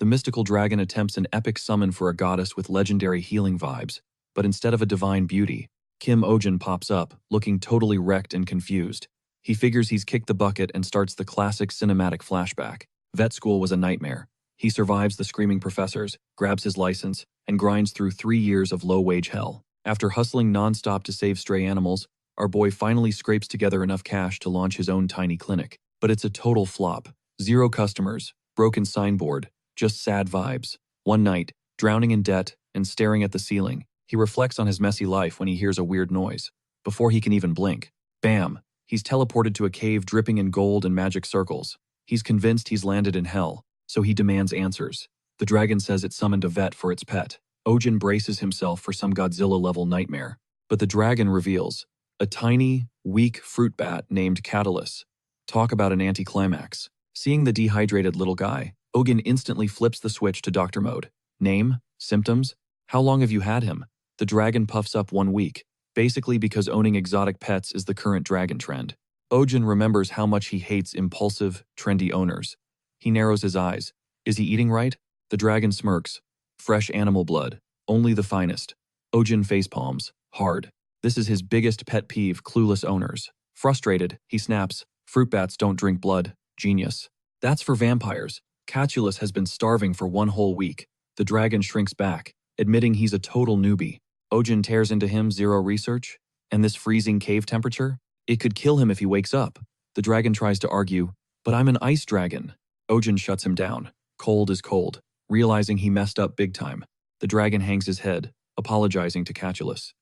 The mystical dragon attempts an epic summon for a goddess with legendary healing vibes, but instead of a divine beauty, Kim Ojin pops up, looking totally wrecked and confused. He figures he's kicked the bucket and starts the classic cinematic flashback. Vet school was a nightmare. He survives the screaming professors, grabs his license, and grinds through 3 years of low-wage hell. After hustling nonstop to save stray animals, our boy finally scrapes together enough cash to launch his own tiny clinic. But it's a total flop. 0 customers, broken signboard, just sad vibes. One night, drowning in debt and staring at the ceiling, he reflects on his messy life when he hears a weird noise. Before he can even blink, bam! He's teleported to a cave dripping in gold and magic circles. He's convinced he's landed in hell, so he demands answers. The dragon says it summoned a vet for its pet. Ojin braces himself for some Godzilla-level nightmare. But the dragon reveals a tiny, weak fruit bat named Catalyst. Talk about an anticlimax. Seeing the dehydrated little guy, Ojin instantly flips the switch to doctor mode. Name? Symptoms? How long have you had him? The dragon puffs up 1 week, basically because owning exotic pets is the current dragon trend. Ojin remembers how much he hates impulsive, trendy owners. He narrows his eyes. Is he eating right? The dragon smirks. Fresh animal blood. Only the finest. Ojin facepalms. Hard. This is his biggest pet peeve, clueless owners. Frustrated, he snaps. Fruit bats don't drink blood. Genius. That's for vampires. Catulus has been starving for 1 whole week. The dragon shrinks back, admitting he's a total newbie. Ojin tears into him. 0 research? And this freezing cave temperature? It could kill him if he wakes up. The dragon tries to argue, but I'm an ice dragon. Ojin shuts him down. Cold is cold, realizing he messed up big time. The dragon hangs his head, apologizing to Catulus.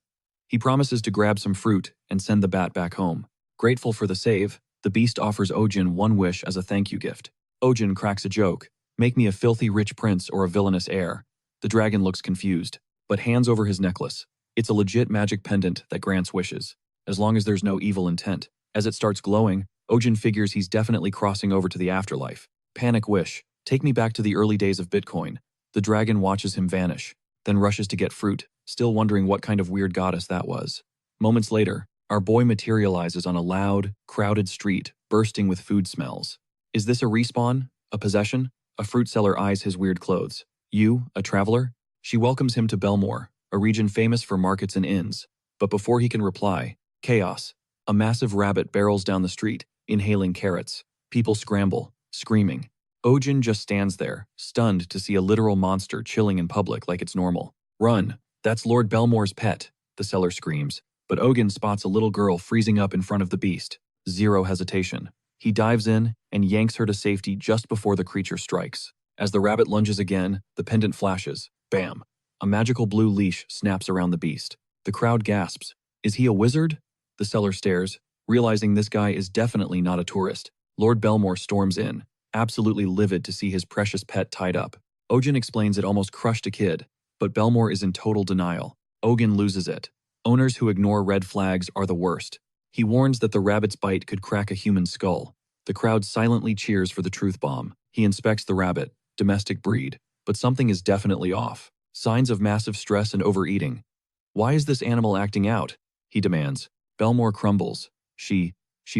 He promises to grab some fruit and send the bat back home. Grateful for the save, the beast offers Ojin 1 wish as a thank you gift. Ojin cracks a joke. Make me a filthy rich prince or a villainous heir. The dragon looks confused, but hands over his necklace. It's a legit magic pendant that grants wishes, as long as there's no evil intent. As it starts glowing, Ojin figures he's definitely crossing over to the afterlife. Panic wish. Take me back to the early days of Bitcoin. The dragon watches him vanish, then rushes to get fruit, still wondering what kind of weird goddess that was. Moments later, our boy materializes on a loud, crowded street, bursting with food smells. Is this a respawn? A possession? A fruit seller eyes his weird clothes. You, a traveler? She welcomes him to Belmore, a region famous for markets and inns. But before he can reply, chaos. A massive rabbit barrels down the street, inhaling carrots. People scramble, screaming. Ojin just stands there, stunned to see a literal monster chilling in public like it's normal. Run! That's Lord Belmore's pet, the seller screams. But Ojin spots a little girl freezing up in front of the beast. 0 hesitation. He dives in and yanks her to safety just before the creature strikes. As the rabbit lunges again, the pendant flashes. Bam! A magical blue leash snaps around the beast. The crowd gasps. Is he a wizard? The seller stares, realizing this guy is definitely not a tourist. Lord Belmore storms in, absolutely livid to see his precious pet tied up. Ojin explains it almost crushed a kid, but Belmore is in total denial. Ojin loses it. Owners who ignore red flags are the worst. He warns that the rabbit's bite could crack a human skull. The crowd silently cheers for the truth bomb. He inspects the rabbit, domestic breed, but something is definitely off. Signs of massive stress and overeating. Why is this animal acting out? He demands. Belmore crumbles. She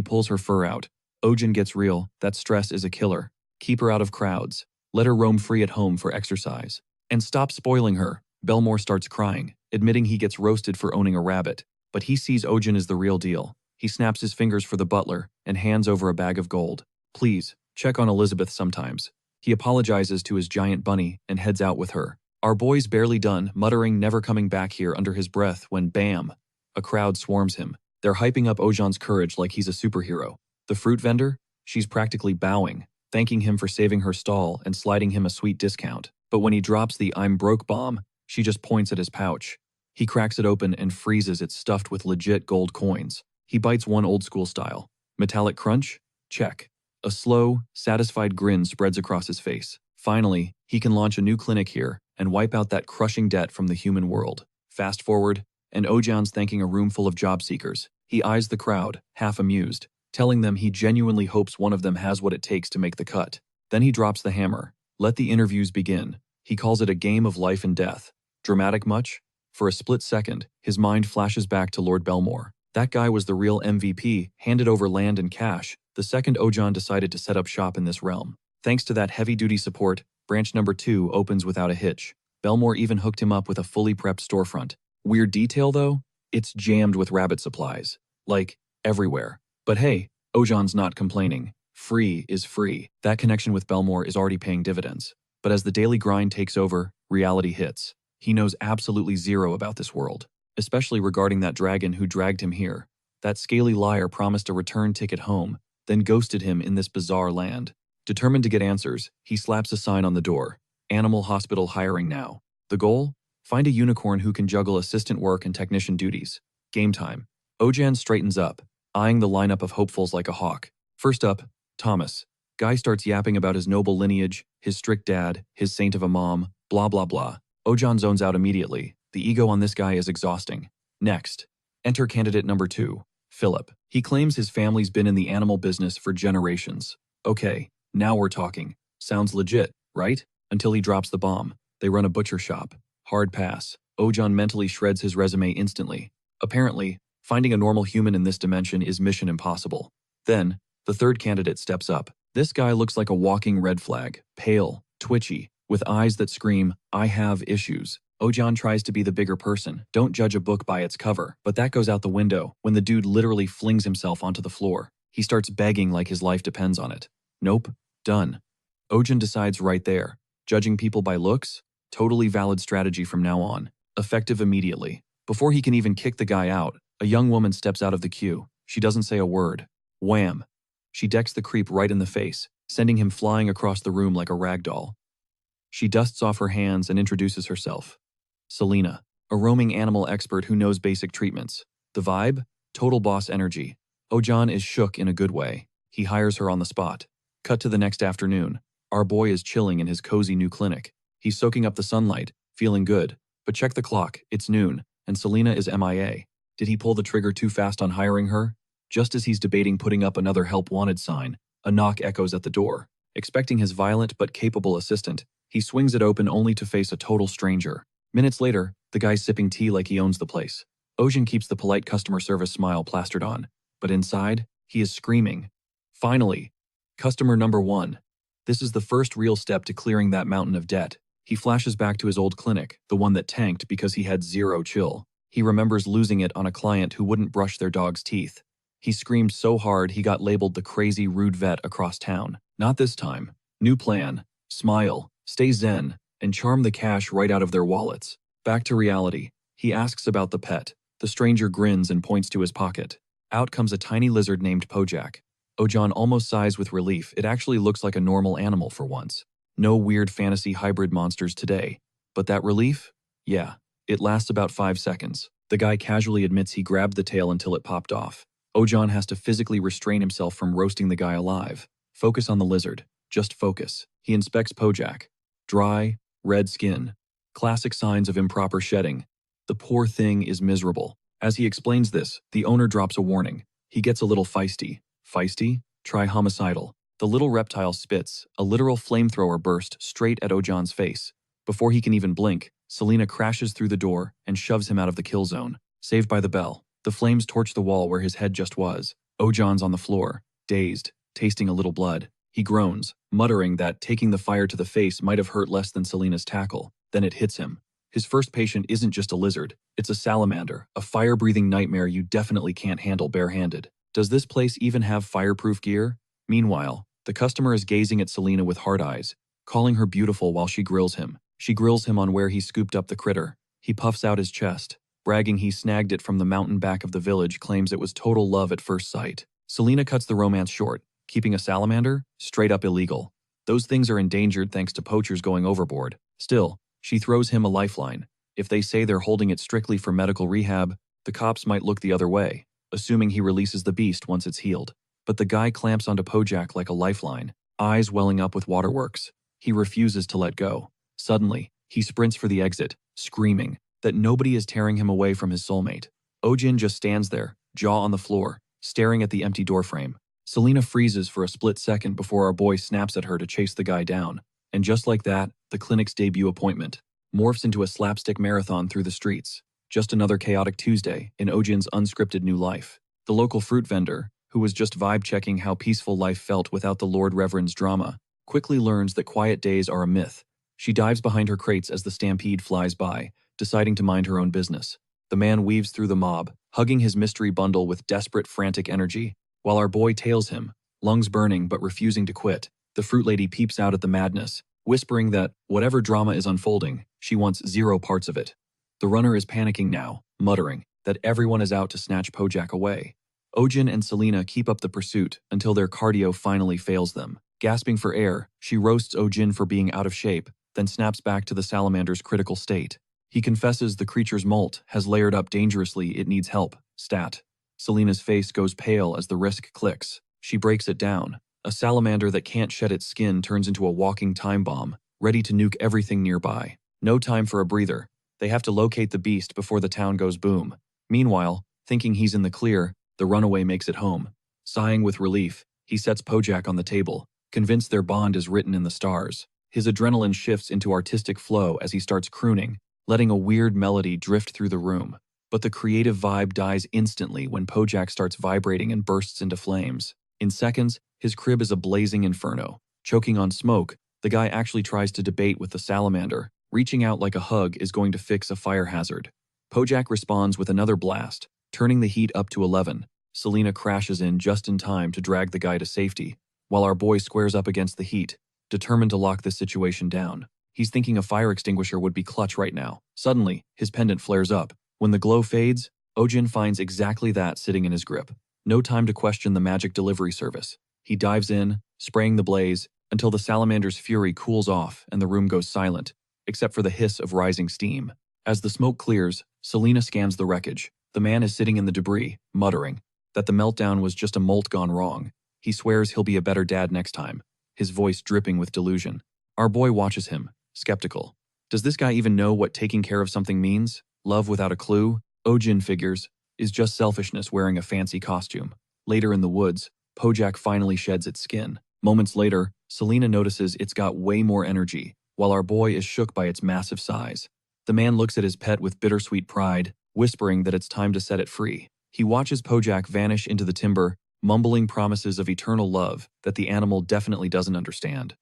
pulls her fur out. Ojin gets real. That stress is a killer. Keep her out of crowds. Let her roam free at home for exercise. And stop spoiling her. Belmore starts crying, admitting he gets roasted for owning a rabbit. But he sees Ojin as the real deal. He snaps his fingers for the butler and hands over a bag of gold. Please, check on Elizabeth sometimes. He apologizes to his giant bunny and heads out with her. Our boy's barely done, muttering never coming back here under his breath when bam! A crowd swarms him. They're hyping up Ojin's courage like he's a superhero. The fruit vendor? She's practically bowing, thanking him for saving her stall and sliding him a sweet discount. But when he drops the "I'm broke" bomb, she just points at his pouch. He cracks it open and freezes it stuffed with legit gold coins. He bites one old school style. Metallic crunch? Check. A slow, satisfied grin spreads across his face. Finally, he can launch a new clinic here and wipe out that crushing debt from the human world. Fast forward, and Ojin's thanking a room full of job seekers. He eyes the crowd, half amused, telling them he genuinely hopes one of them has what it takes to make the cut. Then he drops the hammer. Let the interviews begin. He calls it a game of life and death. Dramatic much? For a split second, his mind flashes back to Lord Belmore. That guy was the real MVP, handed over land and cash, the second Ojin decided to set up shop in this realm. Thanks to that heavy-duty support, Branch number 2 opens without a hitch. Belmore even hooked him up with a fully prepped storefront. Weird detail though? It's jammed with rabbit supplies. Like, everywhere. But hey, Ojan's not complaining. Free is free. That connection with Belmore is already paying dividends. But as the daily grind takes over, reality hits. He knows absolutely zero about this world, especially regarding that dragon who dragged him here. That scaly liar promised a return ticket home, then ghosted him in this bizarre land. Determined to get answers, he slaps a sign on the door. Animal hospital hiring now. The goal? Find a unicorn who can juggle assistant work and technician duties. Game time. Ojan straightens up, eyeing the lineup of hopefuls like a hawk. First up, Thomas. Guy starts yapping about his noble lineage, his strict dad, his saint of a mom, blah blah blah. Ojan zones out immediately. The ego on this guy is exhausting. Next, enter candidate number 2, Philip. He claims his family's been in the animal business for generations. Okay, now we're talking. Sounds legit, right? Until he drops the bomb. They run a butcher shop. Hard pass. Ojan mentally shreds his resume instantly. Apparently, finding a normal human in this dimension is mission impossible. Then, the third candidate steps up. This guy looks like a walking red flag, pale, twitchy, with eyes that scream, I have issues. Ojan tries to be the bigger person. Don't judge a book by its cover. But that goes out the window when the dude literally flings himself onto the floor. He starts begging like his life depends on it. Nope. Done. Ojan decides right there. Judging people by looks? Totally valid strategy from now on. Effective immediately. Before he can even kick the guy out, a young woman steps out of the queue. She doesn't say a word. Wham! She decks the creep right in the face, sending him flying across the room like a rag doll. She dusts off her hands and introduces herself. Selena, a roaming animal expert who knows basic treatments. The vibe? Total boss energy. Ojan is shook in a good way. He hires her on the spot. Cut to the next afternoon. Our boy is chilling in his cozy new clinic. He's soaking up the sunlight, feeling good. But check the clock, it's noon, and Selena is MIA. Did he pull the trigger too fast on hiring her? Just as he's debating putting up another help wanted sign, a knock echoes at the door. Expecting his violent but capable assistant, he swings it open only to face a total stranger. Minutes later, the guy's sipping tea like he owns the place. Ojan keeps the polite customer service smile plastered on, but inside, he is screaming. Finally, customer number 1. This is the first real step to clearing that mountain of debt. He flashes back to his old clinic, the one that tanked because he had zero chill. He remembers losing it on a client who wouldn't brush their dog's teeth. He screamed so hard he got labeled the crazy rude vet across town. Not this time. New plan. Smile, stay zen, and charm the cash right out of their wallets. Back to reality. He asks about the pet. The stranger grins and points to his pocket. Out comes a tiny lizard named Pojak. Ojan almost sighs with relief. It actually looks like a normal animal for once. No weird fantasy hybrid monsters today. But that relief? Yeah. It lasts about 5 seconds. The guy casually admits he grabbed the tail until it popped off. Ojan has to physically restrain himself from roasting the guy alive. Focus on the lizard. Just focus. He inspects Pojak. Dry, red skin. Classic signs of improper shedding. The poor thing is miserable. As he explains this, the owner drops a warning. He gets a little feisty. Feisty? Try homicidal. The little reptile spits. A literal flamethrower burst straight at Ojan's face. Before he can even blink, Selena crashes through the door and shoves him out of the kill zone. Saved by the bell. The flames torch the wall where his head just was. Ojan's on the floor, dazed, tasting a little blood. He groans, muttering that taking the fire to the face might have hurt less than Selena's tackle. Then it hits him. His first patient isn't just a lizard. It's a salamander, a fire-breathing nightmare you definitely can't handle barehanded. Does this place even have fireproof gear? Meanwhile, the customer is gazing at Selena with hard eyes, calling her beautiful while she grills him. She grills him on where he scooped up the critter. He puffs out his chest, bragging he snagged it from the mountain back of the village, claims it was total love at first sight. Selena cuts the romance short, keeping a salamander straight up illegal. Those things are endangered thanks to poachers going overboard. Still, she throws him a lifeline. If they say they're holding it strictly for medical rehab, the cops might look the other way, assuming he releases the beast once it's healed. But the guy clamps onto Pojak like a lifeline, eyes welling up with waterworks. He refuses to let go. Suddenly, he sprints for the exit, screaming that nobody is tearing him away from his soulmate. Ojan just stands there, jaw on the floor, staring at the empty doorframe. Selena freezes for a split second before our boy snaps at her to chase the guy down. And just like that, the clinic's debut appointment morphs into a slapstick marathon through the streets. Just another chaotic Tuesday in Ojan's unscripted new life. The local fruit vendor, who was just vibe-checking how peaceful life felt without the Lord Reverend's drama, quickly learns that quiet days are a myth. She dives behind her crates as the stampede flies by, deciding to mind her own business. The man weaves through the mob, hugging his mystery bundle with desperate, frantic energy, while our boy tails him, lungs burning but refusing to quit. The fruit lady peeps out at the madness, whispering that, whatever drama is unfolding, she wants zero parts of it. The runner is panicking now, muttering that everyone is out to snatch Pojak away. Ojin and Selena keep up the pursuit until their cardio finally fails them. Gasping for air, she roasts Ojin for being out of shape, then snaps back to the salamander's critical state. He confesses the creature's molt has layered up dangerously, it needs help. Stat. Selena's face goes pale as the risk clicks. She breaks it down. A salamander that can't shed its skin turns into a walking time bomb, ready to nuke everything nearby. No time for a breather. They have to locate the beast before the town goes boom. Meanwhile, thinking he's in the clear, the runaway makes it home. Sighing with relief, he sets Pojak on the table, convinced their bond is written in the stars. His adrenaline shifts into artistic flow as he starts crooning, letting a weird melody drift through the room. But the creative vibe dies instantly when Pojak starts vibrating and bursts into flames. In seconds, his crib is a blazing inferno. Choking on smoke, the guy actually tries to debate with the salamander. Reaching out like a hug is going to fix a fire hazard. Pojak responds with another blast, turning the heat up to 11. Selena crashes in just in time to drag the guy to safety, while our boy squares up against the heat, determined to lock this situation down. He's thinking a fire extinguisher would be clutch right now. Suddenly, his pendant flares up. When the glow fades, Ojin finds exactly that sitting in his grip. No time to question the magic delivery service. He dives in, spraying the blaze, until the salamander's fury cools off and the room goes silent, except for the hiss of rising steam. As the smoke clears, Selena scans the wreckage. The man is sitting in the debris, muttering that the meltdown was just a molt gone wrong. He swears he'll be a better dad next time, his voice dripping with delusion. Our boy watches him, skeptical. Does this guy even know what taking care of something means? Love without a clue? Ojin figures, is just selfishness wearing a fancy costume. Later in the woods, Pojak finally sheds its skin. Moments later, Selena notices it's got way more energy, while our boy is shook by its massive size. The man looks at his pet with bittersweet pride, whispering that it's time to set it free. He watches Pojak vanish into the timber, mumbling promises of eternal love that the animal definitely doesn't understand.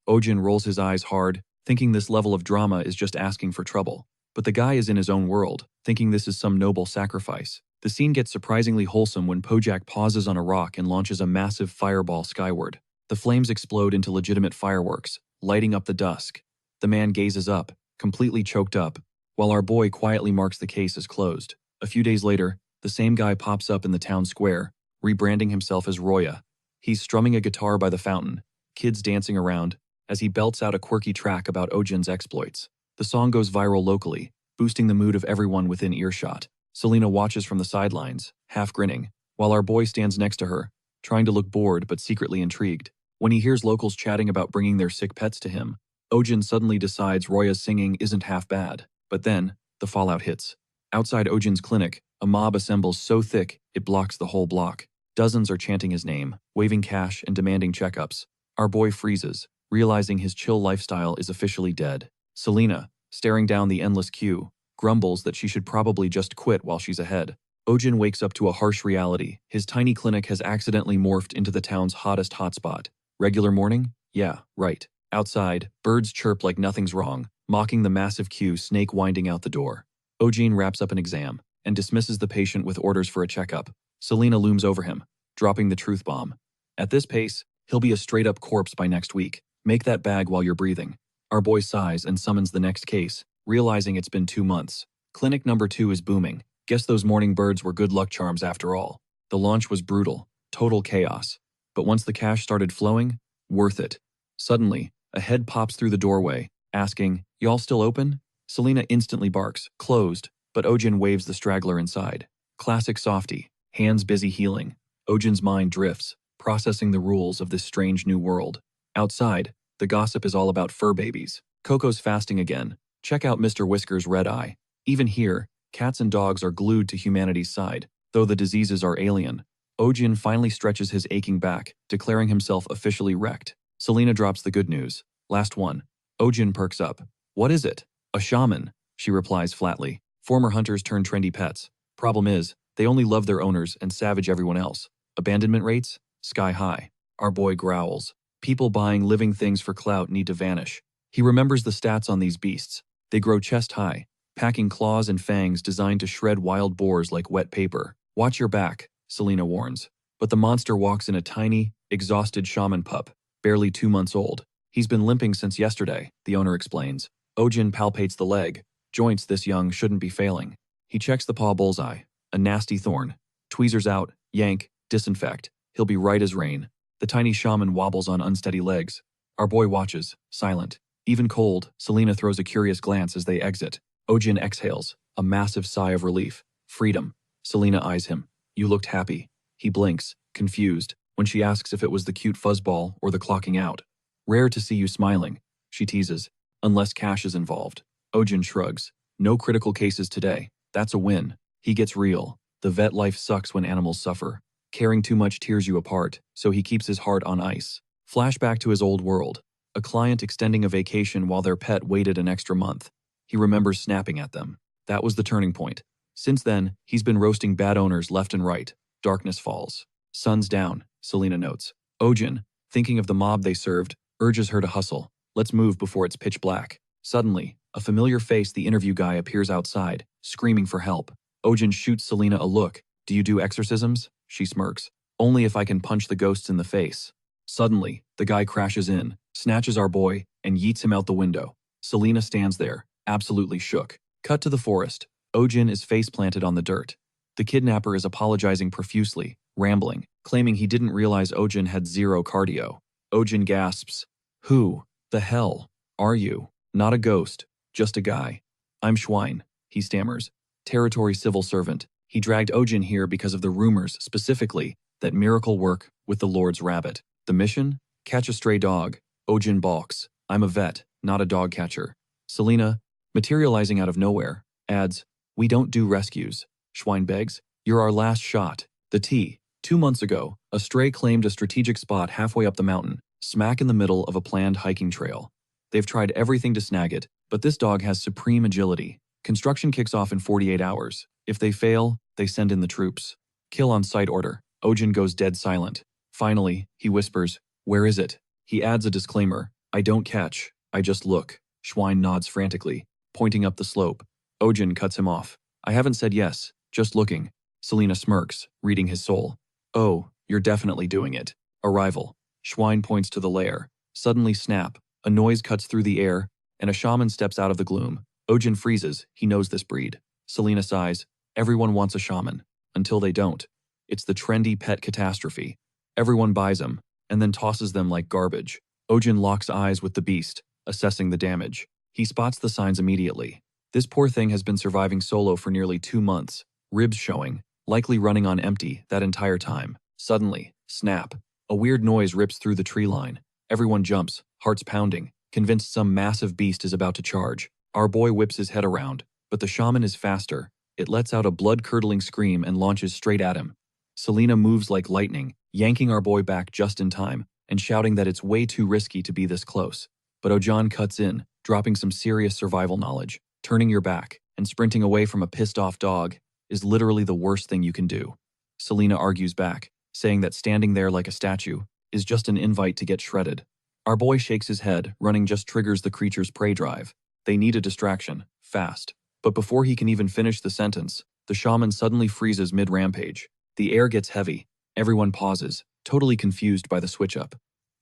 Ojin rolls his eyes hard, thinking this level of drama is just asking for trouble. But the guy is in his own world, thinking this is some noble sacrifice. The scene gets surprisingly wholesome when Pojak pauses on a rock and launches a massive fireball skyward. The flames explode into legitimate fireworks, lighting up the dusk. The man gazes up, completely choked up, while our boy quietly marks the case as closed. A few days later, the same guy pops up in the town square, rebranding himself as Roya. He's strumming a guitar by the fountain, kids dancing around, as he belts out a quirky track about Ojin's exploits. The song goes viral locally, boosting the mood of everyone within earshot. Selena watches from the sidelines, half grinning, while our boy stands next to her, trying to look bored but secretly intrigued. When he hears locals chatting about bringing their sick pets to him, Ojin suddenly decides Roya's singing isn't half bad. But then, the fallout hits. Outside Ojin's clinic, a mob assembles so thick it blocks the whole block. Dozens are chanting his name, waving cash and demanding checkups. Our boy freezes, realizing his chill lifestyle is officially dead. Selena, staring down the endless queue, grumbles that she should probably just quit while she's ahead. Ojin wakes up to a harsh reality. His tiny clinic has accidentally morphed into the town's hottest hotspot. Regular morning? Yeah, right. Outside, birds chirp like nothing's wrong, mocking the massive queue snake winding out the door. Ojin wraps up an exam and dismisses the patient with orders for a checkup. Selena looms over him, dropping the truth bomb. At this pace, he'll be a straight-up corpse by next week. Make that bag while you're breathing. Our boy sighs and summons the next case, realizing it's been 2 months. Clinic number 2 is booming. Guess those morning birds were good luck charms after all. The launch was brutal, total chaos. But once the cash started flowing, worth it. Suddenly, a head pops through the doorway, asking, "Y'all still open?" Selena instantly barks, "Closed," but Ojin waves the straggler inside. Classic softy, hands busy healing. Ojin's mind drifts, processing the rules of this strange new world. Outside, the gossip is all about fur babies. Coco's fasting again. Check out Mr. Whisker's red eye. Even here, cats and dogs are glued to humanity's side, though the diseases are alien. Ojin finally stretches his aching back, declaring himself officially wrecked. Selena drops the good news. Last one. Ojin perks up. "What is it?" "A shaman," she replies flatly. "Former hunters turn trendy pets. Problem is, they only love their owners and savage everyone else. Abandonment rates? Sky high." Our boy growls. People buying living things for clout need to vanish. He remembers the stats on these beasts. They grow chest high, packing claws and fangs designed to shred wild boars like wet paper. Watch your back, Selena warns. But the monster walks in a tiny, exhausted shaman pup, barely 2 months old. He's been limping since yesterday, the owner explains. Ojin palpates the leg. Joints this young shouldn't be failing. He checks the paw bullseye. A nasty thorn. Tweezers out, yank, disinfect. He'll be right as rain. The tiny shaman wobbles on unsteady legs. Our boy watches, silent. Even cold, Selena throws a curious glance as they exit. Ojin exhales, a massive sigh of relief. Freedom. Selena eyes him. You looked happy. He blinks, confused, when she asks if it was the cute fuzzball or the clocking out. Rare to see you smiling, she teases, unless cash is involved. Ojin shrugs. No critical cases today. That's a win. He gets real. The vet life sucks when animals suffer. Caring too much tears you apart, so he keeps his heart on ice. Flashback to his old world. A client extending a vacation while their pet waited an extra month. He remembers snapping at them. That was the turning point. Since then, he's been roasting bad owners left and right. Darkness falls. Sun's down, Selena notes. Ojin, thinking of the mob they served, urges her to hustle. Let's move before it's pitch black. Suddenly, a familiar face, the interview guy, appears outside, screaming for help. Ojin shoots Selena a look. Do you do exorcisms? She smirks. Only if I can punch the ghosts in the face. Suddenly, the guy crashes in, snatches our boy, and yeets him out the window. Selena stands there, absolutely shook. Cut to the forest. Ojin is face planted on the dirt. The kidnapper is apologizing profusely, rambling, claiming he didn't realize Ojin had zero cardio. Ojin gasps. Who the hell are you? Not a ghost, just a guy. I'm Schwein, he stammers. Territory civil servant. He dragged Ojin here because of the rumors, specifically, that miracle work with the Lord's rabbit. The mission? Catch a stray dog. Ojin balks. I'm a vet, not a dog catcher. Selena, materializing out of nowhere, adds, we don't do rescues. Schwein begs, you're our last shot. The T. 2 months ago, a stray claimed a strategic spot halfway up the mountain, smack in the middle of a planned hiking trail. They've tried everything to snag it, but this dog has supreme agility. Construction kicks off in 48 hours. If they fail, they send in the troops. Kill on sight order. Ojin goes dead silent. Finally, he whispers, where is it? He adds a disclaimer, I don't catch, I just look. Schwein nods frantically, pointing up the slope. Ojin cuts him off. I haven't said yes, just looking. Selena smirks, reading his soul. Oh, you're definitely doing it. Arrival. Schwein points to the lair. Suddenly snap. A noise cuts through the air, and a shaman steps out of the gloom. Ojin freezes, he knows this breed. Selena sighs. Everyone wants a shaman. Until they don't. It's the trendy pet catastrophe. Everyone buys them, and then tosses them like garbage. Ojin locks eyes with the beast, assessing the damage. He spots the signs immediately. This poor thing has been surviving solo for nearly 2 months, ribs showing, likely running on empty that entire time. Suddenly, snap. A weird noise rips through the tree line. Everyone jumps, hearts pounding, convinced some massive beast is about to charge. Our boy whips his head around, but the shaman is faster. It lets out a blood-curdling scream and launches straight at him. Selena moves like lightning, yanking our boy back just in time, and shouting that it's way too risky to be this close. But Ojan cuts in, dropping some serious survival knowledge. Turning your back and sprinting away from a pissed-off dog is literally the worst thing you can do. Selena argues back, saying that standing there like a statue is just an invite to get shredded. Our boy shakes his head, running just triggers the creature's prey drive. They need a distraction, fast. But before he can even finish the sentence, the shaman suddenly freezes mid-rampage. The air gets heavy. Everyone pauses, totally confused by the switch-up.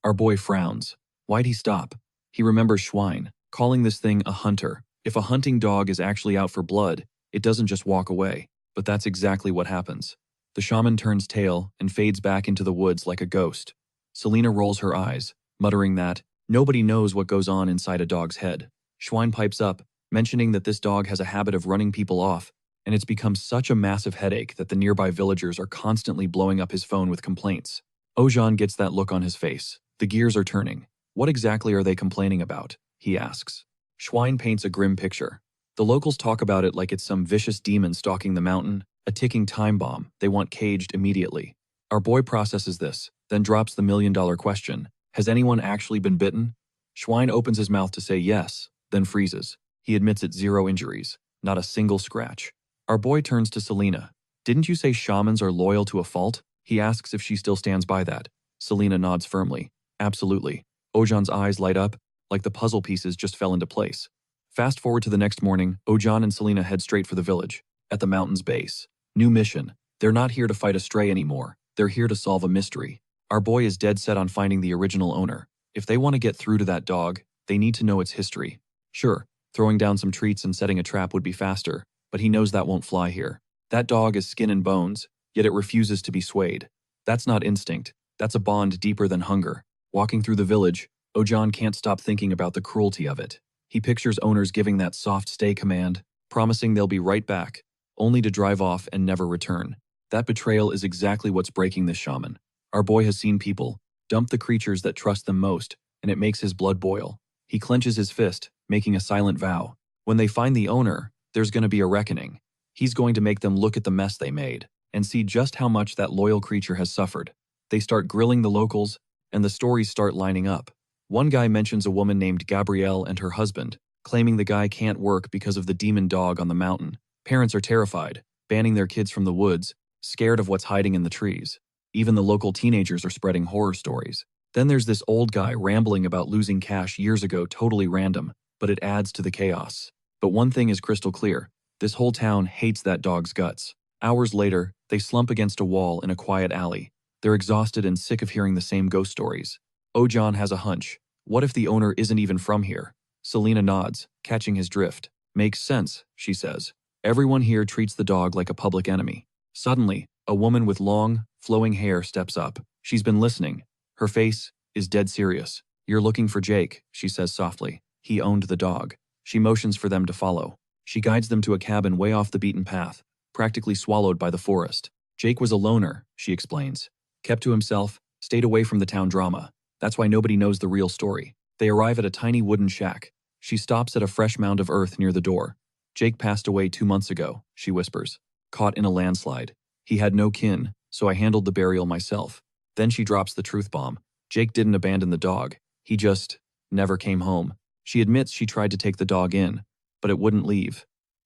Our boy frowns. Why'd he stop? He remembers Schwein, calling this thing a hunter. If a hunting dog is actually out for blood, it doesn't just walk away. But that's exactly what happens. The shaman turns tail and fades back into the woods like a ghost. Selena rolls her eyes, muttering that nobody knows what goes on inside a dog's head. Schwein pipes up, mentioning that this dog has a habit of running people off, and it's become such a massive headache that the nearby villagers are constantly blowing up his phone with complaints. Ojan gets that look on his face. The gears are turning. What exactly are they complaining about? He asks. Schwein paints a grim picture. The locals talk about it like it's some vicious demon stalking the mountain, a ticking time bomb they want caged immediately. Our boy processes this, then drops the million-dollar question. Has anyone actually been bitten? Schwein opens his mouth to say yes, then freezes. He admits it's 0 injuries, not a single scratch. Our boy turns to Selena. Didn't you say shamans are loyal to a fault? He asks if she still stands by that. Selena nods firmly. Absolutely. Ojan's eyes light up, like the puzzle pieces just fell into place. Fast forward to the next morning, Ojan and Selena head straight for the village, at the mountain's base. New mission. They're not here to fight a stray anymore. They're here to solve a mystery. Our boy is dead set on finding the original owner. If they want to get through to that dog, they need to know its history. Sure, throwing down some treats and setting a trap would be faster, but he knows that won't fly here. That dog is skin and bones, yet it refuses to be swayed. That's not instinct. That's a bond deeper than hunger. Walking through the village, Ojan can't stop thinking about the cruelty of it. He pictures owners giving that soft stay command, promising they'll be right back, only to drive off and never return. That betrayal is exactly what's breaking this shaman. Our boy has seen people dump the creatures that trust them most, and it makes his blood boil. He clenches his fist, making a silent vow. When they find the owner, there's going to be a reckoning. He's going to make them look at the mess they made and see just how much that loyal creature has suffered. They start grilling the locals, and the stories start lining up. One guy mentions a woman named Gabrielle and her husband, claiming the guy can't work because of the demon dog on the mountain. Parents are terrified, banning their kids from the woods, scared of what's hiding in the trees. Even the local teenagers are spreading horror stories. Then there's this old guy rambling about losing cash years ago, totally random, but it adds to the chaos. But one thing is crystal clear. This whole town hates that dog's guts. Hours later, they slump against a wall in a quiet alley. They're exhausted and sick of hearing the same ghost stories. Ojan has a hunch. What if the owner isn't even from here? Selena nods, catching his drift. Makes sense, she says. Everyone here treats the dog like a public enemy. Suddenly, a woman with long, flowing hair steps up. She's been listening. Her face is dead serious. You're looking for Jake, she says softly. He owned the dog. She motions for them to follow. She guides them to a cabin way off the beaten path, practically swallowed by the forest. Jake was a loner, she explains. Kept to himself, stayed away from the town drama. That's why nobody knows the real story. They arrive at a tiny wooden shack. She stops at a fresh mound of earth near the door. Jake passed away 2 months ago, she whispers. Caught in a landslide. He had no kin, so I handled the burial myself. Then she drops the truth bomb. Jake didn't abandon the dog. He just never came home. She admits she tried to take the dog in, but it wouldn't leave.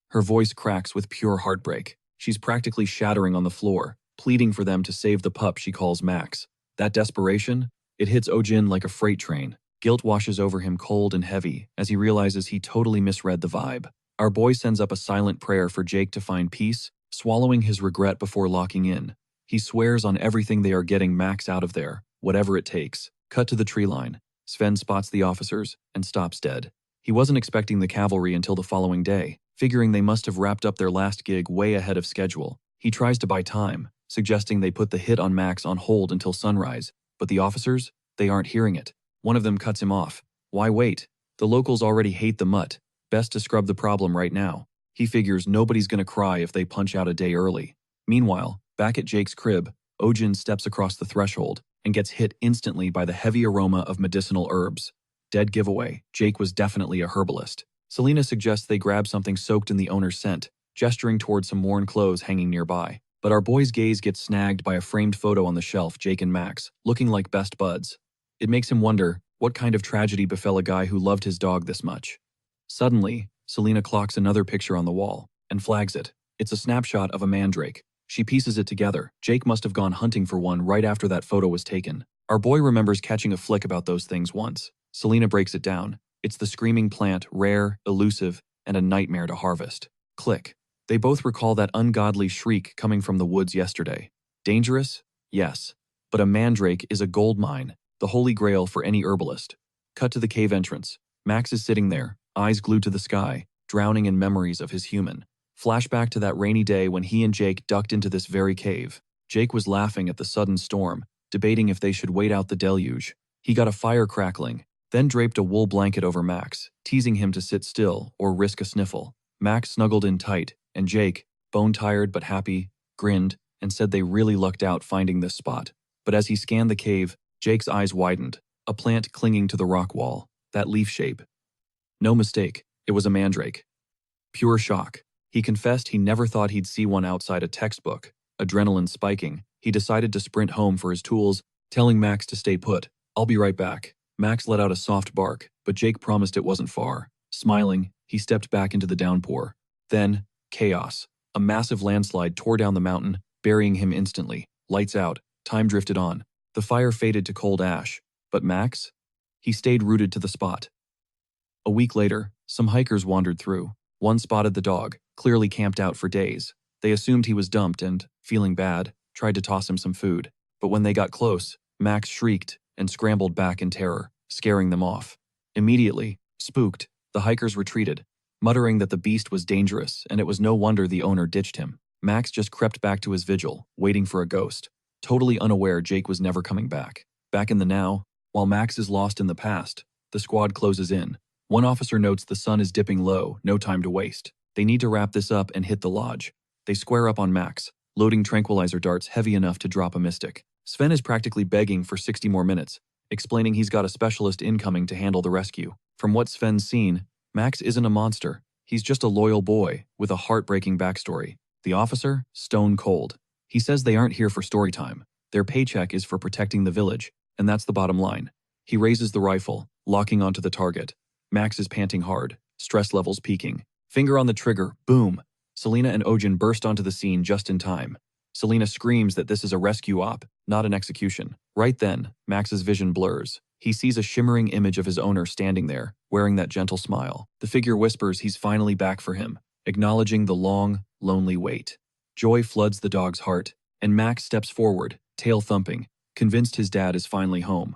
Her voice cracks with pure heartbreak. She's practically shattering on the floor, pleading for them to save the pup she calls Max. That desperation, it hits Ojin like a freight train. Guilt washes over him cold and heavy as he realizes he totally misread the vibe. Our boy sends up a silent prayer for Jake to find peace, swallowing his regret before locking in. He swears on everything they are getting Max out of there, whatever it takes. Cut to the tree line. Sven spots the officers and stops dead. He wasn't expecting the cavalry until the following day, figuring they must have wrapped up their last gig way ahead of schedule. He tries to buy time, suggesting they put the hit on Max on hold until sunrise, but the officers, they aren't hearing it. One of them cuts him off. Why wait? The locals already hate the mutt. Best to scrub the problem right now. He figures nobody's gonna cry if they punch out a day early. Meanwhile, back at Jake's crib, Ojin steps across the threshold and gets hit instantly by the heavy aroma of medicinal herbs. Dead giveaway, Jake was definitely a herbalist. Selena suggests they grab something soaked in the owner's scent, gesturing toward some worn clothes hanging nearby. But our boy's gaze gets snagged by a framed photo on the shelf, Jake and Max, looking like best buds. It makes him wonder what kind of tragedy befell a guy who loved his dog this much. Suddenly, Selena clocks another picture on the wall and flags it. It's a snapshot of a mandrake. She pieces it together. Jake must have gone hunting for one right after that photo was taken. Our boy remembers catching a flick about those things once. Selena breaks it down. It's the screaming plant, rare, elusive, and a nightmare to harvest. Click. They both recall that ungodly shriek coming from the woods yesterday. Dangerous? Yes. But a mandrake is a gold mine, the holy grail for any herbalist. Cut to the cave entrance. Max is sitting there, eyes glued to the sky, drowning in memories of his human. Flashback to that rainy day when he and Jake ducked into this very cave. Jake was laughing at the sudden storm, debating if they should wait out the deluge. He got a fire crackling, then draped a wool blanket over Max, teasing him to sit still or risk a sniffle. Max snuggled in tight, and Jake, bone-tired but happy, grinned and said they really lucked out finding this spot. But as he scanned the cave, Jake's eyes widened, a plant clinging to the rock wall, that leaf shape. No mistake, it was a mandrake. Pure shock. He confessed he never thought he'd see one outside a textbook. Adrenaline spiking, he decided to sprint home for his tools, telling Max to stay put. I'll be right back. Max let out a soft bark, but Jake promised it wasn't far. Smiling, he stepped back into the downpour. Then, chaos. A massive landslide tore down the mountain, burying him instantly. Lights out. Time drifted on. The fire faded to cold ash. But Max? He stayed rooted to the spot. A week later, some hikers wandered through. One spotted the dog, clearly camped out for days. They assumed he was dumped and, feeling bad, tried to toss him some food. But when they got close, Max shrieked and scrambled back in terror, scaring them off. Immediately, spooked, the hikers retreated, muttering that the beast was dangerous and it was no wonder the owner ditched him. Max just crept back to his vigil, waiting for a ghost, totally unaware Jake was never coming back. Back in the now, while Max is lost in the past, the squad closes in. One officer notes the sun is dipping low, no time to waste. They need to wrap this up and hit the lodge. They square up on Max, loading tranquilizer darts heavy enough to drop a mystic. Sven is practically begging for 60 more minutes, explaining he's got a specialist incoming to handle the rescue. From what Sven's seen, Max isn't a monster. He's just a loyal boy with a heartbreaking backstory. The officer? Stone cold. He says they aren't here for story time. Their paycheck is for protecting the village, and that's the bottom line. He raises the rifle, locking onto the target. Max is panting hard, stress levels peaking. Finger on the trigger, boom! Selena and Ojin burst onto the scene just in time. Selena screams that this is a rescue op, not an execution. Right then, Max's vision blurs. He sees a shimmering image of his owner standing there, wearing that gentle smile. The figure whispers he's finally back for him, acknowledging the long, lonely wait. Joy floods the dog's heart, and Max steps forward, tail thumping, convinced his dad is finally home.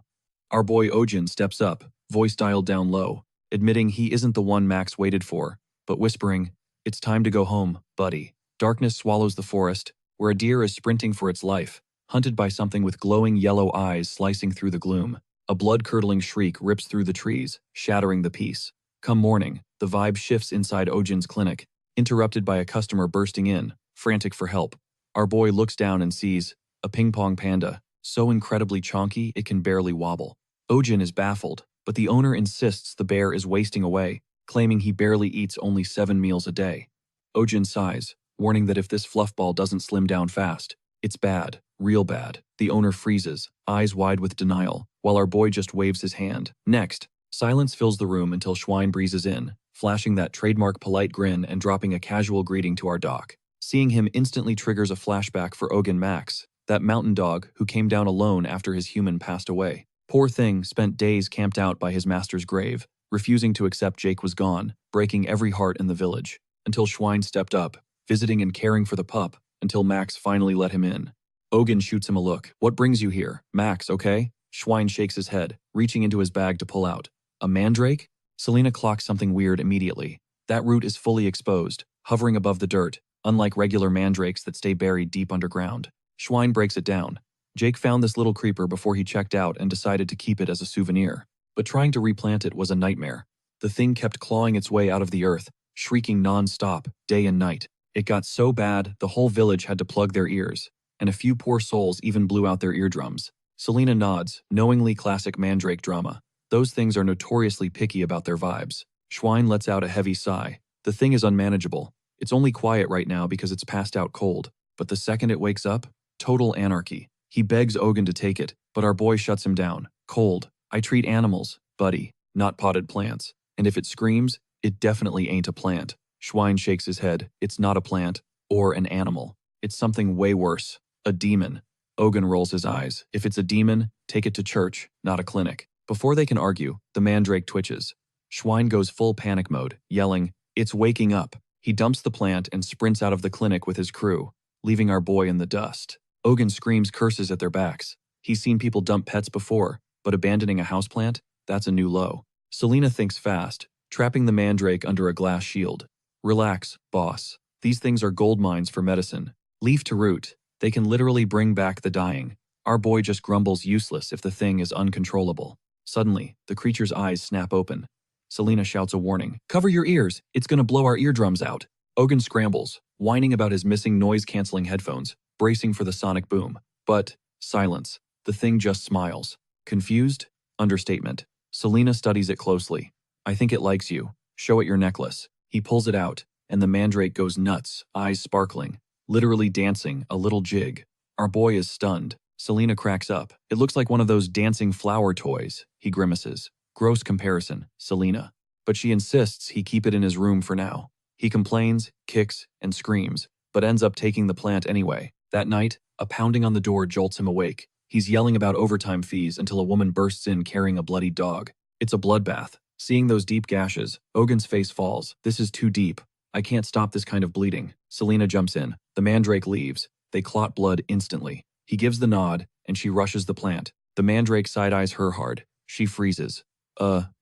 Our boy Ojin steps up, voice dialed down low, admitting he isn't the one Max waited for, but whispering, "It's time to go home, buddy." Darkness swallows the forest, where a deer is sprinting for its life, hunted by something with glowing yellow eyes slicing through the gloom. A blood-curdling shriek rips through the trees, shattering the peace. Come morning, the vibe shifts inside Ojin's clinic, interrupted by a customer bursting in, frantic for help. Our boy looks down and sees a ping-pong panda, so incredibly chonky it can barely wobble. Ojin is baffled, but the owner insists the bear is wasting away, claiming he barely eats only 7 meals a day. Ojin sighs, warning that if this fluffball doesn't slim down fast, it's bad, real bad. The owner freezes, eyes wide with denial, while our boy just waves his hand. Next, silence fills the room until Schwein breezes in, flashing that trademark polite grin and dropping a casual greeting to our doc. Seeing him instantly triggers a flashback for Ogun Max, that mountain dog who came down alone after his human passed away. Poor thing spent days camped out by his master's grave, refusing to accept Jake was gone, breaking every heart in the village, until Schwein stepped up, visiting and caring for the pup, until Max finally let him in. Ogun shoots him a look. "What brings you here? Max, okay?" Schwein shakes his head, reaching into his bag to pull out. "A mandrake?" Selena clocks something weird immediately. That root is fully exposed, hovering above the dirt, unlike regular mandrakes that stay buried deep underground. Schwein breaks it down. Jake found this little creeper before he checked out and decided to keep it as a souvenir. But trying to replant it was a nightmare. The thing kept clawing its way out of the earth, shrieking non-stop, day and night. It got so bad, the whole village had to plug their ears, and a few poor souls even blew out their eardrums. Selena nods, knowingly classic mandrake drama. Those things are notoriously picky about their vibes. Schwein lets out a heavy sigh. The thing is unmanageable. It's only quiet right now because it's passed out cold, but the second it wakes up, total anarchy. He begs Ogun to take it, but our boy shuts him down. "Cold. I treat animals, buddy, not potted plants. And if it screams, it definitely ain't a plant." Schwein shakes his head. "It's not a plant, or an animal. It's something way worse. A demon." Ogun rolls his eyes. "If it's a demon, take it to church, not a clinic." Before they can argue, the mandrake twitches. Schwein goes full panic mode, yelling, "It's waking up." He dumps the plant and sprints out of the clinic with his crew, leaving our boy in the dust. Ogun screams curses at their backs. He's seen people dump pets before, but abandoning a houseplant? That's a new low. Selena thinks fast, trapping the mandrake under a glass shield. "Relax, boss. These things are gold mines for medicine. Leaf to root. They can literally bring back the dying." Our boy just grumbles useless if the thing is uncontrollable. Suddenly, the creature's eyes snap open. Selena shouts a warning. "Cover your ears, it's gonna blow our eardrums out." Ogun scrambles, whining about his missing noise-canceling headphones, bracing for the sonic boom. But, silence. The thing just smiles. Confused? Understatement. Selena studies it closely. "I think it likes you. Show it your necklace." He pulls it out, and the mandrake goes nuts, eyes sparkling, literally dancing, a little jig. Our boy is stunned. Selena cracks up. "It looks like one of those dancing flower toys," he grimaces. Gross comparison, Selena. But she insists he keep it in his room for now. He complains, kicks, and screams, but ends up taking the plant anyway. That night, a pounding on the door jolts him awake. He's yelling about overtime fees until a woman bursts in carrying a bloody dog. It's a bloodbath. Seeing those deep gashes, Ogun's face falls. This is too deep. I can't stop this kind of bleeding. Selena jumps in. The mandrake leaves. They clot blood instantly. He gives the nod, and she rushes the plant. The mandrake side-eyes her hard. She freezes.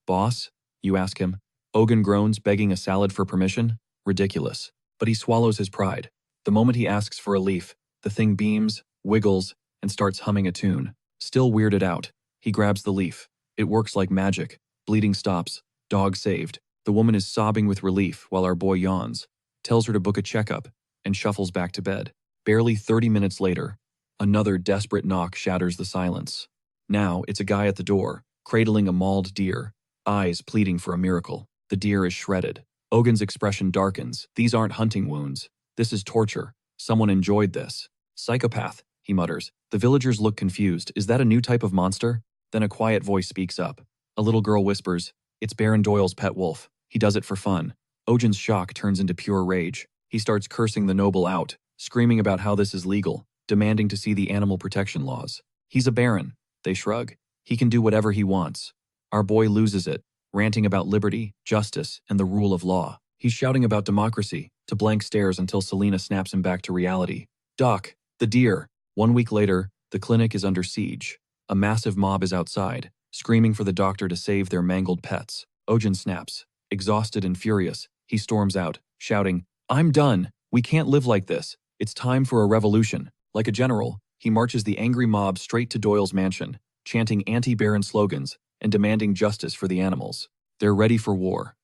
Boss? You ask him. Ogun groans, begging a salad for permission. Ridiculous. But he swallows his pride. The moment he asks for a leaf, the thing beams, wiggles, and starts humming a tune. Still weirded out, he grabs the leaf. It works like magic. Bleeding stops. Dog saved. The woman is sobbing with relief while our boy yawns, tells her to book a checkup, and shuffles back to bed. Barely 30 minutes later, another desperate knock shatters the silence. Now, it's a guy at the door, cradling a mauled deer, eyes pleading for a miracle. The deer is shredded. Ogun's expression darkens. These aren't hunting wounds. This is torture. Someone enjoyed this. Psychopath, he mutters. The villagers look confused. Is that a new type of monster? Then a quiet voice speaks up. A little girl whispers, "It's Baron Doyle's pet wolf. He does it for fun." Ogun's shock turns into pure rage. He starts cursing the noble out, screaming about how this is legal, demanding to see the animal protection laws. He's a baron. They shrug. He can do whatever he wants. Our boy loses it, ranting about liberty, justice, and the rule of law. He's shouting about democracy, to blank stares until Selena snaps him back to reality. Doc, the deer. 1 week later, the clinic is under siege. A massive mob is outside, screaming for the doctor to save their mangled pets. Ogun snaps. Exhausted and furious, he storms out, shouting, "I'm done! We can't live like this! It's time for a revolution!" Like a general, he marches the angry mob straight to Doyle's mansion, chanting anti-Baron slogans and demanding justice for the animals. They're ready for war.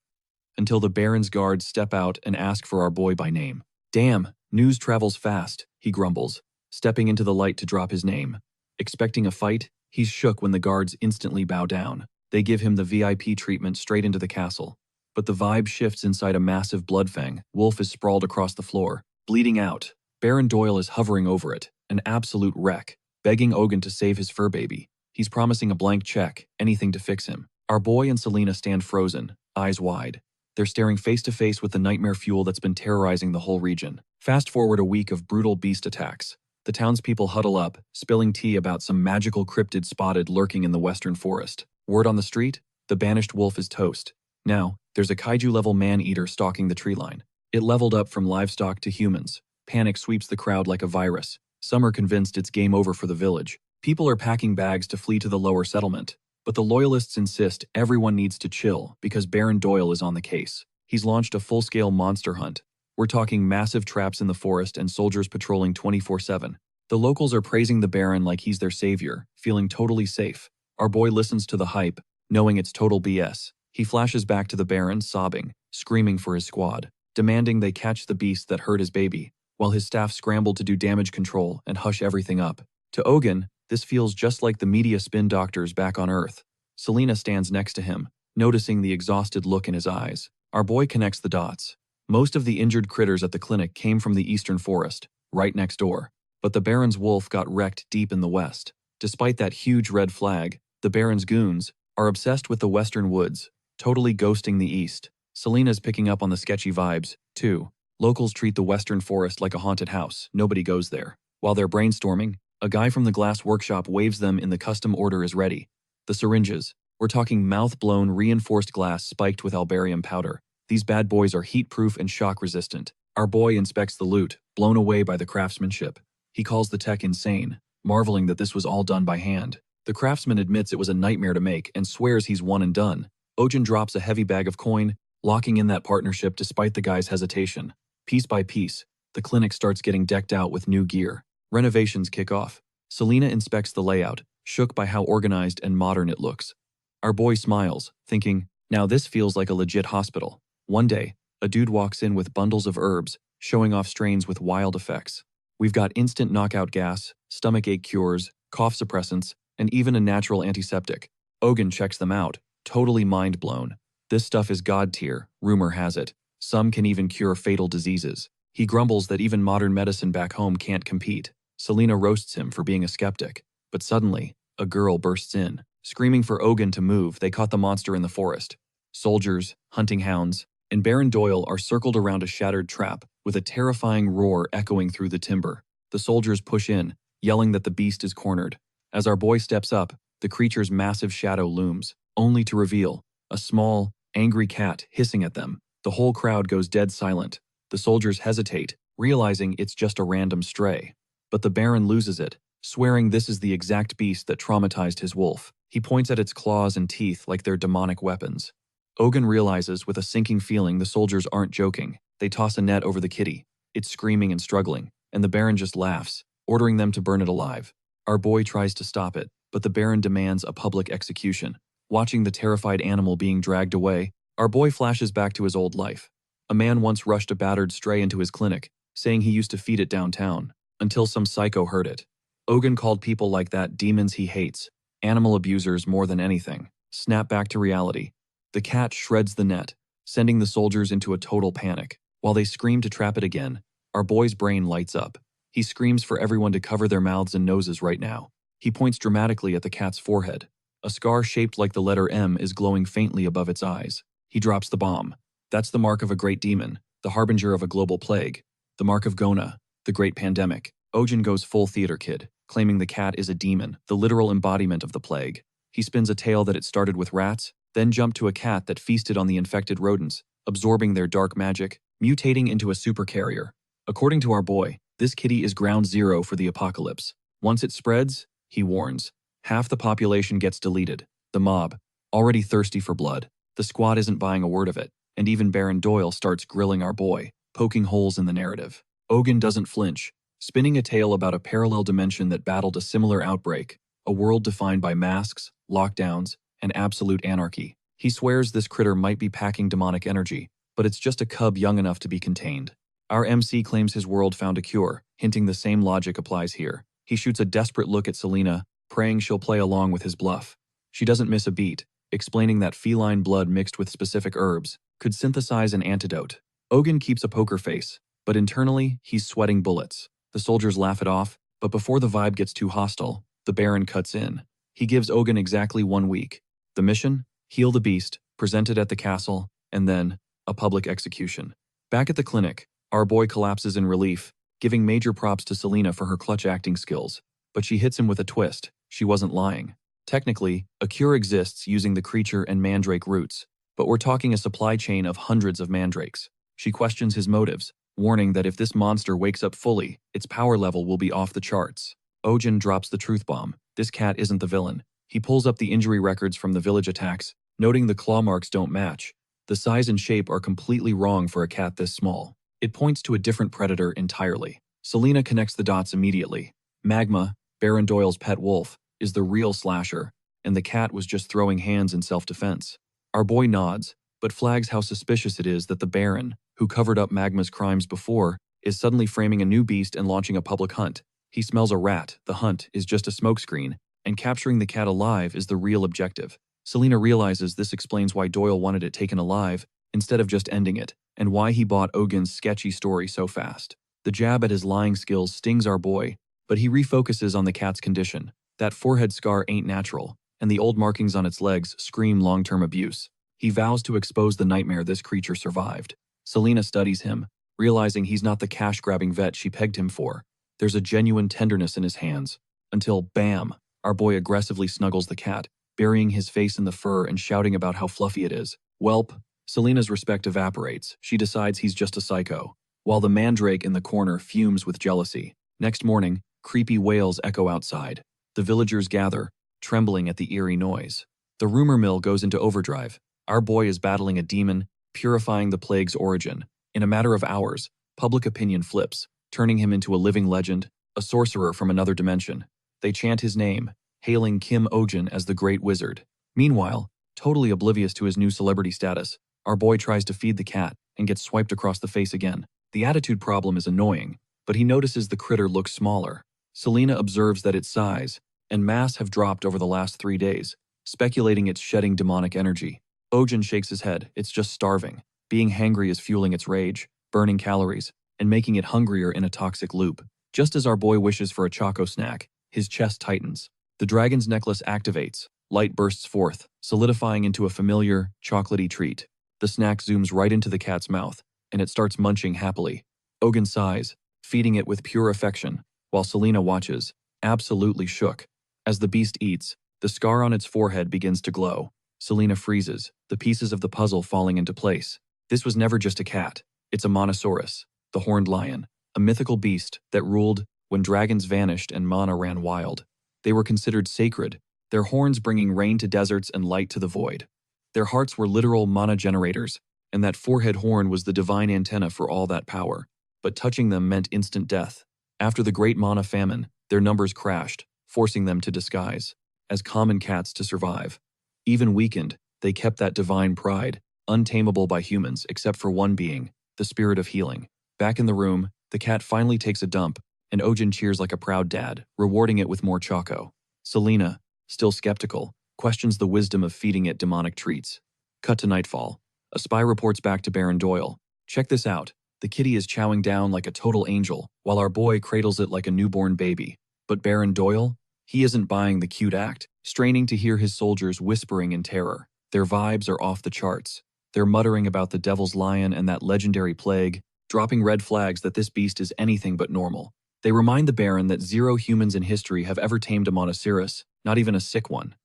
Until the Baron's guards step out and ask for our boy by name. "Damn, news travels fast," he grumbles, stepping into the light to drop his name. Expecting a fight, he's shook when the guards instantly bow down. They give him the VIP treatment straight into the castle. But the vibe shifts inside a massive bloodfang. Wolf is sprawled across the floor, bleeding out. Baron Doyle is hovering over it, an absolute wreck, begging Ogun to save his fur baby. He's promising a blank check, anything to fix him. Our boy and Selena stand frozen, eyes wide. They're staring face to face with the nightmare fuel that's been terrorizing the whole region. Fast forward a week of brutal beast attacks. The townspeople huddle up, spilling tea about some magical cryptid spotted lurking in the western forest. Word on the street? The banished wolf is toast. Now, there's a kaiju-level man-eater stalking the tree line. It leveled up from livestock to humans. Panic sweeps the crowd like a virus. Some are convinced it's game over for the village. People are packing bags to flee to the lower settlement. But the loyalists insist everyone needs to chill because Baron Doyle is on the case. He's launched a full-scale monster hunt. We're talking massive traps in the forest and soldiers patrolling 24/7. The locals are praising the Baron like he's their savior, feeling totally safe. Our boy listens to the hype, knowing it's total BS. He flashes back to the Baron, sobbing, screaming for his squad, demanding they catch the beast that hurt his baby, while his staff scramble to do damage control and hush everything up. To Ogun, this feels just like the media spin doctors back on Earth. Selena stands next to him, noticing the exhausted look in his eyes. Our boy connects the dots. Most of the injured critters at the clinic came from the eastern forest, right next door. But the Baron's wolf got wrecked deep in the west. Despite that huge red flag, the Baron's goons are obsessed with the western woods, totally ghosting the east. Selena's picking up on the sketchy vibes, too. Locals treat the western forest like a haunted house. Nobody goes there. While they're brainstorming, a guy from the glass workshop waves them in the custom order is ready. The syringes. We're talking mouth-blown reinforced glass spiked with albarium powder. These bad boys are heat-proof and shock-resistant. Our boy inspects the loot, blown away by the craftsmanship. He calls the tech insane, marveling that this was all done by hand. The craftsman admits it was a nightmare to make and swears he's one and done. Ogun drops a heavy bag of coin, locking in that partnership despite the guy's hesitation. Piece by piece, the clinic starts getting decked out with new gear. Renovations kick off. Selena inspects the layout, shook by how organized and modern it looks. Our boy smiles, thinking, now this feels like a legit hospital. One day, a dude walks in with bundles of herbs, showing off strains with wild effects. We've got instant knockout gas, stomachache cures, cough suppressants, and even a natural antiseptic. Ogun checks them out, totally mind blown. This stuff is god tier, rumor has it. Some can even cure fatal diseases. He grumbles that even modern medicine back home can't compete. Selena roasts him for being a skeptic. But suddenly, a girl bursts in. Screaming for Ogun to move, they caught the monster in the forest. Soldiers, hunting hounds, and Baron Doyle are circled around a shattered trap, with a terrifying roar echoing through the timber. The soldiers push in, yelling that the beast is cornered. As our boy steps up, the creature's massive shadow looms, only to reveal a small, angry cat hissing at them. The whole crowd goes dead silent. The soldiers hesitate, realizing it's just a random stray. But the Baron loses it, swearing this is the exact beast that traumatized his wolf. He points at its claws and teeth like they're demonic weapons. Ogun realizes with a sinking feeling the soldiers aren't joking. They toss a net over the kitty. It's screaming and struggling, and the Baron just laughs, ordering them to burn it alive. Our boy tries to stop it, but the Baron demands a public execution. Watching the terrified animal being dragged away, our boy flashes back to his old life. A man once rushed a battered stray into his clinic, saying he used to feed it downtown, until some psycho heard it. Ogun called people like that demons he hates, animal abusers more than anything. Snap back to reality. The cat shreds the net, sending the soldiers into a total panic. While they scream to trap it again, our boy's brain lights up. He screams for everyone to cover their mouths and noses right now. He points dramatically at the cat's forehead. A scar shaped like the letter M is glowing faintly above its eyes. He drops the bomb. That's the mark of a great demon, the harbinger of a global plague. The mark of Gona, the great pandemic. Ogun goes full theater kid, claiming the cat is a demon, the literal embodiment of the plague. He spins a tale that it started with rats, then jumped to a cat that feasted on the infected rodents, absorbing their dark magic, mutating into a supercarrier. According to our boy, this kitty is ground zero for the apocalypse. Once it spreads, he warns, half the population gets deleted. The mob, already thirsty for blood. The squad isn't buying a word of it, and even Baron Doyle starts grilling our boy, poking holes in the narrative. Ogun doesn't flinch, spinning a tale about a parallel dimension that battled a similar outbreak, a world defined by masks, lockdowns, and absolute anarchy. He swears this critter might be packing demonic energy, but it's just a cub young enough to be contained. Our MC claims his world found a cure, hinting the same logic applies here. He shoots a desperate look at Selena, praying she'll play along with his bluff. She doesn't miss a beat, explaining that feline blood mixed with specific herbs could synthesize an antidote. Ogun keeps a poker face, but internally, he's sweating bullets. The soldiers laugh it off, but before the vibe gets too hostile, the Baron cuts in. He gives Ogun exactly 1 week. The mission? Heal the beast, present it at the castle, and then, a public execution. Back at the clinic, our boy collapses in relief, giving major props to Selena for her clutch acting skills. But she hits him with a twist. She wasn't lying. Technically, a cure exists using the creature and mandrake roots, but we're talking a supply chain of hundreds of mandrakes. She questions his motives, warning that if this monster wakes up fully, its power level will be off the charts. Ogun drops the truth bomb. This cat isn't the villain. He pulls up the injury records from the village attacks, noting the claw marks don't match. The size and shape are completely wrong for a cat this small. It points to a different predator entirely. Selena connects the dots immediately. Magma, Baron Doyle's pet wolf, is the real slasher, and the cat was just throwing hands in self-defense. Our boy nods, but flags how suspicious it is that the Baron, who covered up Magma's crimes before, is suddenly framing a new beast and launching a public hunt. He smells a rat, the hunt is just a smokescreen, and capturing the cat alive is the real objective. Selena realizes this explains why Doyle wanted it taken alive, instead of just ending it, and why he bought Ogun's sketchy story so fast. The jab at his lying skills stings our boy, but he refocuses on the cat's condition. That forehead scar ain't natural, and the old markings on its legs scream long-term abuse. He vows to expose the nightmare this creature survived. Selena studies him, realizing he's not the cash-grabbing vet she pegged him for. There's a genuine tenderness in his hands. Until, bam, our boy aggressively snuggles the cat, burying his face in the fur and shouting about how fluffy it is. Welp, Selena's respect evaporates. She decides he's just a psycho, while the mandrake in the corner fumes with jealousy. Next morning, creepy wails echo outside. The villagers gather, trembling at the eerie noise. The rumor mill goes into overdrive. Our boy is battling a demon, purifying the plague's origin. In a matter of hours, public opinion flips, turning him into a living legend, a sorcerer from another dimension. They chant his name, hailing Kim Ogun as the Great Wizard. Meanwhile, totally oblivious to his new celebrity status, our boy tries to feed the cat and gets swiped across the face again. The attitude problem is annoying, but he notices the critter looks smaller. Selena observes that its size and mass have dropped over the last 3 days, speculating it's shedding demonic energy. Ogun shakes his head. It's just starving. Being hangry is fueling its rage, burning calories, and making it hungrier in a toxic loop. Just as our boy wishes for a choco snack, his chest tightens. The dragon's necklace activates. Light bursts forth, solidifying into a familiar, chocolatey treat. The snack zooms right into the cat's mouth, and it starts munching happily. Ogun sighs, feeding it with pure affection, while Selena watches, absolutely shook. As the beast eats, the scar on its forehead begins to glow. Selena freezes, the pieces of the puzzle falling into place. This was never just a cat. It's a monosaurus, the horned lion, a mythical beast that ruled when dragons vanished and mana ran wild. They were considered sacred, their horns bringing rain to deserts and light to the void. Their hearts were literal mana generators, and that forehead horn was the divine antenna for all that power. But touching them meant instant death. After the Great Mana Famine, their numbers crashed, forcing them to disguise as common cats to survive. Even weakened, they kept that divine pride, untamable by humans except for one being, the spirit of healing. Back in the room, the cat finally takes a dump, and Ojin cheers like a proud dad, rewarding it with more choco. Selena, still skeptical, questions the wisdom of feeding it demonic treats. Cut to nightfall. A spy reports back to Baron Doyle. Check this out. The kitty is chowing down like a total angel, while our boy cradles it like a newborn baby. But Baron Doyle? He isn't buying the cute act, straining to hear his soldiers whispering in terror. Their vibes are off the charts. They're muttering about the devil's lion and that legendary plague, dropping red flags that this beast is anything but normal. They remind the Baron that 0 humans in history have ever tamed a monoceros, not even a sick one.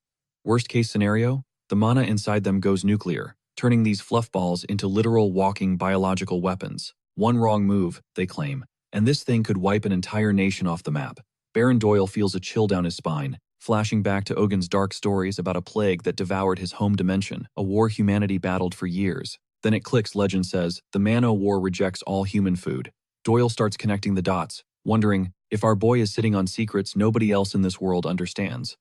Worst case scenario? The mana inside them goes nuclear, turning these fluffballs into literal walking biological weapons. One wrong move, they claim, and this thing could wipe an entire nation off the map. Baron Doyle feels a chill down his spine, flashing back to Ogun's dark stories about a plague that devoured his home dimension, a war humanity battled for years. Then it clicks, legend says, the Manhwa War rejects all human food. Doyle starts connecting the dots, wondering if our boy is sitting on secrets nobody else in this world understands.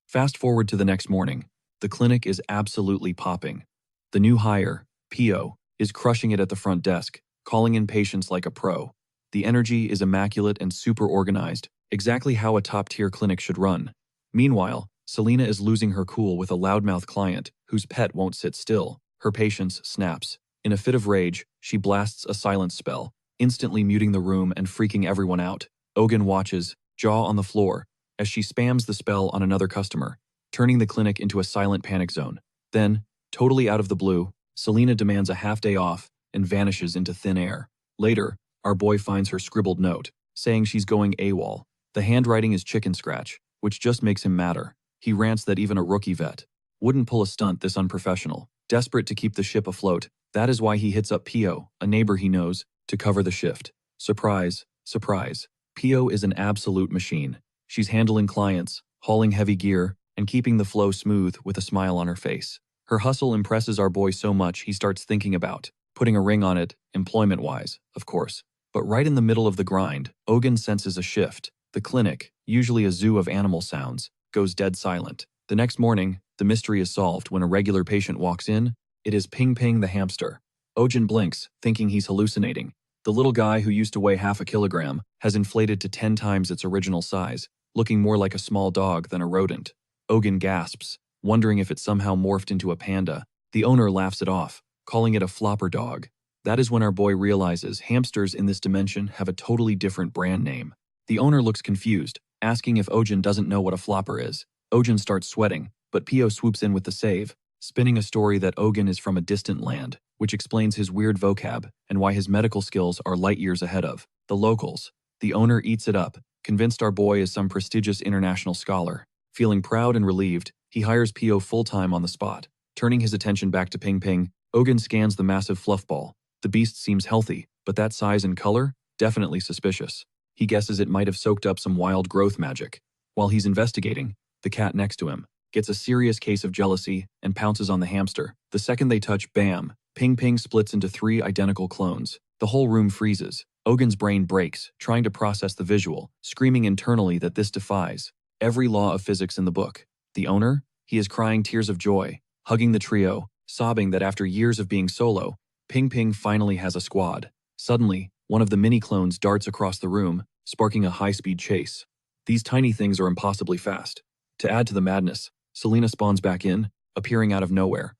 Fast forward to the next morning. The clinic is absolutely popping. The new hire, Pio, is crushing it at the front desk, calling in patients like a pro. The energy is immaculate and super organized, exactly how a top-tier clinic should run. Meanwhile, Selena is losing her cool with a loudmouth client whose pet won't sit still. Her patience snaps. In a fit of rage, she blasts a silence spell, instantly muting the room and freaking everyone out. Ogun watches, jaw on the floor, as she spams the spell on another customer, turning the clinic into a silent panic zone. Then, totally out of the blue, Selena demands a half-day off and vanishes into thin air. Later, our boy finds her scribbled note, saying she's going AWOL. The handwriting is chicken scratch, which just makes him madder. He rants that even a rookie vet wouldn't pull a stunt this unprofessional. Desperate to keep the ship afloat, that is why he hits up Pio, a neighbor he knows, to cover the shift. Surprise, surprise. Pio is an absolute machine. She's handling clients, hauling heavy gear, and keeping the flow smooth with a smile on her face. Her hustle impresses our boy so much he starts thinking about putting a ring on it, employment-wise, of course. But right in the middle of the grind, Ogun senses a shift. The clinic, usually a zoo of animal sounds, goes dead silent. The next morning, the mystery is solved when a regular patient walks in. It is Ping Ping the hamster. Ojin blinks, thinking he's hallucinating. The little guy who used to weigh half a kilogram has inflated to 10 times its original size, looking more like a small dog than a rodent. Ogun gasps, wondering if it somehow morphed into a panda. The owner laughs it off, calling it a flopper dog. That is when our boy realizes hamsters in this dimension have a totally different brand name. The owner looks confused, asking if Ojin doesn't know what a flopper is. Ojin starts sweating, but Pio swoops in with the save, spinning a story that Ogun is from a distant land, which explains his weird vocab and why his medical skills are light years ahead of the locals. The owner eats it up, convinced our boy is some prestigious international scholar. Feeling proud and relieved, he hires Pio full-time on the spot. Turning his attention back to Ping Ping, Ogun scans the massive fluff ball. The beast seems healthy, but that size and color? Definitely suspicious. He guesses it might have soaked up some wild growth magic. While he's investigating, the cat next to him gets a serious case of jealousy and pounces on the hamster. The second they touch, bam, Ping Ping splits into 3 identical clones. The whole room freezes. Ogun's brain breaks, trying to process the visual, screaming internally that this defies every law of physics in the book. The owner? He is crying tears of joy, hugging the trio, sobbing that after years of being solo, Ping Ping finally has a squad. Suddenly, one of the mini-clones darts across the room, sparking a high-speed chase. These tiny things are impossibly fast. To add to the madness, Selena spawns back in, appearing out of nowhere.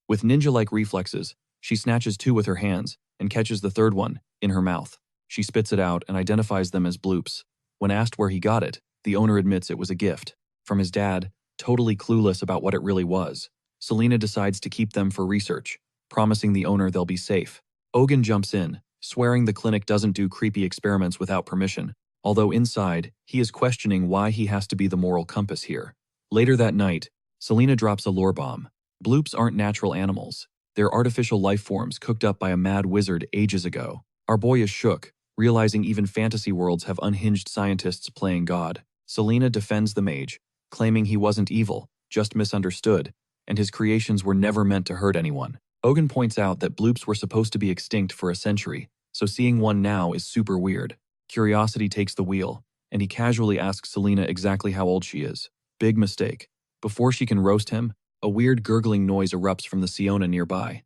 With ninja-like reflexes, she snatches 2 with her hands and catches the third one in her mouth. She spits it out and identifies them as bloops. When asked where he got it, the owner admits it was a gift from his dad, totally clueless about what it really was. Selena decides to keep them for research, promising the owner they'll be safe. Ogun jumps in, swearing the clinic doesn't do creepy experiments without permission. although inside, he is questioning why he has to be the moral compass here. Later that night, Selena drops a lore bomb. Bloops aren't natural animals. They're artificial life forms cooked up by a mad wizard ages ago. Our boy is shook, realizing even fantasy worlds have unhinged scientists playing God. Selena defends the mage, claiming he wasn't evil, just misunderstood, and his creations were never meant to hurt anyone. Ogun points out that bloops were supposed to be extinct for a century, so seeing one now is super weird. Curiosity takes the wheel, and he casually asks Selena exactly how old she is. Big mistake. Before she can roast him, a weird gurgling noise erupts from the Siona nearby.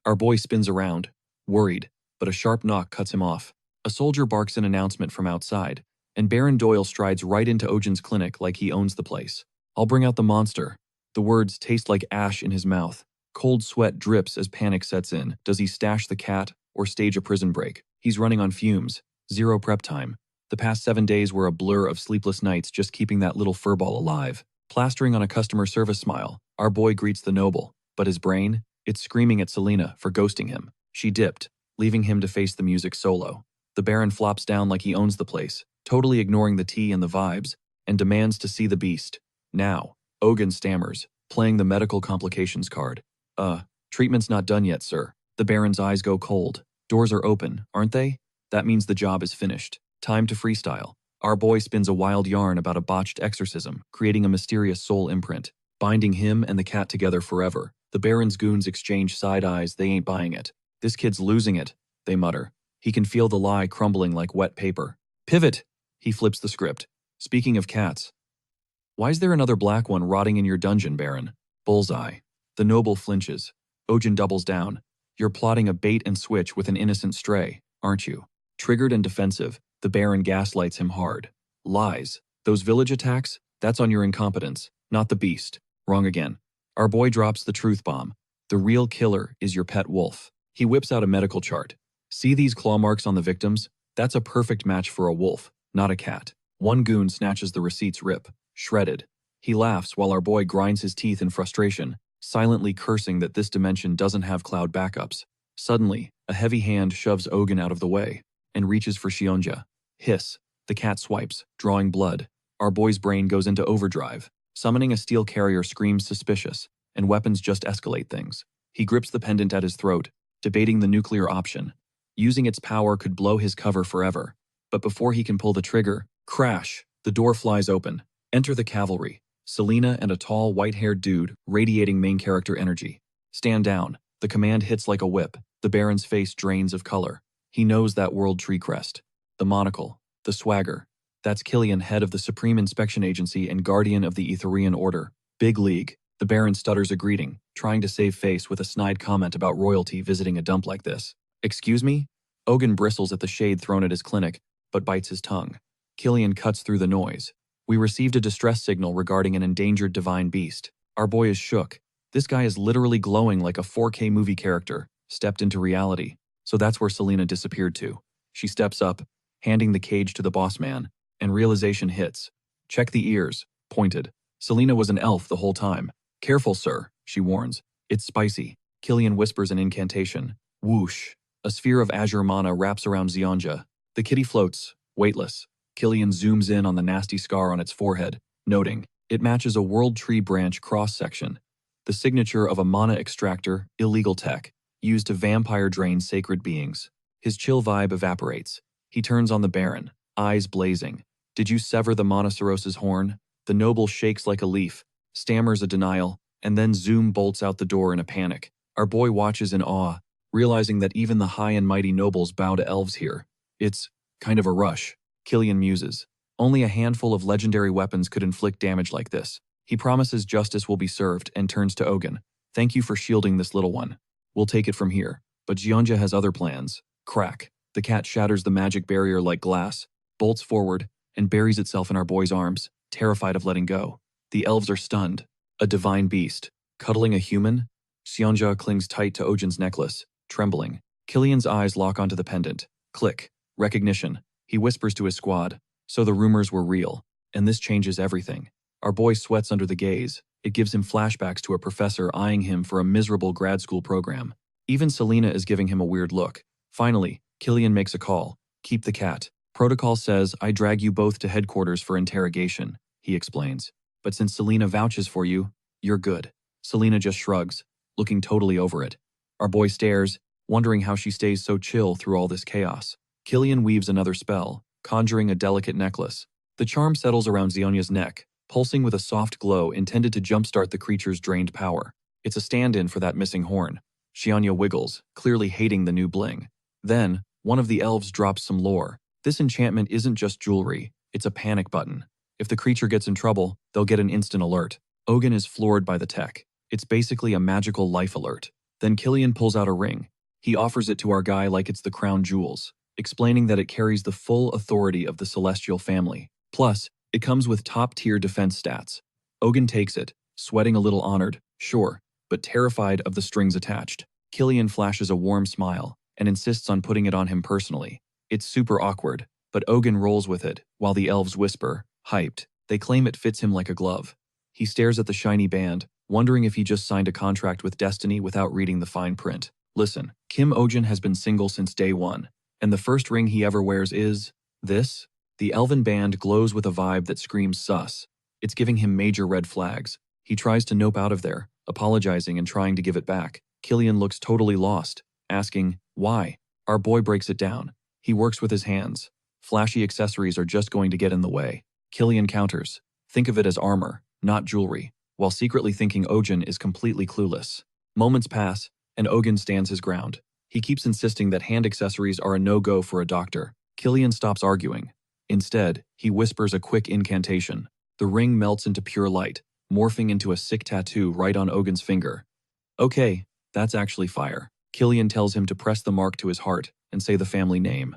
Our boy spins around, worried, but a sharp knock cuts him off. A soldier barks an announcement from outside, and Baron Doyle strides right into Ogun's clinic like he owns the place. "I'll bring out the monster." The words taste like ash in his mouth. Cold sweat drips as panic sets in. Does he stash the cat or stage a prison break? He's running on fumes. Zero prep time. The past 7 days were a blur of sleepless nights just keeping that little furball alive. Plastering on a customer service smile, our boy greets the noble, but his brain? It's screaming at Selena for ghosting him. She dipped, leaving him to face the music solo. The Baron flops down like he owns the place, totally ignoring the tea and the vibes, and demands to see the beast. Now, Ogun stammers, playing the medical complications card. Treatment's not done yet, sir." The Baron's eyes go cold. Doors are open, aren't they? That means the job is finished. Time to freestyle. Our boy spins a wild yarn about a botched exorcism, creating a mysterious soul imprint, binding him and the cat together forever. The Baron's goons exchange side eyes, they ain't buying it. "This kid's losing it," they mutter. He can feel the lie crumbling like wet paper. "Pivot!" He flips the script. "Speaking of cats, why is there another black one rotting in your dungeon, Baron?" Bullseye. The noble flinches. Ogun doubles down. "You're plotting a bait and switch with an innocent stray, aren't you?" Triggered and defensive, the Baron gaslights him hard. "Lies. Those village attacks? That's on your incompetence, not the beast." Wrong again. Our boy drops the truth bomb. "The real killer is your pet wolf." He whips out a medical chart. "See these claw marks on the victims? That's a perfect match for a wolf, not a cat." One goon snatches the receipt's rip, shredded. He laughs while our boy grinds his teeth in frustration, silently cursing that this dimension doesn't have cloud backups. Suddenly, a heavy hand shoves Ogun out of the way and reaches for Shionja. Hiss. The cat swipes, drawing blood. Our boy's brain goes into overdrive. Summoning a steel carrier screams suspicious, and weapons just escalate things. He grips the pendant at his throat, debating the nuclear option. Using its power could blow his cover forever. But before he can pull the trigger, crash! The door flies open. Enter the cavalry. Selena and a tall, white-haired dude, radiating main character energy. "Stand down." The command hits like a whip. The Baron's face drains of color. He knows that world tree crest. The monocle. The swagger. That's Killian, head of the Supreme Inspection Agency and guardian of the Etherian Order. Big league. The Baron stutters a greeting, trying to save face with a snide comment about royalty visiting a dump like this. "Excuse me?" Ogun bristles at the shade thrown at his clinic, but bites his tongue. Killian cuts through the noise. "We received a distress signal regarding an endangered divine beast." Our boy is shook. This guy is literally glowing like a 4K movie character, stepped into reality. So that's where Selena disappeared to. She steps up, handing the cage to the boss man, and realization hits. "Check the ears," pointed. Selena was an elf the whole time. "Careful, sir," she warns. "It's spicy." Killian whispers an incantation. Whoosh. A sphere of azure mana wraps around Xionja. The kitty floats, weightless. Killian zooms in on the nasty scar on its forehead, noting, it matches a World Tree branch cross-section. The signature of a mana extractor, illegal tech, used to vampire drain sacred beings. His chill vibe evaporates. He turns on the Baron, eyes blazing. "Did you sever the Monoceros's horn?" The noble shakes like a leaf, stammers a denial, and then Zoom bolts out the door in a panic. Our boy watches in awe, realizing that even the high and mighty nobles bow to elves here. It's kind of a rush. Killian muses. Only a handful of legendary weapons could inflict damage like this. He promises justice will be served and turns to Ogun. "Thank you for shielding this little one. We'll take it from here." But Xionja has other plans. Crack. The cat shatters the magic barrier like glass, bolts forward, and buries itself in our boy's arms, terrified of letting go. The elves are stunned. A divine beast. Cuddling a human? Xionja clings tight to Ogun's necklace, trembling. Killian's eyes lock onto the pendant. Click. Recognition. He whispers to his squad. So the rumors were real. And this changes everything. Our boy sweats under the gaze. It gives him flashbacks to a professor eyeing him for a miserable grad school program. Even Selena is giving him a weird look. Finally, Killian makes a call. "Keep the cat. Protocol says I drag you both to headquarters for interrogation, he explains. But since Selena vouches for you, you're good. Selena just shrugs, looking totally over it. Our boy stares, wondering how she stays so chill through all this chaos. Killian weaves another spell, conjuring a delicate necklace. The charm settles around Xionya's neck, pulsing with a soft glow intended to jumpstart the creature's drained power. It's a stand-in for that missing horn. Xionya wiggles, clearly hating the new bling. Then, one of the elves drops some lore. This enchantment isn't just jewelry, it's a panic button. If the creature gets in trouble, they'll get an instant alert. Ogun is floored by the tech. It's basically a magical life alert. Then Killian pulls out a ring. He offers it to our guy like it's the crown jewels, explaining that it carries the full authority of the celestial family. Plus, it comes with top-tier defense stats. Ogun takes it, sweating a little honored, sure, but terrified of the strings attached. Killian flashes a warm smile and insists on putting it on him personally. It's super awkward, but Ogun rolls with it, while the elves whisper, hyped. They claim it fits him like a glove. He stares at the shiny band, wondering if he just signed a contract with Destiny without reading the fine print. Listen, Kim Ojin has been single since day one, and the first ring he ever wears is… this? The elven band glows with a vibe that screams sus. It's giving him major red flags. He tries to nope out of there, apologizing and trying to give it back. Killian looks totally lost, asking, why? Our boy breaks it down. He works with his hands. Flashy accessories are just going to get in the way. Killian counters. Think of it as armor, not jewelry, while secretly thinking Ojin is completely clueless. Moments pass, and Ogun stands his ground. He keeps insisting that hand accessories are a no-go for a doctor. Killian stops arguing. Instead, he whispers a quick incantation. The ring melts into pure light, morphing into a sick tattoo right on Ogun's finger. Okay, that's actually fire. Killian tells him to press the mark to his heart and say the family name.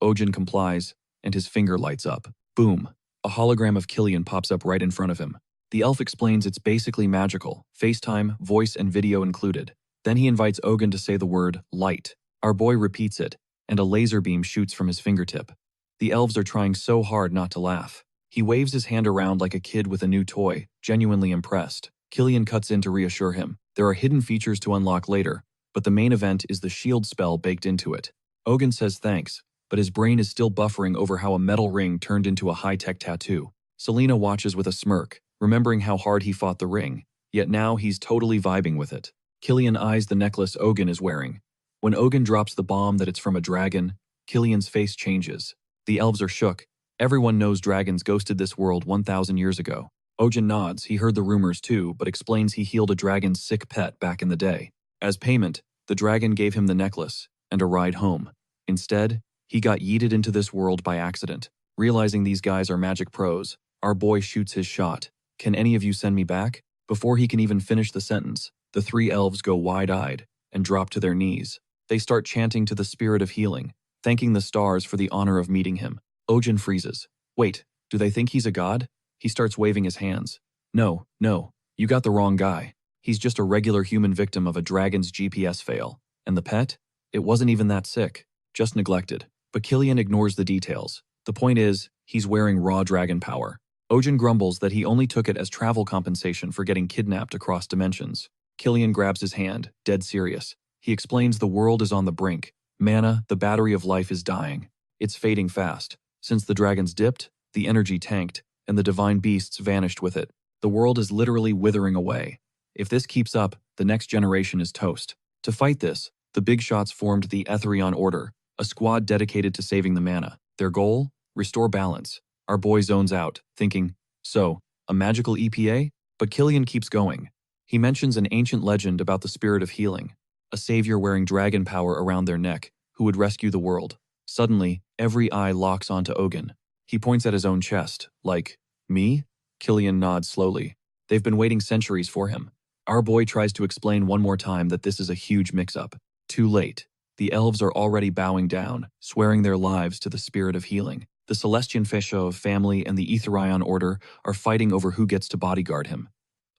Ojin complies, and his finger lights up. Boom. A hologram of Killian pops up right in front of him. The elf explains it's basically magical, FaceTime, voice, and video included. Then he invites Ogun to say the word, light. Our boy repeats it, and a laser beam shoots from his fingertip. The elves are trying so hard not to laugh. He waves his hand around like a kid with a new toy, genuinely impressed. Killian cuts in to reassure him. There are hidden features to unlock later, but the main event is the shield spell baked into it. Ogun says thanks, but his brain is still buffering over how a metal ring turned into a high-tech tattoo. Selena watches with a smirk, remembering how hard he fought the ring, yet now he's totally vibing with it. Killian eyes the necklace Ogun is wearing. When Ogun drops the bomb that it's from a dragon, Killian's face changes. The elves are shook. Everyone knows dragons ghosted this world 1,000 years ago. Ojin nods, he heard the rumors too, but explains he healed a dragon's sick pet back in the day. As payment, the dragon gave him the necklace and a ride home. Instead, he got yeeted into this world by accident. Realizing these guys are magic pros, our boy shoots his shot. Can any of you send me back? Before he can even finish the sentence, the three elves go wide-eyed and drop to their knees. They start chanting to the spirit of healing, thanking the stars for the honor of meeting him. Ojin freezes. Wait, do they think he's a god? He starts waving his hands. No, you got the wrong guy. He's just a regular human victim of a dragon's GPS fail. And the pet? It wasn't even that sick, just neglected. But Killian ignores the details. The point is, he's wearing raw dragon power. Ojin grumbles that he only took it as travel compensation for getting kidnapped across dimensions. Killian grabs his hand, dead serious. He explains the world is on the brink. Mana, the battery of life, is dying. It's fading fast. Since the dragons dipped, the energy tanked, and the divine beasts vanished with it. The world is literally withering away. If this keeps up, the next generation is toast. To fight this, the big shots formed the Etherion Order, a squad dedicated to saving the mana. Their goal? Restore balance. Our boy zones out, thinking, so, a magical EPA? But Killian keeps going. He mentions an ancient legend about the spirit of healing, a savior wearing dragon power around their neck, who would rescue the world. Suddenly, every eye locks onto Ogun. He points at his own chest, like, me? Killian nods slowly. They've been waiting centuries for him. Our boy tries to explain one more time that this is a huge mix-up. Too late. The elves are already bowing down, swearing their lives to the spirit of healing. The Celestian Fesho family and the Etherion Order are fighting over who gets to bodyguard him.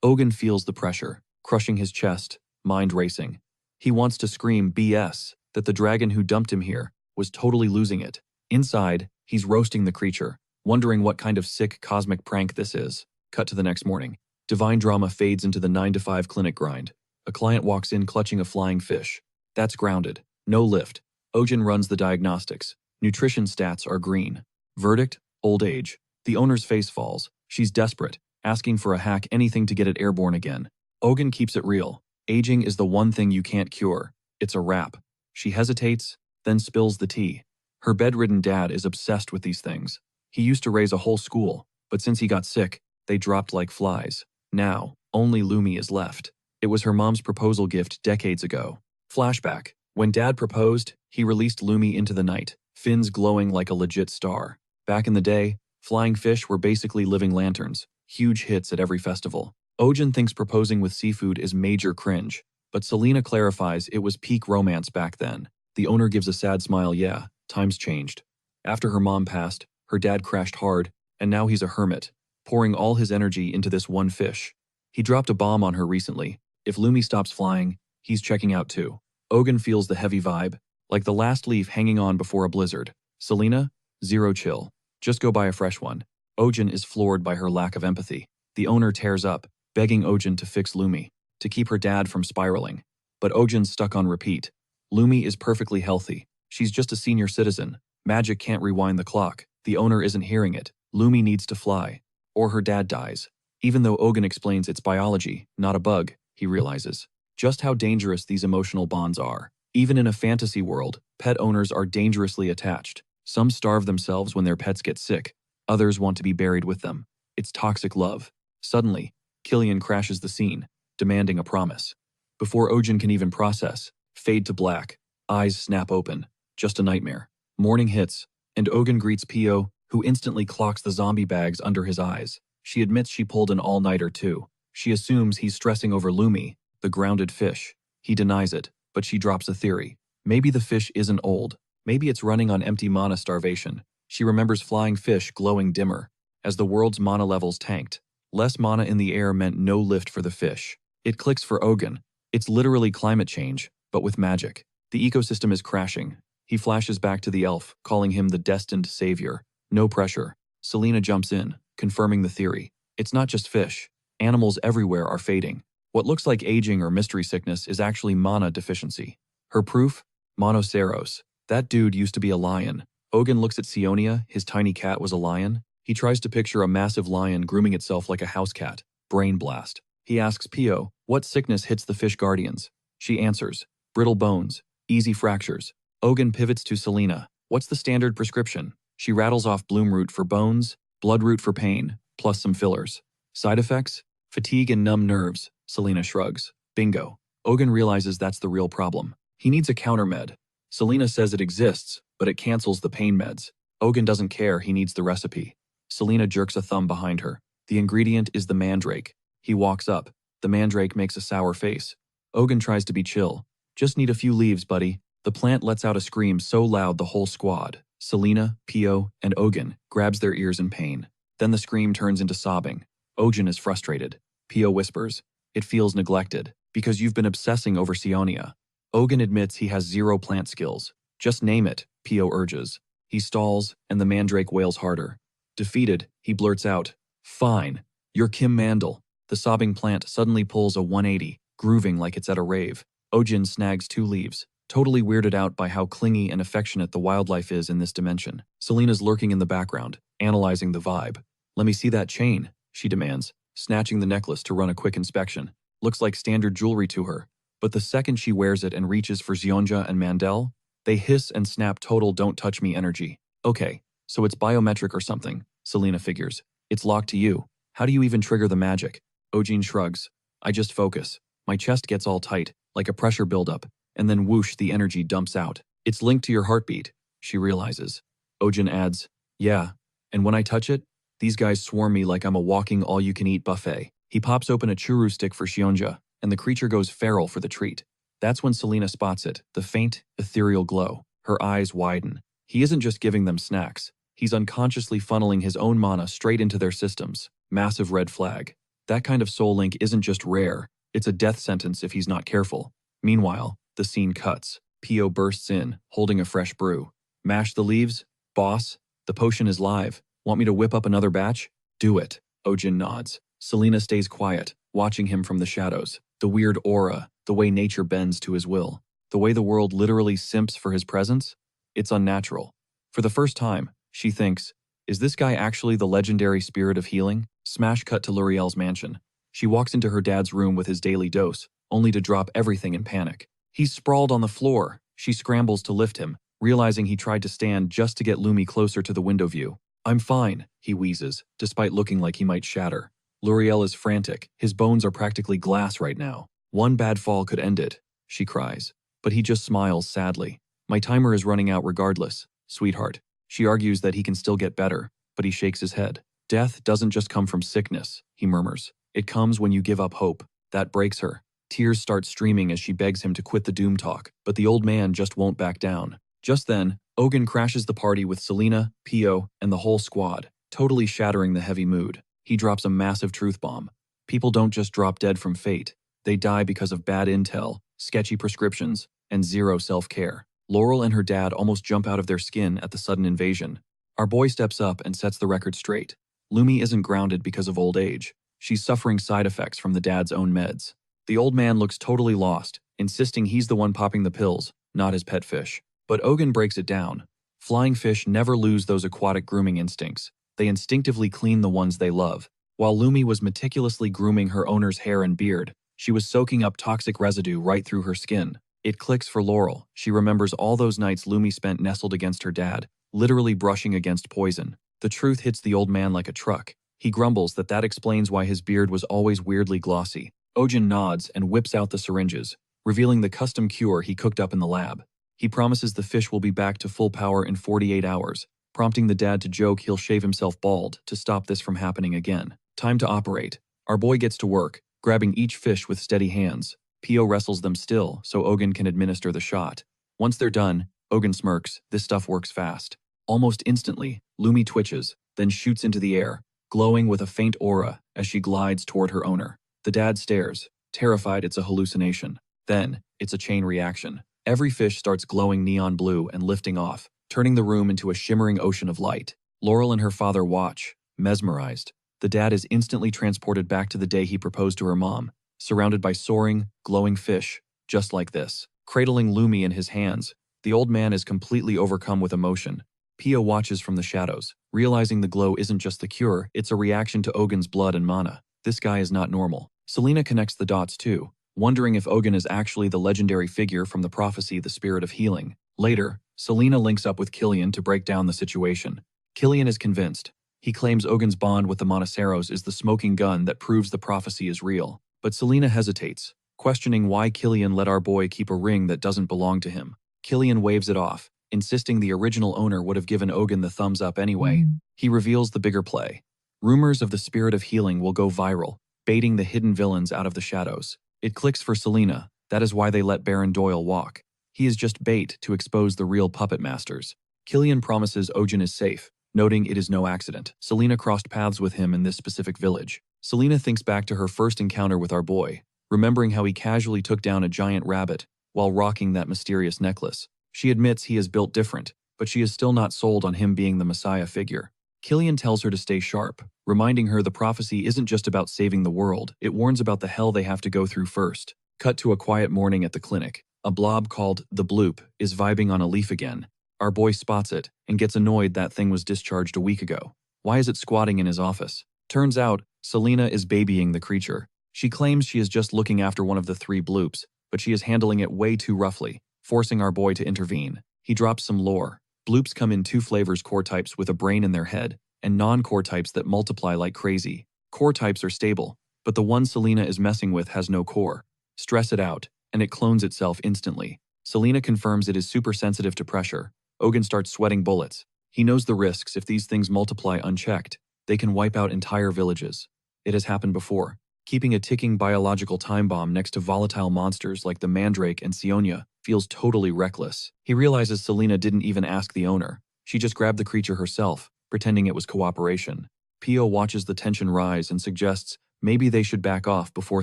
Ogun feels the pressure, crushing his chest, mind racing. He wants to scream BS, that the dragon who dumped him here was totally losing it. Inside, he's roasting the creature, wondering what kind of sick cosmic prank this is. Cut to the next morning. Divine drama fades into the 9-to-5 clinic grind. A client walks in clutching a flying fish. That's grounded. No lift. Ojin runs the diagnostics. Nutrition stats are green. Verdict: old age. The owner's face falls. She's desperate, asking for a hack, anything to get it airborne again. Ogun keeps it real. Aging is the one thing you can't cure. It's a wrap. She hesitates, then spills the tea. Her bedridden dad is obsessed with these things. He used to raise a whole school, but since he got sick, they dropped like flies. Now, only Lumi is left. It was her mom's proposal gift decades ago. Flashback. When Dad proposed, he released Lumi into the night, fins glowing like a legit star. Back in the day, flying fish were basically living lanterns, huge hits at every festival. Ojin thinks proposing with seafood is major cringe, but Selena clarifies it was peak romance back then. The owner gives a sad smile. Yeah, times changed. After her mom passed, her dad crashed hard, and now he's a hermit, pouring all his energy into this one fish. He dropped a bomb on her recently. If Lumi stops flying, he's checking out too. Ogun feels the heavy vibe, like the last leaf hanging on before a blizzard. Selena? Zero chill. Just go buy a fresh one. Ojin is floored by her lack of empathy. The owner tears up, begging Ojin to fix Lumi, to keep her dad from spiraling. But Ojin's stuck on repeat. Lumi is perfectly healthy. She's just a senior citizen. Magic can't rewind the clock. The owner isn't hearing it. Lumi needs to fly, or her dad dies. Even though Ogun explains it's biology, not a bug, he realizes just how dangerous these emotional bonds are. Even in a fantasy world, pet owners are dangerously attached. Some starve themselves when their pets get sick. Others want to be buried with them. It's toxic love. Suddenly, Killian crashes the scene, demanding a promise. Before Ojin can even process, fade to black, eyes snap open. Just a nightmare. Morning hits, and Ogun greets Pio, who instantly clocks the zombie bags under his eyes. She admits she pulled an all-nighter too. She assumes he's stressing over Lumi, the grounded fish. He denies it, but she drops a theory. Maybe the fish isn't old. Maybe it's running on empty mana starvation. She remembers flying fish glowing dimmer. As the world's mana levels tanked, less mana in the air meant no lift for the fish. It clicks for Ogun. It's literally climate change, but with magic. The ecosystem is crashing. He flashes back to the elf, calling him the destined savior. No pressure. Selena jumps in, confirming the theory. It's not just fish. Animals everywhere are fading. What looks like aging or mystery sickness is actually mana deficiency. Her proof? Monoceros. That dude used to be a lion. Ogun looks at Sionia, his tiny cat was a lion. He tries to picture a massive lion grooming itself like a house cat. Brain blast. He asks Pio, what sickness hits the fish guardians? She answers, brittle bones, easy fractures. Ogun pivots to Selena. What's the standard prescription? She rattles off Bloomroot for bones, Bloodroot for pain, plus some fillers. Side effects? Fatigue and numb nerves. Selena shrugs. Bingo. Ogun realizes that's the real problem. He needs a countermed. Selena says it exists, but it cancels the pain meds. Ogun doesn't care, he needs the recipe. Selena jerks a thumb behind her. The ingredient is the mandrake. He walks up. The mandrake makes a sour face. Ogun tries to be chill. Just need a few leaves, buddy. The plant lets out a scream so loud the whole squad, Selena, Pio, and Ogun, grabs their ears in pain. Then the scream turns into sobbing. Ogun is frustrated. Pio whispers, it feels neglected, because you've been obsessing over Sionia. Ogun admits he has zero plant skills. Just name it, Pio urges. He stalls, and the mandrake wails harder. Defeated, he blurts out, fine, you're Kim Mandel. The sobbing plant suddenly pulls a 180, grooving like it's at a rave. Ojin snags 2 leaves, totally weirded out by how clingy and affectionate the wildlife is in this dimension. Selena's lurking in the background, analyzing the vibe. Let me see that chain, she demands, snatching the necklace to run a quick inspection. Looks like standard jewelry to her. But the second she wears it and reaches for Zionja and Mandel, they hiss and snap total don't touch me energy. Okay, so it's biometric or something, Selena figures. It's locked to you. How do you even trigger the magic? Ojin shrugs. I just focus. My chest gets all tight, like a pressure buildup, and then whoosh, the energy dumps out. It's linked to your heartbeat, she realizes. Ojin adds, yeah, and when I touch it, these guys swarm me like I'm a walking all-you-can-eat buffet. He pops open a churu stick for Shionja, and the creature goes feral for the treat. That's when Selena spots it, the faint, ethereal glow. Her eyes widen. He isn't just giving them snacks. He's unconsciously funneling his own mana straight into their systems. Massive red flag. That kind of soul link isn't just rare, it's a death sentence if he's not careful. Meanwhile, the scene cuts. Pio bursts in, holding a fresh brew. Mash the leaves? Boss, the potion is live. Want me to whip up another batch? Do it. Ojin nods. Selena stays quiet, watching him from the shadows. The weird aura, the way nature bends to his will, the way the world literally simps for his presence, it's unnatural. For the first time, she thinks, Is this guy actually the legendary spirit of healing? Smash cut to L'Oreal's mansion. She walks into her dad's room with his daily dose, only to drop everything in panic. He's sprawled on the floor. She scrambles to lift him, realizing he tried to stand just to get Lumi closer to the window view. I'm fine, he wheezes, despite looking like he might shatter. L'Oreal is frantic. His bones are practically glass right now. One bad fall could end it, she cries. But he just smiles sadly. My timer is running out regardless, sweetheart. She argues that he can still get better, but he shakes his head. Death doesn't just come from sickness, he murmurs. It comes when you give up hope. That breaks her. Tears start streaming as she begs him to quit the doom talk, but the old man just won't back down. Just then, Ogun crashes the party with Selena, Pio, and the whole squad, totally shattering the heavy mood. He drops a massive truth bomb. People don't just drop dead from fate. They die because of bad intel, sketchy prescriptions, and zero self-care. Laurel and her dad almost jump out of their skin at the sudden invasion. Our boy steps up and sets the record straight. Lumi isn't grounded because of old age. She's suffering side effects from the dad's own meds. The old man looks totally lost, insisting he's the one popping the pills, not his pet fish. But Ogun breaks it down. Flying fish never lose those aquatic grooming instincts. They instinctively clean the ones they love. While Lumi was meticulously grooming her owner's hair and beard, she was soaking up toxic residue right through her skin. It clicks for Laurel. She remembers all those nights Lumi spent nestled against her dad, literally brushing against poison. The truth hits the old man like a truck. He grumbles that explains why his beard was always weirdly glossy. Ogun nods and whips out the syringes, revealing the custom cure he cooked up in the lab. He promises the fish will be back to full power in 48 hours, prompting the dad to joke he'll shave himself bald to stop this from happening again. Time to operate. Our boy gets to work, grabbing each fish with steady hands. Pio wrestles them still so Ogun can administer the shot. Once they're done, Ogun smirks. This stuff works fast. Almost instantly, Lumi twitches, then shoots into the air, glowing with a faint aura as she glides toward her owner. The dad stares, terrified it's a hallucination. Then, it's a chain reaction. Every fish starts glowing neon blue and lifting off, turning the room into a shimmering ocean of light. Laurel and her father watch, mesmerized. The dad is instantly transported back to the day he proposed to her mom, surrounded by soaring, glowing fish, just like this. Cradling Lumi in his hands, the old man is completely overcome with emotion. Pio watches from the shadows, realizing the glow isn't just the cure, it's a reaction to Ogun's blood and mana. This guy is not normal. Selena connects the dots too, wondering if Ogun is actually the legendary figure from the prophecy, the spirit of healing. Later, Selena links up with Killian to break down the situation. Killian is convinced. He claims Ogun's bond with the Monaceros is the smoking gun that proves the prophecy is real. But Selena hesitates, questioning why Killian let our boy keep a ring that doesn't belong to him. Killian waves it off, insisting the original owner would have given Ogun the thumbs up anyway. He reveals the bigger play. Rumors of the spirit of healing will go viral, baiting the hidden villains out of the shadows. It clicks for Selena. That is why they let Baron Doyle walk. He is just bait to expose the real puppet masters. Killian promises Ogun is safe, noting it is no accident. Selena crossed paths with him in this specific village. Selena thinks back to her first encounter with our boy, remembering how he casually took down a giant rabbit while rocking that mysterious necklace. She admits he is built different, but she is still not sold on him being the Messiah figure. Killian tells her to stay sharp, reminding her the prophecy isn't just about saving the world, it warns about the hell they have to go through first. Cut to a quiet morning at the clinic. A blob called the Bloop is vibing on a leaf again. Our boy spots it and gets annoyed that thing was discharged a week ago. Why is it squatting in his office? Turns out, Selena is babying the creature. She claims she is just looking after one of the 3 bloops, but she is handling it way too roughly, forcing our boy to intervene. He drops some lore. Bloops come in 2 flavors: core types with a brain in their head, and non-core types that multiply like crazy. Core types are stable, but the one Selena is messing with has no core. Stress it out, and it clones itself instantly. Selena confirms it is super sensitive to pressure. Ogun starts sweating bullets. He knows the risks. If these things multiply unchecked, they can wipe out entire villages. It has happened before. Keeping a ticking biological time bomb next to volatile monsters like the Mandrake and Sionia feels totally reckless. He realizes Selena didn't even ask the owner. She just grabbed the creature herself, pretending it was cooperation. Pio watches the tension rise and suggests maybe they should back off before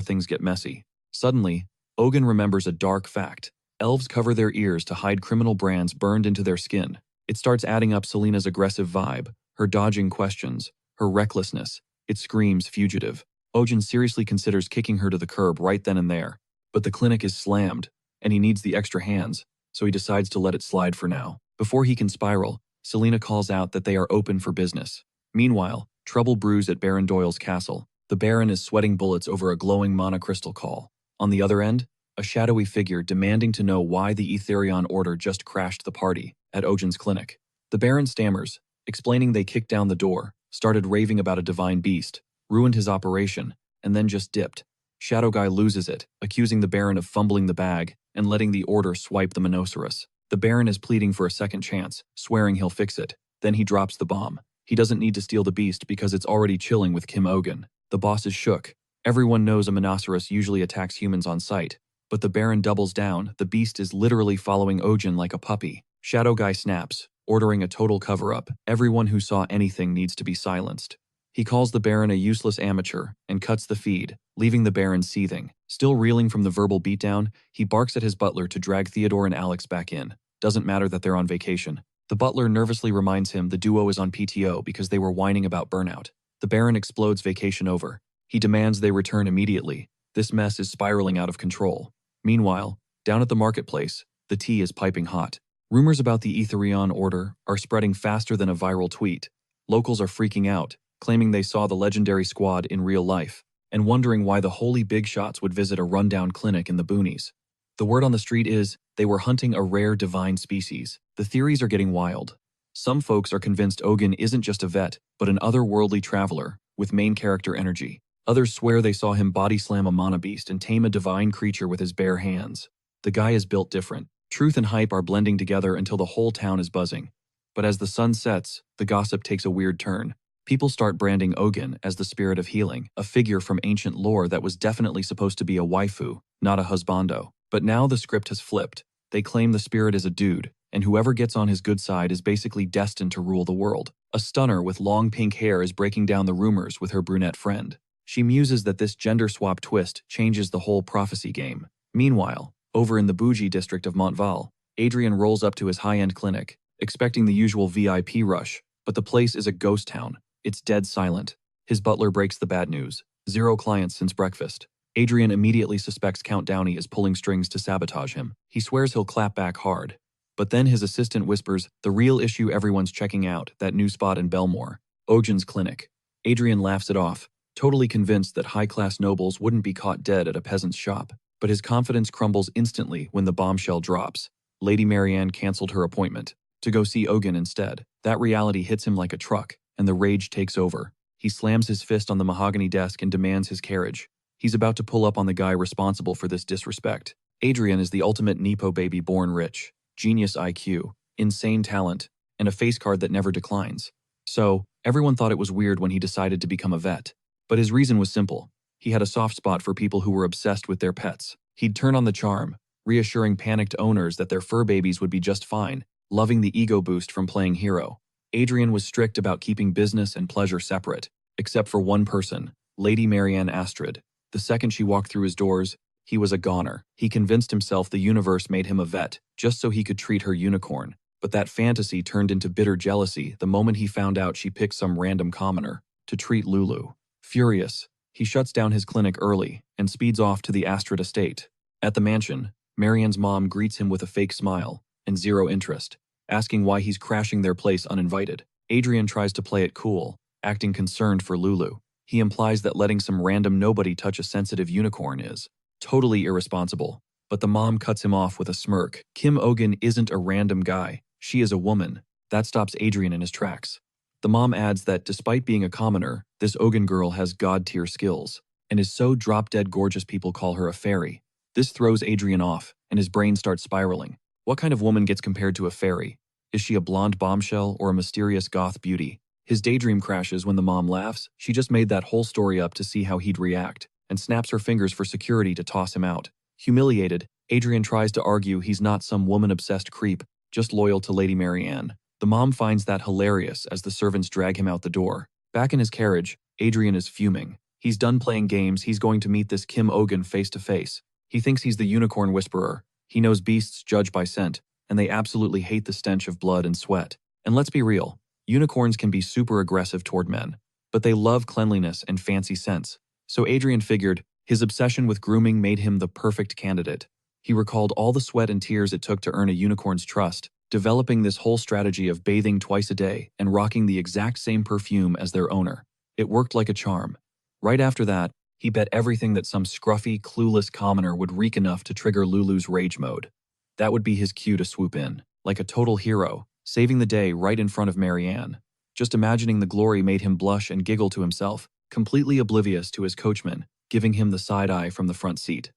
things get messy. Suddenly, Ogun remembers a dark fact. Elves cover their ears to hide criminal brands burned into their skin. It starts adding up. Selena's aggressive vibe, her dodging questions, her recklessness. It screams fugitive. Ogun seriously considers kicking her to the curb right then and there. But the clinic is slammed, and he needs the extra hands, so he decides to let it slide for now. Before he can spiral, Selena calls out that they are open for business. Meanwhile, trouble brews at Baron Doyle's castle. The Baron is sweating bullets over a glowing monocrystal call. On the other end, a shadowy figure demanding to know why the Etherion Order just crashed the party at Ojin's clinic. The Baron stammers, explaining they kicked down the door, started raving about a divine beast, ruined his operation, and then just dipped. Shadow Guy loses it, accusing the Baron of fumbling the bag and letting the Order swipe the Monoceros. The Baron is pleading for a second chance, swearing he'll fix it. Then he drops the bomb. He doesn't need to steal the beast because it's already chilling with Kim Ogan. The boss is shook. Everyone knows a Monoceros usually attacks humans on sight, but the Baron doubles down. The beast is literally following Ojin like a puppy. Shadow Guy snaps, ordering a total cover-up. Everyone who saw anything needs to be silenced. He calls the Baron a useless amateur and cuts the feed, leaving the Baron seething. Still reeling from the verbal beatdown, he barks at his butler to drag Theodore and Alex back in. Doesn't matter that they're on vacation. The butler nervously reminds him the duo is on PTO because they were whining about burnout. The Baron explodes vacation over. He demands they return immediately. This mess is spiraling out of control. Meanwhile, down at the marketplace, the tea is piping hot. Rumors about the Etherion Order are spreading faster than a viral tweet. Locals are freaking out, claiming they saw the legendary squad in real life, and wondering why the holy big shots would visit a rundown clinic in the boonies. The word on the street is they were hunting a rare divine species. The theories are getting wild. Some folks are convinced Ogun isn't just a vet, but an otherworldly traveler with main character energy. Others swear they saw him body slam a mana beast and tame a divine creature with his bare hands. The guy is built different. Truth and hype are blending together until the whole town is buzzing. But as the sun sets, the gossip takes a weird turn. People start branding Ogun as the spirit of healing, a figure from ancient lore that was definitely supposed to be a waifu, not a husbando. But now the script has flipped. They claim the spirit is a dude, and whoever gets on his good side is basically destined to rule the world. A stunner with long pink hair is breaking down the rumors with her brunette friend. She muses that this gender swap twist changes the whole prophecy game. Meanwhile, over in the bougie district of Montval, Adrian rolls up to his high-end clinic, expecting the usual VIP rush, but the place is a ghost town. It's dead silent. His butler breaks the bad news. 0 clients since breakfast. Adrian immediately suspects Count Downey is pulling strings to sabotage him. He swears he'll clap back hard. But then his assistant whispers, the real issue everyone's checking out, that new spot in Belmore, Ojin's clinic. Adrian laughs it off, totally convinced that high-class nobles wouldn't be caught dead at a peasant's shop. But his confidence crumbles instantly when the bombshell drops. Lady Marianne canceled her appointment to go see Ogun instead. That reality hits him like a truck, and the rage takes over. He slams his fist on the mahogany desk and demands his carriage. He's about to pull up on the guy responsible for this disrespect. Adrian is the ultimate Nepo baby born rich, genius IQ, insane talent, and a face card that never declines. So, everyone thought it was weird when he decided to become a vet. But his reason was simple. He had a soft spot for people who were obsessed with their pets. He'd turn on the charm, reassuring panicked owners that their fur babies would be just fine, loving the ego boost from playing hero. Adrian was strict about keeping business and pleasure separate, except for one person, Lady Marianne Astrid. The second she walked through his doors, he was a goner. He convinced himself the universe made him a vet, just so he could treat her unicorn. But that fantasy turned into bitter jealousy the moment he found out she picked some random commoner to treat Lulu. Furious, he shuts down his clinic early and speeds off to the Astrid estate. At the mansion, Marianne's mom greets him with a fake smile and zero interest, asking why he's crashing their place uninvited. Adrian tries to play it cool, acting concerned for Lulu. He implies that letting some random nobody touch a sensitive unicorn is totally irresponsible, but the mom cuts him off with a smirk. Kim Ogun isn't a random guy, she is a woman. That stops Adrian in his tracks. The mom adds that despite being a commoner, this Ogun girl has god-tier skills, and is so drop-dead gorgeous people call her a fairy. This throws Adrian off, and his brain starts spiraling. What kind of woman gets compared to a fairy? Is she a blonde bombshell or a mysterious goth beauty? His daydream crashes when the mom laughs. She just made that whole story up to see how he'd react, and snaps her fingers for security to toss him out. Humiliated, Adrian tries to argue he's not some woman-obsessed creep, just loyal to Lady Marianne. The mom finds that hilarious as the servants drag him out the door. Back in his carriage, Adrian is fuming. He's done playing games. He's going to meet this Kim Ogun face to face. He thinks he's the unicorn whisperer. He knows beasts judge by scent, and they absolutely hate the stench of blood and sweat. And let's be real, unicorns can be super aggressive toward men, but they love cleanliness and fancy scents. So Adrian figured his obsession with grooming made him the perfect candidate. He recalled all the sweat and tears it took to earn a unicorn's trust, developing this whole strategy of bathing twice a day and rocking the exact same perfume as their owner. It worked like a charm. Right after that, he bet everything that some scruffy, clueless commoner would reek enough to trigger Lulu's rage mode. That would be his cue to swoop in, like a total hero, saving the day right in front of Marianne. Just imagining the glory made him blush and giggle to himself, completely oblivious to his coachman, giving him the side eye from the front seat.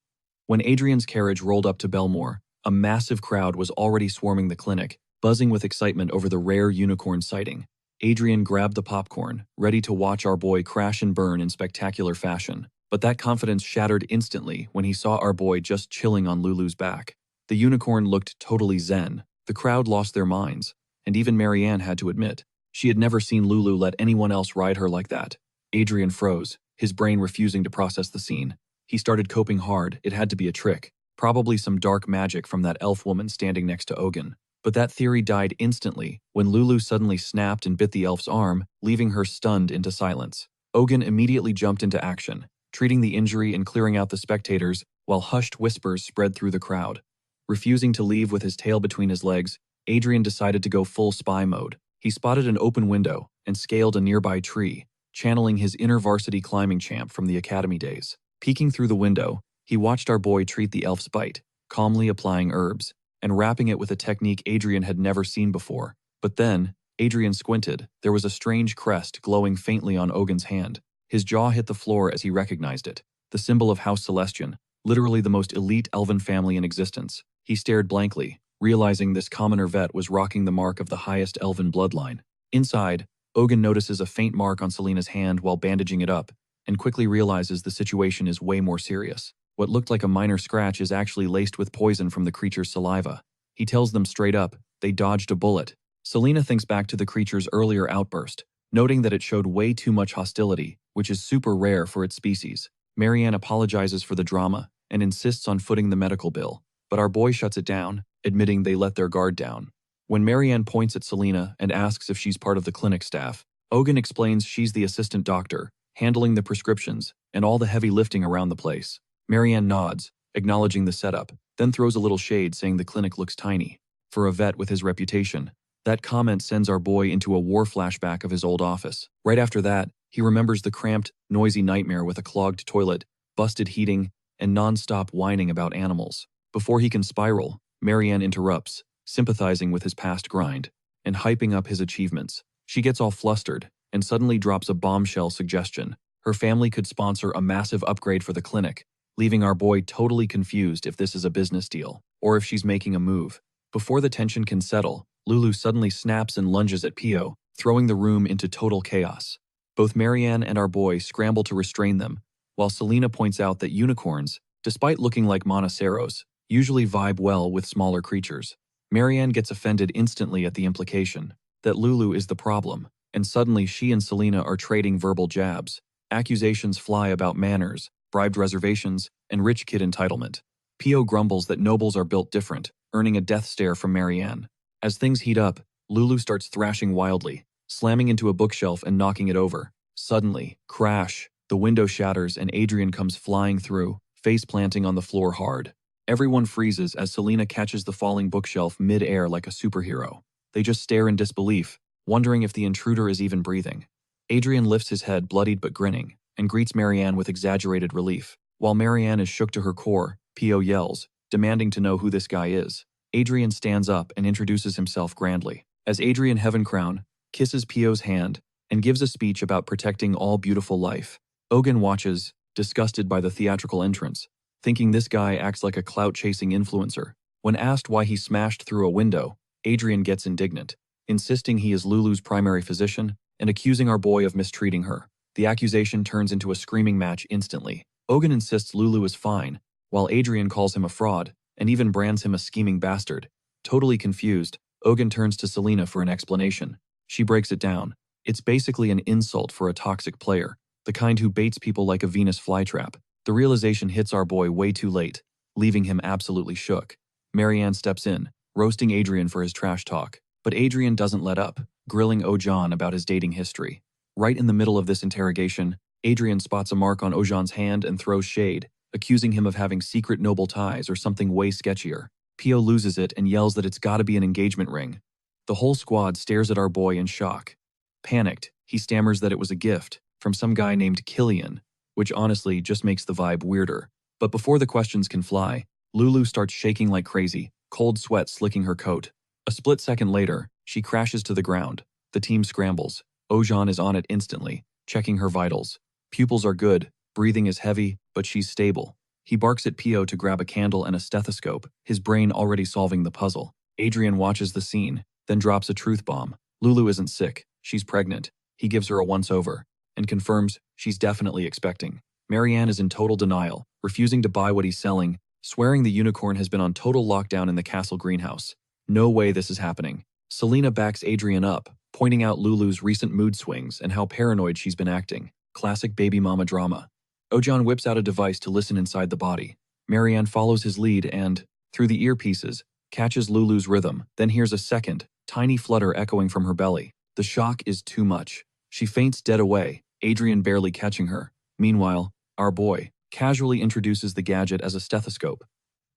When Adrian's carriage rolled up to Belmore, a massive crowd was already swarming the clinic, buzzing with excitement over the rare unicorn sighting. Adrian grabbed the popcorn, ready to watch our boy crash and burn in spectacular fashion. But that confidence shattered instantly when he saw our boy just chilling on Lulu's back. The unicorn looked totally zen. The crowd lost their minds, and even Marianne had to admit, she had never seen Lulu let anyone else ride her like that. Adrian froze, his brain refusing to process the scene. He started coping hard. It had to be a trick, probably some dark magic from that elf woman standing next to Ogun. But that theory died instantly when Lulu suddenly snapped and bit the elf's arm, leaving her stunned into silence. Ogun immediately jumped into action, treating the injury and clearing out the spectators, while hushed whispers spread through the crowd. Refusing to leave with his tail between his legs, Adrian decided to go full spy mode. He spotted an open window and scaled a nearby tree, channeling his inner varsity climbing champ from the academy days. Peeking through the window, he watched our boy treat the elf's bite, calmly applying herbs, and wrapping it with a technique Adrian had never seen before. But then, Adrian squinted. There was a strange crest glowing faintly on Ogun's hand. His jaw hit the floor as he recognized it, the symbol of House Celestian, literally the most elite elven family in existence. He stared blankly, realizing this commoner vet was rocking the mark of the highest elven bloodline. Inside, Ogun notices a faint mark on Selena's hand while bandaging it up, and quickly realizes the situation is way more serious. What looked like a minor scratch is actually laced with poison from the creature's saliva. He tells them straight up, they dodged a bullet. Selena thinks back to the creature's earlier outburst, noting that it showed way too much hostility, which is super rare for its species. Marianne apologizes for the drama and insists on footing the medical bill, but our boy shuts it down, admitting they let their guard down. When Marianne points at Selena and asks if she's part of the clinic staff, Ogun explains she's the assistant doctor, handling the prescriptions and all the heavy lifting around the place. Marianne nods, acknowledging the setup, then throws a little shade saying the clinic looks tiny. For a vet with his reputation, that comment sends our boy into a war flashback of his old office. Right after that, he remembers the cramped, noisy nightmare with a clogged toilet, busted heating, and non-stop whining about animals. Before he can spiral, Marianne interrupts, sympathizing with his past grind, and hyping up his achievements. She gets all flustered, and suddenly drops a bombshell suggestion. Her family could sponsor a massive upgrade for the clinic, leaving our boy totally confused if this is a business deal, or if she's making a move. Before the tension can settle, Lulu suddenly snaps and lunges at Pio, throwing the room into total chaos. Both Marianne and our boy scramble to restrain them, while Selena points out that unicorns, despite looking like monoceros, usually vibe well with smaller creatures. Marianne gets offended instantly at the implication that Lulu is the problem, and suddenly she and Selena are trading verbal jabs. Accusations fly about manners, bribed reservations, and rich kid entitlement. Pio grumbles that nobles are built different, earning a death stare from Marianne. As things heat up, Lulu starts thrashing wildly, slamming into a bookshelf and knocking it over. Suddenly, crash, the window shatters and Adrian comes flying through, face planting on the floor hard. Everyone freezes as Selena catches the falling bookshelf mid-air like a superhero. They just stare in disbelief, wondering if the intruder is even breathing. Adrian lifts his head, bloodied but grinning, and greets Marianne with exaggerated relief. While Marianne is shook to her core, Pio yells, demanding to know who this guy is. Adrian stands up and introduces himself grandly. As Adrian Heavencrown kisses Pio's hand and gives a speech about protecting all beautiful life, Ogun watches, disgusted by the theatrical entrance, thinking this guy acts like a clout-chasing influencer. When asked why he smashed through a window, Adrian gets indignant, insisting he is Lulu's primary physician and accusing our boy of mistreating her. The accusation turns into a screaming match instantly. Ogun insists Lulu is fine, while Adrian calls him a fraud and even brands him a scheming bastard. Totally confused, Ogun turns to Selena for an explanation. She breaks it down. It's basically an insult for a toxic player, the kind who baits people like a Venus flytrap. The realization hits our boy way too late, leaving him absolutely shook. Marianne steps in, roasting Adrian for his trash talk. But Adrian doesn't let up, grilling Ojan about his dating history. Right in the middle of this interrogation, Adrian spots a mark on Ojan's hand and throws shade, accusing him of having secret noble ties or something way sketchier. Pio loses it and yells that it's gotta be an engagement ring. The whole squad stares at our boy in shock. Panicked, he stammers that it was a gift from some guy named Killian, which honestly just makes the vibe weirder. But before the questions can fly, Lulu starts shaking like crazy, cold sweat slicking her coat. A split second later, she crashes to the ground. The team scrambles. Ojan is on it instantly, checking her vitals. Pupils are good, breathing is heavy, but she's stable. He barks at Pio to grab a candle and a stethoscope, his brain already solving the puzzle. Adrian watches the scene, then drops a truth bomb. Lulu isn't sick, she's pregnant. He gives her a once-over, and confirms she's definitely expecting. Marianne is in total denial, refusing to buy what he's selling, swearing the unicorn has been on total lockdown in the castle greenhouse. No way this is happening. Selena backs Adrian up, pointing out Lulu's recent mood swings and how paranoid she's been acting. Classic baby mama drama. Ojan whips out a device to listen inside the body. Marianne follows his lead and, through the earpieces, catches Lulu's rhythm, then hears a second, tiny flutter echoing from her belly. The shock is too much. She faints dead away, Adrian barely catching her. Meanwhile, our boy casually introduces the gadget as a stethoscope.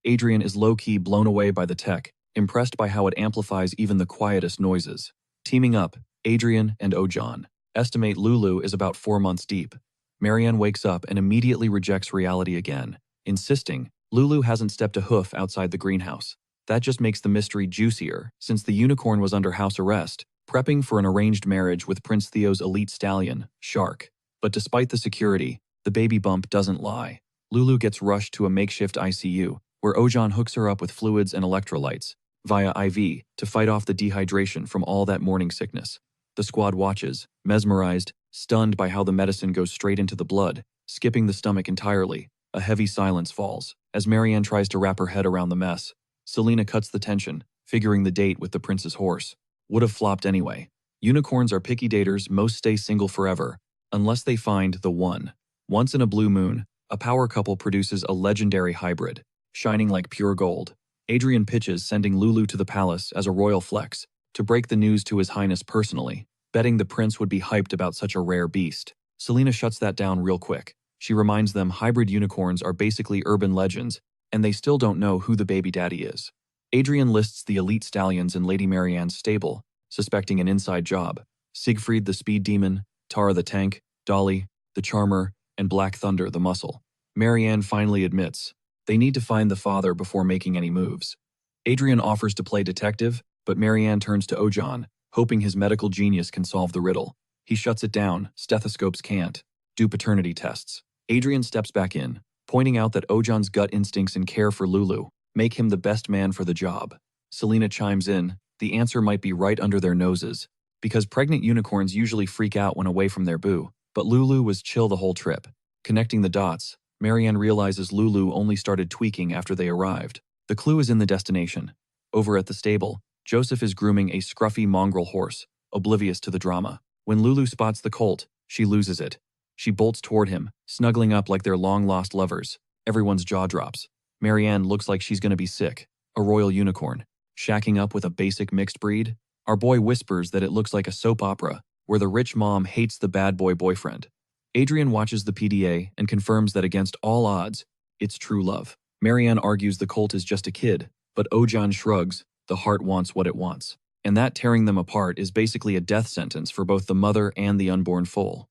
Adrian is low-key blown away by the tech, impressed by how it amplifies even the quietest noises. Teaming up, Adrian and Ojan estimate Lulu is about 4 months deep. Marianne wakes up and immediately rejects reality again, insisting Lulu hasn't stepped a hoof outside the greenhouse. That just makes the mystery juicier, since the unicorn was under house arrest, prepping for an arranged marriage with Prince Theo's elite stallion, Shark. But despite the security, the baby bump doesn't lie. Lulu gets rushed to a makeshift ICU, where Ojan hooks her up with fluids and electrolytes, via IV, to fight off the dehydration from all that morning sickness. The squad watches, mesmerized, stunned by how the medicine goes straight into the blood, skipping the stomach entirely. A heavy silence falls, as Marianne tries to wrap her head around the mess. Selena cuts the tension, figuring the date with the prince's horse. Would have flopped anyway. Unicorns are picky daters, most stay single forever, unless they find the one. Once in a blue moon, a power couple produces a legendary hybrid, shining like pure gold. Adrian pitches sending Lulu to the palace as a royal flex, to break the news to His Highness personally, betting the prince would be hyped about such a rare beast. Selena shuts that down real quick. She reminds them hybrid unicorns are basically urban legends, and they still don't know who the baby daddy is. Adrian lists the elite stallions in Lady Marianne's stable, suspecting an inside job. Siegfried the speed demon, Tara the tank, Dolly, the charmer, and Black Thunder the muscle. Marianne finally admits they need to find the father before making any moves. Adrian offers to play detective, but Marianne turns to Ojan, hoping his medical genius can solve the riddle. He shuts it down, stethoscopes can't. Do paternity tests. Adrian steps back in, pointing out that Ojan's gut instincts and care for Lulu make him the best man for the job. Selena chimes in, the answer might be right under their noses, because pregnant unicorns usually freak out when away from their boo, but Lulu was chill the whole trip. Connecting the dots, Marianne realizes Lulu only started tweaking after they arrived. The clue is in the destination. Over at the stable, Joseph is grooming a scruffy mongrel horse, oblivious to the drama. When Lulu spots the colt, she loses it. She bolts toward him, snuggling up like they're long-lost lovers. Everyone's jaw drops. Marianne looks like she's gonna be sick. A royal unicorn. Shacking up with a basic mixed breed? Our boy whispers that it looks like a soap opera, where the rich mom hates the bad boy boyfriend. Adrian watches the PDA and confirms that against all odds, it's true love. Marianne argues the colt is just a kid, but Ojan shrugs, the heart wants what it wants. And that tearing them apart is basically a death sentence for both the mother and the unborn foal.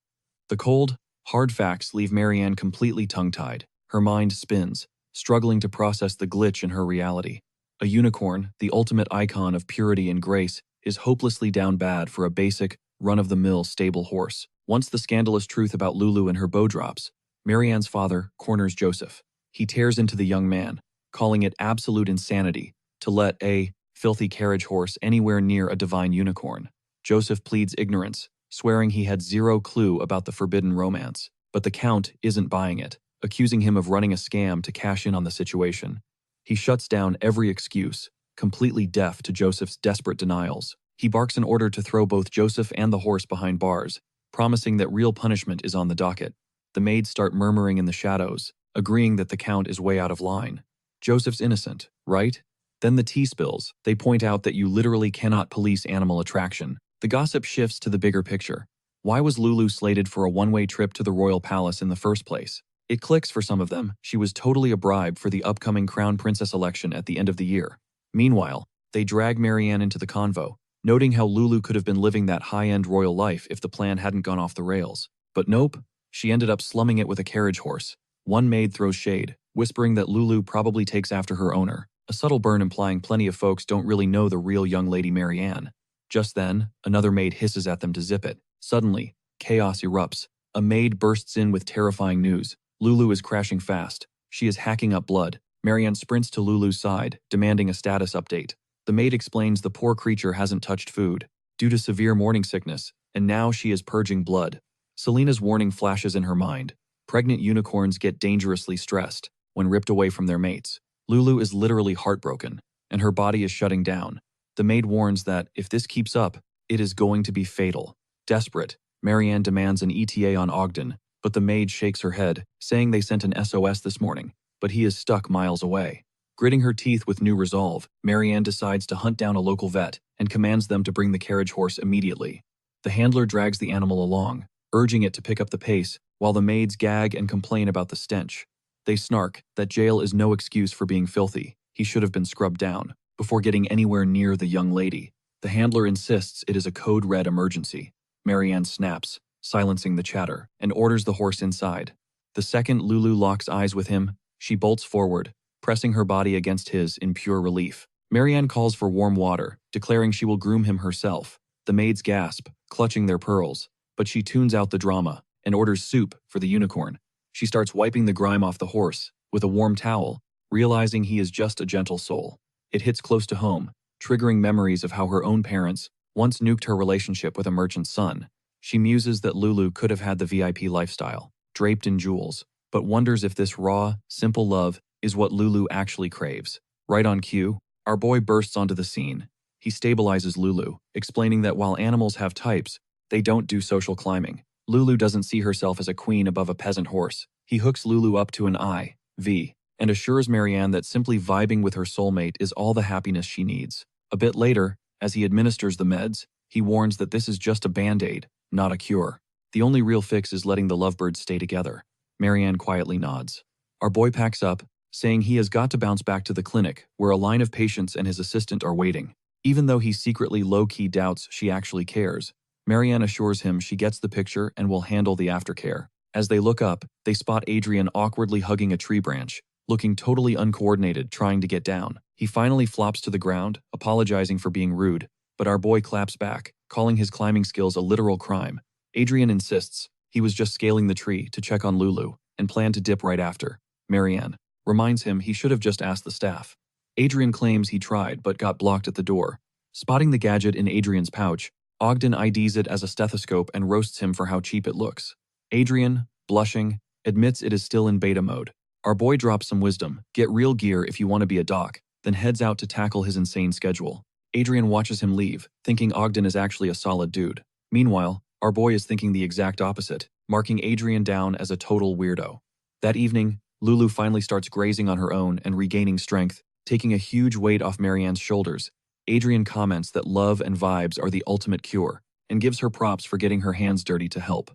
The cold, hard facts leave Marianne completely tongue-tied. Her mind spins, struggling to process the glitch in her reality. A unicorn, the ultimate icon of purity and grace, is hopelessly down bad for a basic, run-of-the-mill stable horse. Once the scandalous truth about Lulu and her bow drops, Marianne's father corners Joseph. He tears into the young man, calling it absolute insanity to let a filthy carriage horse anywhere near a divine unicorn. Joseph pleads ignorance, swearing he had zero clue about the forbidden romance. But the Count isn't buying it, accusing him of running a scam to cash in on the situation. He shuts down every excuse, completely deaf to Joseph's desperate denials. He barks an order to throw both Joseph and the horse behind bars, promising that real punishment is on the docket. The maids start murmuring in the shadows, agreeing that the Count is way out of line. Joseph's innocent, right? Then the tea spills. They point out that you literally cannot police animal attraction. The gossip shifts to the bigger picture. Why was Lulu slated for a one-way trip to the royal palace in the first place? It clicks for some of them. She was totally a bribe for the upcoming crown princess election at the end of the year. Meanwhile, they drag Marianne into the convo, noting how Lulu could have been living that high-end royal life if the plan hadn't gone off the rails. But nope, she ended up slumming it with a carriage horse. One maid throws shade, whispering that Lulu probably takes after her owner, a subtle burn implying plenty of folks don't really know the real young lady Marianne. Just then, another maid hisses at them to zip it. Suddenly, chaos erupts. A maid bursts in with terrifying news. Lulu is crashing fast. She is hacking up blood. Marianne sprints to Lulu's side, demanding a status update. The maid explains the poor creature hasn't touched food due to severe morning sickness, and now she is purging blood. Selena's warning flashes in her mind. Pregnant unicorns get dangerously stressed when ripped away from their mates. Lulu is literally heartbroken, and her body is shutting down. The maid warns that if this keeps up, it is going to be fatal. Desperate, Marianne demands an ETA on Ogden, but the maid shakes her head, saying they sent an SOS this morning, but he is stuck miles away. Gritting her teeth with new resolve, Marianne decides to hunt down a local vet and commands them to bring the carriage horse immediately. The handler drags the animal along, urging it to pick up the pace, while the maids gag and complain about the stench. They snark that jail is no excuse for being filthy. He should have been scrubbed down before getting anywhere near the young lady. The handler insists it is a code red emergency. Marianne snaps, silencing the chatter, and orders the horse inside. The second Lulu locks eyes with him, she bolts forward, pressing her body against his in pure relief. Marianne calls for warm water, declaring she will groom him herself. The maids gasp, clutching their pearls, but she tunes out the drama and orders soup for the unicorn. She starts wiping the grime off the horse with a warm towel, realizing he is just a gentle soul. It hits close to home, triggering memories of how her own parents once nuked her relationship with a merchant's son. She muses that Lulu could have had the VIP lifestyle, draped in jewels, but wonders if this raw, simple love is what Lulu actually craves. Right on cue, our boy bursts onto the scene. He stabilizes Lulu, explaining that while animals have types, they don't do social climbing. Lulu doesn't see herself as a queen above a peasant horse. He hooks Lulu up to an IV and assures Marianne that simply vibing with her soulmate is all the happiness she needs. A bit later, as he administers the meds, he warns that this is just a band-aid, not a cure. The only real fix is letting the lovebirds stay together. Marianne quietly nods. Our boy packs up, saying he has got to bounce back to the clinic, where a line of patients and his assistant are waiting. Even though he secretly low-key doubts she actually cares, Marianne assures him she gets the picture and will handle the aftercare. As they look up, they spot Adrian awkwardly hugging a tree branch, looking totally uncoordinated, trying to get down. He finally flops to the ground, apologizing for being rude, but our boy claps back, calling his climbing skills a literal crime. Adrian insists he was just scaling the tree to check on Lulu and planned to dip right after. Marianne reminds him he should have just asked the staff. Adrian claims he tried but got blocked at the door. Spotting the gadget in Adrian's pouch, Ogden IDs it as a stethoscope and roasts him for how cheap it looks. Adrian, blushing, admits it is still in beta mode. Our boy drops some wisdom, get real gear if you want to be a doc, then heads out to tackle his insane schedule. Adrian watches him leave, thinking Ogden is actually a solid dude. Meanwhile, our boy is thinking the exact opposite, marking Adrian down as a total weirdo. That evening, Lulu finally starts grazing on her own and regaining strength, taking a huge weight off Marianne's shoulders. Adrian comments that love and vibes are the ultimate cure, and gives her props for getting her hands dirty to help.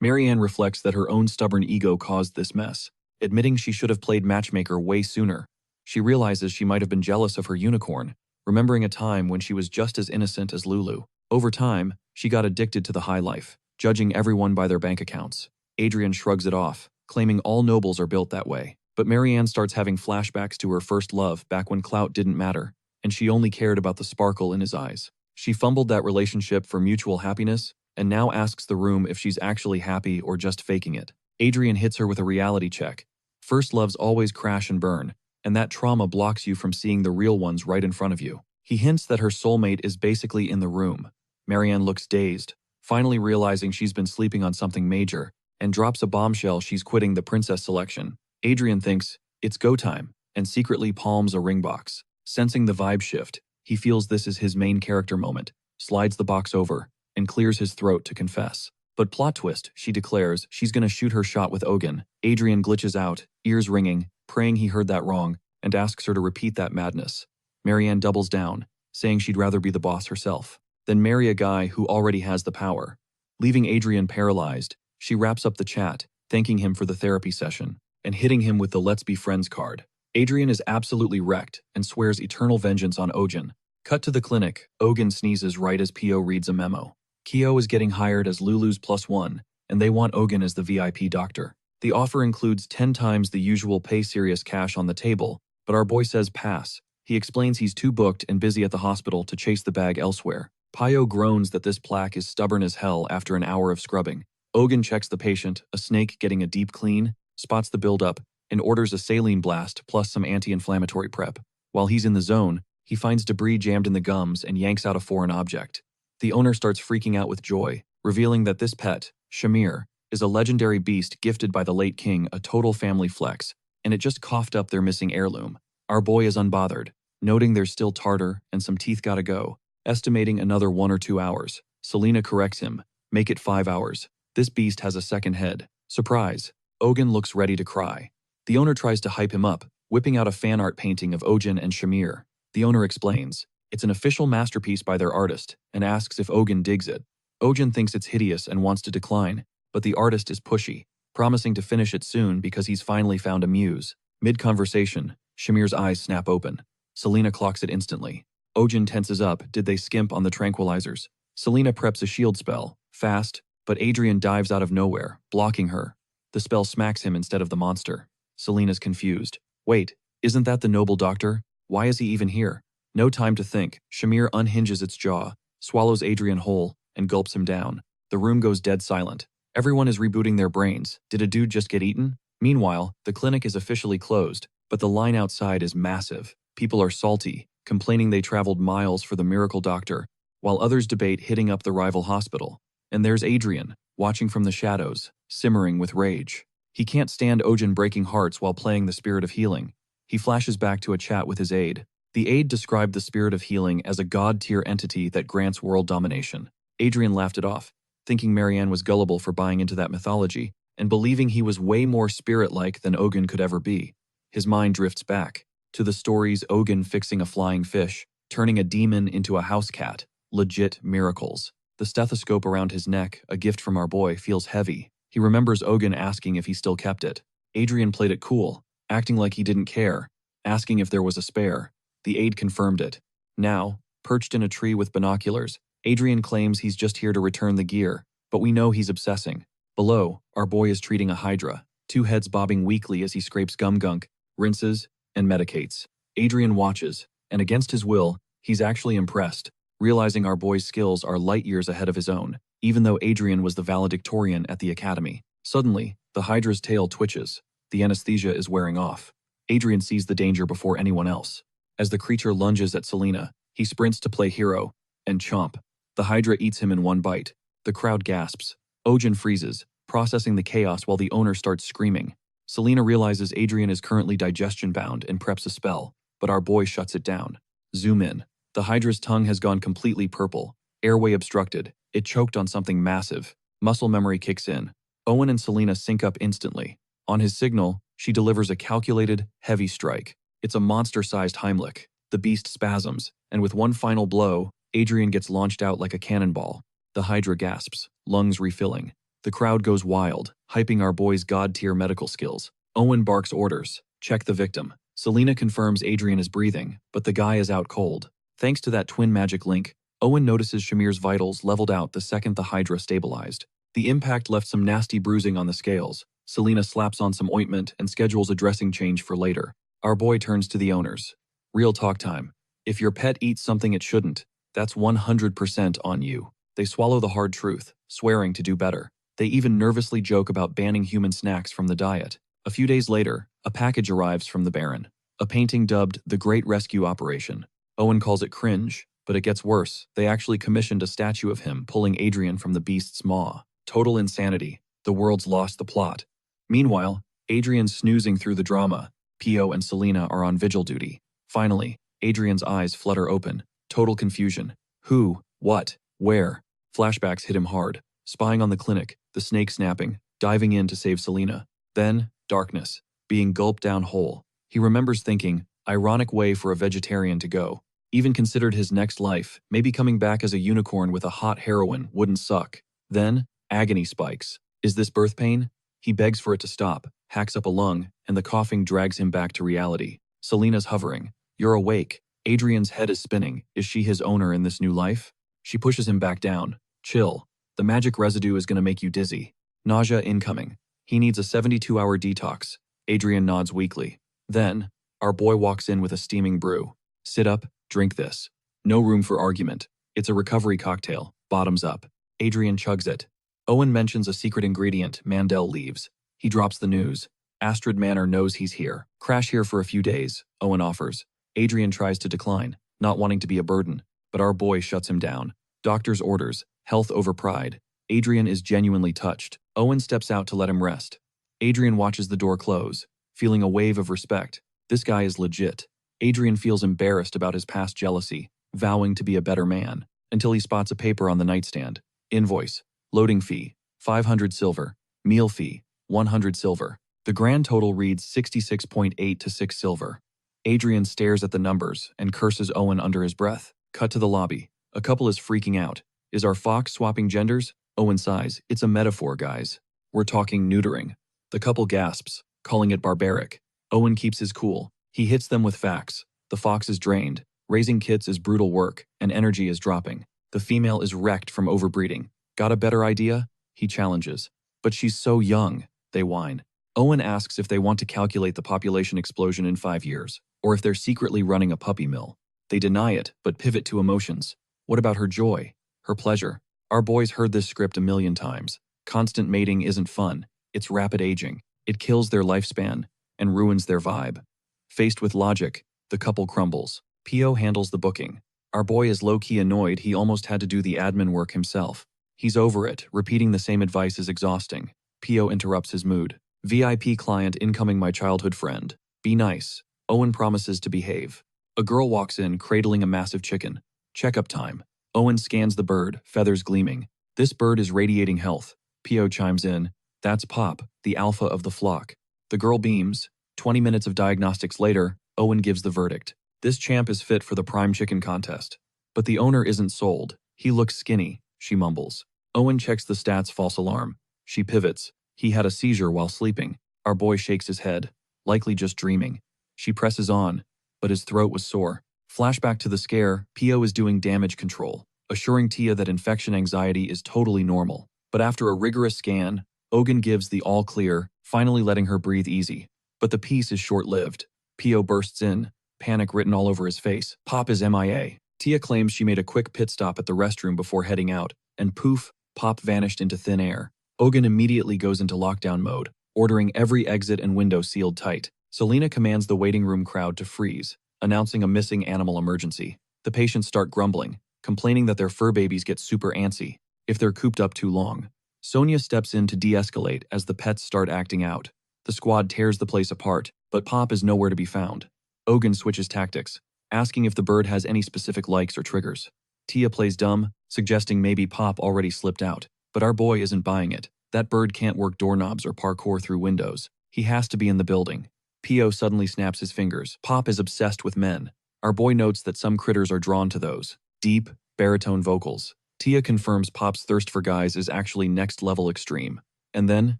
Marianne reflects that her own stubborn ego caused this mess, admitting she should have played matchmaker way sooner. She realizes she might have been jealous of her unicorn, remembering a time when she was just as innocent as Lulu. Over time, she got addicted to the high life, judging everyone by their bank accounts. Adrian shrugs it off, claiming all nobles are built that way. But Marianne starts having flashbacks to her first love back when clout didn't matter, and she only cared about the sparkle in his eyes. She fumbled that relationship for mutual happiness, and now asks the room if she's actually happy or just faking it. Adrian hits her with a reality check. First loves always crash and burn, and that trauma blocks you from seeing the real ones right in front of you. He hints that her soulmate is basically in the room. Marianne looks dazed, finally realizing she's been sleeping on something major, and drops a bombshell she's quitting the princess selection. Adrian thinks it's go time, and secretly palms a ring box. Sensing the vibe shift, he feels this is his main character moment, slides the box over, and clears his throat to confess. But plot twist, she declares she's gonna shoot her shot with Ogun. Adrian glitches out, ears ringing, praying he heard that wrong, and asks her to repeat that madness. Marianne doubles down, saying she'd rather be the boss herself than marry a guy who already has the power. Leaving Adrian paralyzed, she wraps up the chat, thanking him for the therapy session, and hitting him with the Let's Be Friends card. Adrian is absolutely wrecked and swears eternal vengeance on Ojin. Cut to the clinic, Ogun sneezes right as Pio reads a memo. Kyo is getting hired as Lulu's +1, and they want Ogun as the VIP doctor. The offer includes 10 times the usual pay serious cash on the table, but our boy says pass. He explains he's too booked and busy at the hospital to chase the bag elsewhere. Pio groans that this plaque is stubborn as hell after an hour of scrubbing. Ogun checks the patient, a snake getting a deep clean, spots the buildup, and orders a saline blast plus some anti-inflammatory prep. While he's in the zone, he finds debris jammed in the gums and yanks out a foreign object. The owner starts freaking out with joy, revealing that this pet, Shamir, is a legendary beast gifted by the late king, a total family flex, and it just coughed up their missing heirloom. Our boy is unbothered, noting there's still tartar and some teeth gotta go, estimating another 1 or 2 hours. Selena corrects him, make it 5 hours. This beast has a second head. Surprise, Ogun looks ready to cry. The owner tries to hype him up, whipping out a fan art painting of Ojin and Shamir. The owner explains, it's an official masterpiece by their artist, and asks if Ogun digs it. Ojin thinks it's hideous and wants to decline, but the artist is pushy, promising to finish it soon because he's finally found a muse. Mid-conversation, Shamir's eyes snap open. Selena clocks it instantly. Ojin tenses up, did they skimp on the tranquilizers? Selena preps a shield spell, fast, but Adrian dives out of nowhere, blocking her. The spell smacks him instead of the monster. Selena's confused. Wait, isn't that the noble doctor? Why is he even here? No time to think. Shamir unhinges its jaw, swallows Adrian whole, and gulps him down. The room goes dead silent. Everyone is rebooting their brains. Did a dude just get eaten? Meanwhile, the clinic is officially closed, but the line outside is massive. People are salty, complaining they traveled miles for the miracle doctor, while others debate hitting up the rival hospital. And there's Adrian, watching from the shadows, simmering with rage. He can't stand Ojin breaking hearts while playing the spirit of healing. He flashes back to a chat with his aide. The aide described the spirit of healing as a god-tier entity that grants world domination. Adrian laughed it off, thinking Marianne was gullible for buying into that mythology, and believing he was way more spirit-like than Ogun could ever be. His mind drifts back to the stories Ogun fixing a flying fish, turning a demon into a house cat. Legit miracles. The stethoscope around his neck, a gift from our boy, feels heavy. He remembers Ogun asking if he still kept it. Adrian played it cool, acting like he didn't care, asking if there was a spare. The aide confirmed it. Now, perched in a tree with binoculars, Adrian claims he's just here to return the gear, but we know he's obsessing. Below, our boy is treating a hydra, 2 heads bobbing weakly as he scrapes gum gunk, rinses, and medicates. Adrian watches, and against his will, he's actually impressed, realizing our boy's skills are light years ahead of his own, even though Adrian was the valedictorian at the academy. Suddenly, the hydra's tail twitches. The anesthesia is wearing off. Adrian sees the danger before anyone else. As the creature lunges at Selena, he sprints to play hero, and chomp. The hydra eats him in one bite. The crowd gasps. Ojin freezes, processing the chaos while the owner starts screaming. Selena realizes Adrian is currently digestion-bound and preps a spell, but our boy shuts it down. Zoom in. The hydra's tongue has gone completely purple, airway obstructed. It choked on something massive. Muscle memory kicks in. Owen and Selena sync up instantly. On his signal, she delivers a calculated, heavy strike. It's a monster-sized Heimlich. The beast spasms, and with one final blow, Adrian gets launched out like a cannonball. The hydra gasps, lungs refilling. The crowd goes wild, hyping our boy's god-tier medical skills. Owen barks orders. Check the victim. Selena confirms Adrian is breathing, but the guy is out cold. Thanks to that twin magic link, Owen notices Shamir's vitals leveled out the second the hydra stabilized. The impact left some nasty bruising on the scales. Selena slaps on some ointment and schedules a dressing change for later. Our boy turns to the owners. Real talk time. If your pet eats something it shouldn't, that's 100% on you. They swallow the hard truth, swearing to do better. They even nervously joke about banning human snacks from the diet. A few days later, a package arrives from the Baron. A painting dubbed The Great Rescue Operation. Owen calls it cringe, but it gets worse. They actually commissioned a statue of him pulling Adrian from the beast's maw. Total insanity. The world's lost the plot. Meanwhile, Adrian's snoozing through the drama. Pio and Selena are on vigil duty. Finally, Adrian's eyes flutter open. Total confusion. Who? What? Where? Flashbacks hit him hard. Spying on the clinic, the snake snapping, diving in to save Selena. Then, darkness. Being gulped down whole. He remembers thinking, ironic way for a vegetarian to go. Even considered his next life, maybe coming back as a unicorn with a hot heroine wouldn't suck. Then, agony spikes. Is this birth pain? He begs for it to stop, hacks up a lung, and the coughing drags him back to reality. Selena's hovering. You're awake. Adrian's head is spinning. Is she his owner in this new life? She pushes him back down. Chill. The magic residue is gonna make you dizzy. Nausea incoming. He needs a 72-hour detox. Adrian nods weakly. Then, our boy walks in with a steaming brew. Sit up, drink this. No room for argument. It's a recovery cocktail, bottoms up. Adrian chugs it. Owen mentions a secret ingredient, Mandel leaves. He drops the news. Astrid Manor knows he's here. Crash here for a few days, Owen offers. Adrian tries to decline, not wanting to be a burden, but our boy shuts him down. Doctor's orders, health over pride. Adrian is genuinely touched. Owen steps out to let him rest. Adrian watches the door close, feeling a wave of respect. This guy is legit. Adrian feels embarrassed about his past jealousy, vowing to be a better man, until he spots a paper on the nightstand. Invoice. Loading fee, 500 silver. Meal fee, 100 silver. The grand total reads 66.8 to 6 silver. Adrian stares at the numbers and curses Owen under his breath. Cut to the lobby. A couple is freaking out. Is our fox swapping genders? Owen sighs. It's a metaphor, guys. We're talking neutering. The couple gasps, calling it barbaric. Owen keeps his cool. He hits them with facts. The fox is drained. Raising kits is brutal work, and energy is dropping. The female is wrecked from overbreeding. Got a better idea? He challenges. But she's so young, they whine. Owen asks if they want to calculate the population explosion in 5 years, or if they're secretly running a puppy mill. They deny it, but pivot to emotions. What about her joy? Her pleasure? Our boys heard this script a million times. Constant mating isn't fun. It's rapid aging. It kills their lifespan and ruins their vibe. Faced with logic, the couple crumbles. Pio handles the booking. Our boy is low-key annoyed he almost had to do the admin work himself. He's over it, repeating the same advice is exhausting. Pio interrupts his mood. VIP client incoming, my childhood friend. Be nice. Owen promises to behave. A girl walks in, cradling a massive chicken. Checkup time. Owen scans the bird, feathers gleaming. This bird is radiating health. Pio chimes in. That's Pop, the alpha of the flock. The girl beams. 20 minutes of diagnostics later, Owen gives the verdict. This champ is fit for the prime chicken contest. But the owner isn't sold. He looks skinny, she mumbles. Owen checks the stats, false alarm. She pivots. He had a seizure while sleeping. Our boy shakes his head, likely just dreaming. She presses on, but his throat was sore. Flashback to the scare, Pio is doing damage control, assuring Tia that infection anxiety is totally normal. But after a rigorous scan, Ogun gives the all clear, finally letting her breathe easy. But the peace is short-lived. Pio bursts in, panic written all over his face. Pop is MIA. Tia claims she made a quick pit stop at the restroom before heading out, and poof, Pop vanished into thin air. Ogun immediately goes into lockdown mode, ordering every exit and window sealed tight. Selena commands the waiting room crowd to freeze, announcing a missing animal emergency. The patients start grumbling, complaining that their fur babies get super antsy if they're cooped up too long. Sonia steps in to de-escalate as the pets start acting out. The squad tears the place apart, but Pop is nowhere to be found. Ogun switches tactics, asking if the bird has any specific likes or triggers. Tia plays dumb, suggesting maybe Pop already slipped out. But our boy isn't buying it. That bird can't work doorknobs or parkour through windows. He has to be in the building. Pio suddenly snaps his fingers. Pop is obsessed with men. Our boy notes that some critters are drawn to those deep, baritone vocals. Tia confirms Pop's thirst for guys is actually next-level extreme. And then,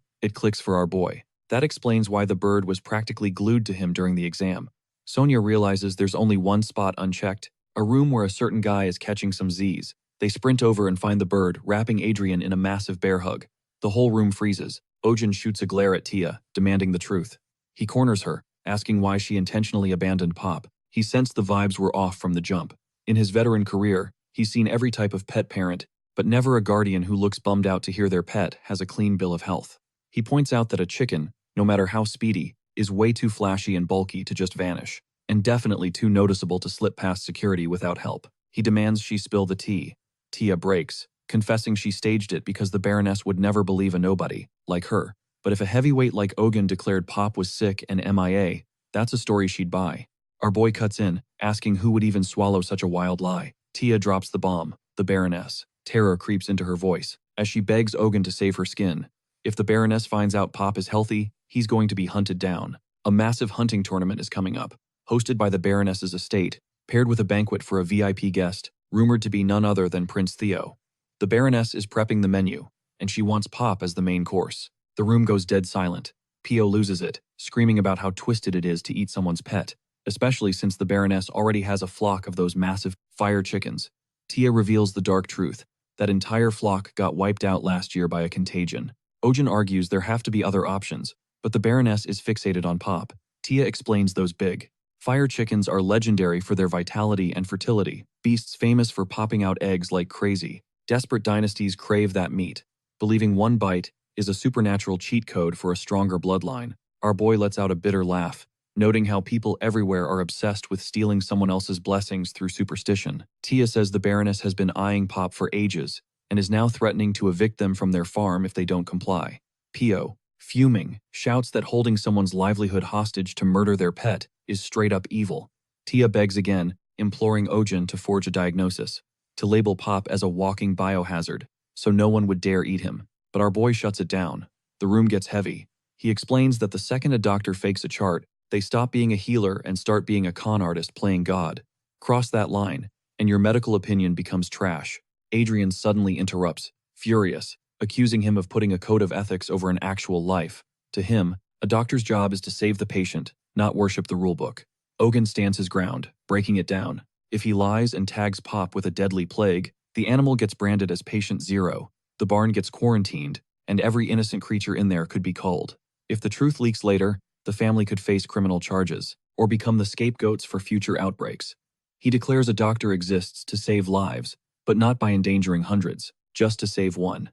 it clicks for our boy. That explains why the bird was practically glued to him during the exam. Sonia realizes there's only one spot unchecked, a room where a certain guy is catching some Z's. They sprint over and find the bird, wrapping Adrian in a massive bear hug. The whole room freezes. Ojin shoots a glare at Tia, demanding the truth. He corners her, asking why she intentionally abandoned Pop. He sensed the vibes were off from the jump. In his veteran career, he's seen every type of pet parent, but never a guardian who looks bummed out to hear their pet has a clean bill of health. He points out that a chicken, no matter how speedy, is way too flashy and bulky to just vanish, and definitely too noticeable to slip past security without help. He demands she spill the tea. Tia breaks, confessing she staged it because the Baroness would never believe a nobody, like her. But if a heavyweight like Ogun declared Pop was sick and MIA, that's a story she'd buy. Our boy cuts in, asking who would even swallow such a wild lie. Tia drops the bomb, the Baroness. Terror creeps into her voice, as she begs Ogun to save her skin. If the Baroness finds out Pop is healthy, he's going to be hunted down. A massive hunting tournament is coming up, hosted by the Baroness's estate, paired with a banquet for a VIP guest, rumored to be none other than Prince Theo. The Baroness is prepping the menu, and she wants Pop as the main course. The room goes dead silent. Pio loses it, screaming about how twisted it is to eat someone's pet. especially since the Baroness already has a flock of those massive fire chickens. Tia reveals the dark truth. That entire flock got wiped out last year by a contagion. Ojin argues there have to be other options, but the Baroness is fixated on Pop. Tia explains those big fire chickens are legendary for their vitality and fertility, beasts famous for popping out eggs like crazy. Desperate dynasties crave that meat, believing one bite is a supernatural cheat code for a stronger bloodline. Our boy lets out a bitter laugh, noting how people everywhere are obsessed with stealing someone else's blessings through superstition. Tia says the Baroness has been eyeing Pop for ages and is now threatening to evict them from their farm if they don't comply. Pio, fuming, shouts that holding someone's livelihood hostage to murder their pet is straight up evil. Tia begs again, imploring Ojin to forge a diagnosis, to label Pop as a walking biohazard, so no one would dare eat him. But our boy shuts it down. The room gets heavy. He explains that the second a doctor fakes a chart, they stop being a healer and start being a con artist playing God. Cross that line, and your medical opinion becomes trash. Adrian suddenly interrupts, furious, accusing him of putting a code of ethics over an actual life. To him, a doctor's job is to save the patient, not worship the rulebook. Ogun stands his ground, breaking it down. If he lies and tags Pop with a deadly plague, the animal gets branded as patient zero, the barn gets quarantined, and every innocent creature in there could be culled. If the truth leaks later, the family could face criminal charges, or become the scapegoats for future outbreaks. He declares a doctor exists to save lives, but not by endangering hundreds, just to save one.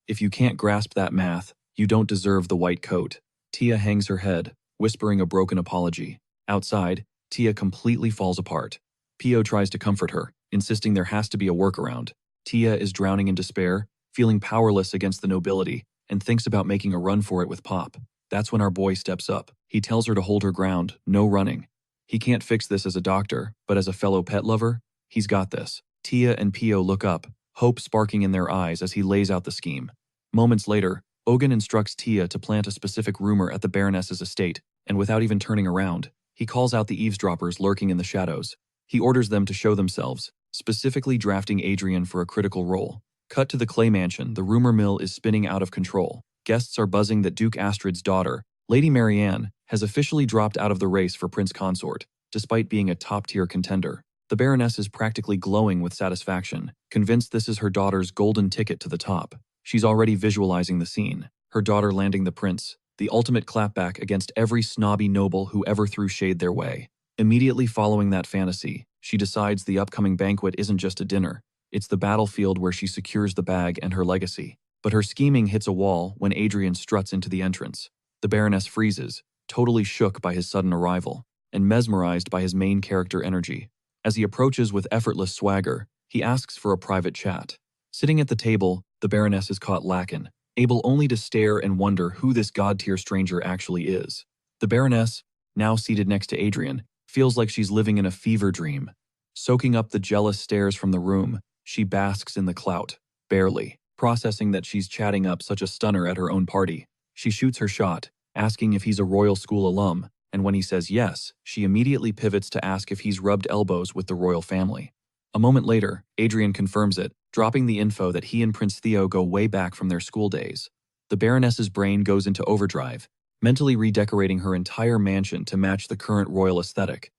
If you can't grasp that math, you don't deserve the white coat. Tia hangs her head, whispering a broken apology. Outside, Tia completely falls apart. Pio tries to comfort her, insisting there has to be a workaround. Tia is drowning in despair, feeling powerless against the nobility, and thinks about making a run for it with Pop. That's when our boy steps up. He tells her to hold her ground, no running. He can't fix this as a doctor, but as a fellow pet lover, he's got this. Tia and Pio look up, hope sparking in their eyes as he lays out the scheme. Moments later, Ogun instructs Tia to plant a specific rumor at the Baroness's estate, and without even turning around, he calls out the eavesdroppers lurking in the shadows. He orders them to show themselves, specifically drafting Adrian for a critical role. Cut to the Clay Mansion, the rumor mill is spinning out of control. Guests are buzzing that Duke Astrid's daughter, Lady Marianne, has officially dropped out of the race for Prince Consort, despite being a top-tier contender. The Baroness is practically glowing with satisfaction, convinced this is her daughter's golden ticket to the top. She's already visualizing the scene, her daughter landing the prince, the ultimate clapback against every snobby noble who ever threw shade their way. Immediately following that fantasy, she decides the upcoming banquet isn't just a dinner, it's the battlefield where she secures the bag and her legacy. But her scheming hits a wall when Adrian struts into the entrance. The Baroness freezes, totally shook by his sudden arrival, and mesmerized by his main character energy. As he approaches with effortless swagger, he asks for a private chat. Sitting at the table, the Baroness is caught lacking, able only to stare and wonder who this god-tier stranger actually is. The Baroness, now seated next to Adrian, feels like she's living in a fever dream. Soaking up the jealous stares from the room, she basks in the clout, barely processing that she's chatting up such a stunner at her own party. She shoots her shot, asking if he's a royal school alum, and when he says yes, she immediately pivots to ask if he's rubbed elbows with the royal family. A moment later, Adrian confirms it, dropping the info that he and Prince Theo go way back from their school days. The Baroness's brain goes into overdrive, mentally redecorating her entire mansion to match the current royal aesthetic.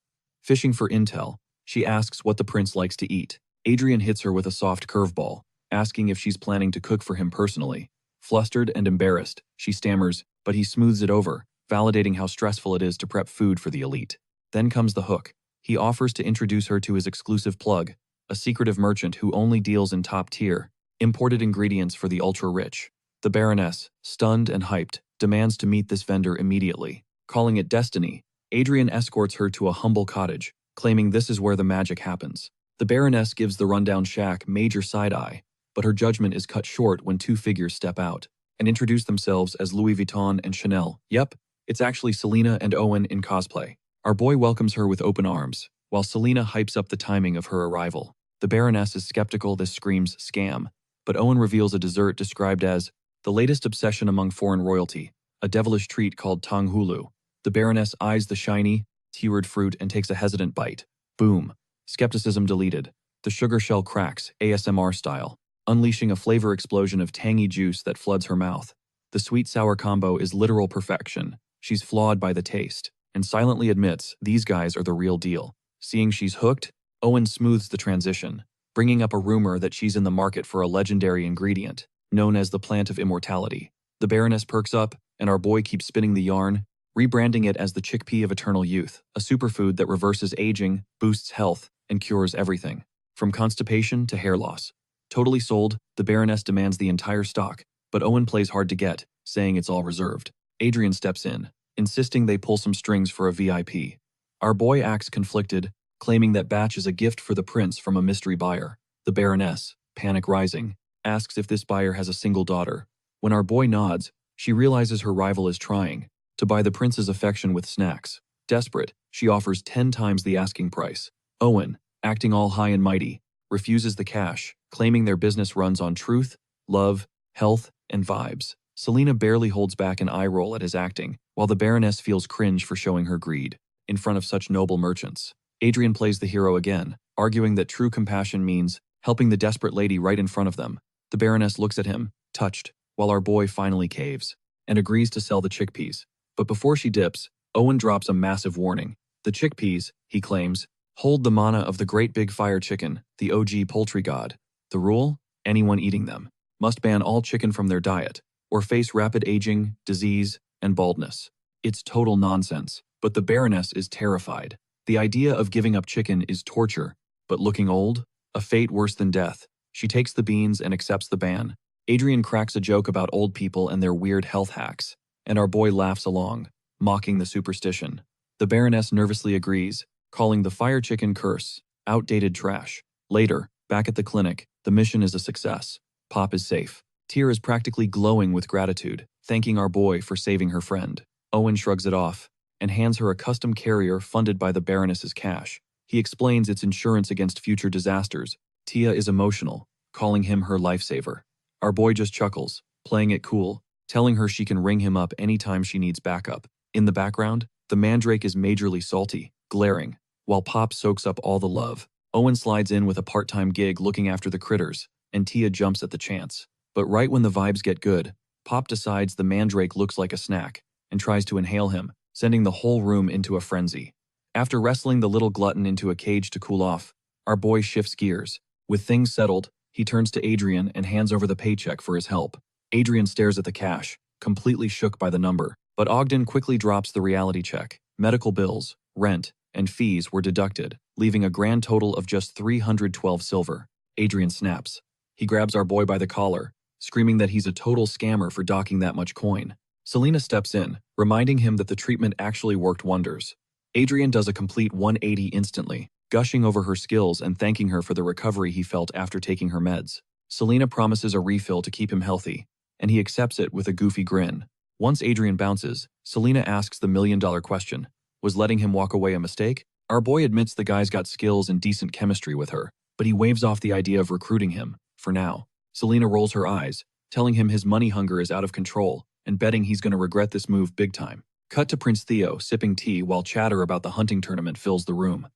Fishing for intel, she asks what the prince likes to eat. Adrian hits her with a soft curveball, asking if she's planning to cook for him personally. Flustered and embarrassed, she stammers, but he smooths it over, validating how stressful it is to prep food for the elite. Then comes the hook. He offers to introduce her to his exclusive plug, a secretive merchant who only deals in top-tier, imported ingredients for the ultra-rich. The Baroness, stunned and hyped, demands to meet this vendor immediately. Calling it destiny, Adrian escorts her to a humble cottage, claiming this is where the magic happens. The Baroness gives the rundown shack major side-eye, but her judgment is cut short when two figures step out and introduce themselves as Louis Vuitton and Chanel. Yep, it's actually Selena and Owen in cosplay. Our boy welcomes her with open arms, while Selena hypes up the timing of her arrival. The Baroness is skeptical this screams scam, but Owen reveals a dessert described as the latest obsession among foreign royalty, a devilish treat called Tang Hulu. The Baroness eyes the shiny, teared fruit and takes a hesitant bite. Boom. Skepticism deleted. The sugar shell cracks, ASMR style, unleashing a flavor explosion of tangy juice that floods her mouth. The sweet-sour combo is literal perfection. She's flawed by the taste. and silently admits these guys are the real deal. Seeing she's hooked, Owen smooths the transition, bringing up a rumor that she's in the market for a legendary ingredient, known as the plant of immortality. The Baroness perks up, and our boy keeps spinning the yarn, rebranding it as the chickpea of eternal youth, a superfood that reverses aging, boosts health, and cures everything, from constipation to hair loss. Totally sold, the Baroness demands the entire stock, but Owen plays hard to get, saying it's all reserved. Adrian steps in, insisting they pull some strings for a VIP. Our boy acts conflicted, claiming that batch is a gift for the prince from a mystery buyer. The Baroness, panic rising, asks if this buyer has a single daughter. When our boy nods, she realizes her rival is trying to buy the prince's affection with snacks. Desperate, she offers 10 times the asking price. Owen, acting all high and mighty, refuses the cash, claiming their business runs on truth, love, health, and vibes. Selena barely holds back an eye roll at his acting, while the Baroness feels cringe for showing her greed in front of such noble merchants. Adrian plays the hero again, arguing that true compassion means helping the desperate lady right in front of them. The Baroness looks at him, touched, while our boy finally caves and agrees to sell the chickpeas. But before she dips, Owen drops a massive warning. The chickpeas, he claims, hold the mana of the great big fire chicken, the OG poultry god. The rule? Anyone eating them must ban all chicken from their diet, or face rapid aging, disease, and baldness. It's total nonsense, but the Baroness is terrified. The idea of giving up chicken is torture, but looking old? A fate worse than death. She takes the beans and accepts the ban. Adrian cracks a joke about old people and their weird health hacks, and our boy laughs along, mocking the superstition. The Baroness nervously agrees, calling the fire chicken curse outdated trash. Later, back at the clinic, the mission is a success. Pop is safe. Tia is practically glowing with gratitude, thanking our boy for saving her friend. Owen shrugs it off and hands her a custom carrier funded by the Baroness's cash. He explains it's insurance against future disasters. Tia is emotional, calling him her lifesaver. Our boy just chuckles, playing it cool, telling her she can ring him up anytime she needs backup. In the background, the mandrake is majorly salty, glaring, while Pop soaks up all the love. Owen slides in with a part-time gig looking after the critters, and Tia jumps at the chance. But right when the vibes get good, Pop decides the mandrake looks like a snack and tries to inhale him, sending the whole room into a frenzy. After wrestling the little glutton into a cage to cool off, our boy shifts gears. With things settled, he turns to Adrian and hands over the paycheck for his help. Adrian stares at the cash, completely shook by the number, but Ogden quickly drops the reality check. Medical bills, rent, and fees were deducted, leaving a grand total of just 312 silver. Adrian snaps. He grabs our boy by the collar, screaming that he's a total scammer for docking that much coin. Selena steps in, reminding him that the treatment actually worked wonders. Adrian does a complete 180 instantly, gushing over her skills and thanking her for the recovery he felt after taking her meds. Selena promises a refill to keep him healthy, and he accepts it with a goofy grin. Once Adrian bounces, Selena asks the million-dollar question. Was letting him walk away a mistake? Our boy admits the guy's got skills and decent chemistry with her, but he waves off the idea of recruiting him, for now. Selena rolls her eyes, telling him his money hunger is out of control, and betting he's going to regret this move big time. Cut to Prince Theo sipping tea while chatter about the hunting tournament fills the room.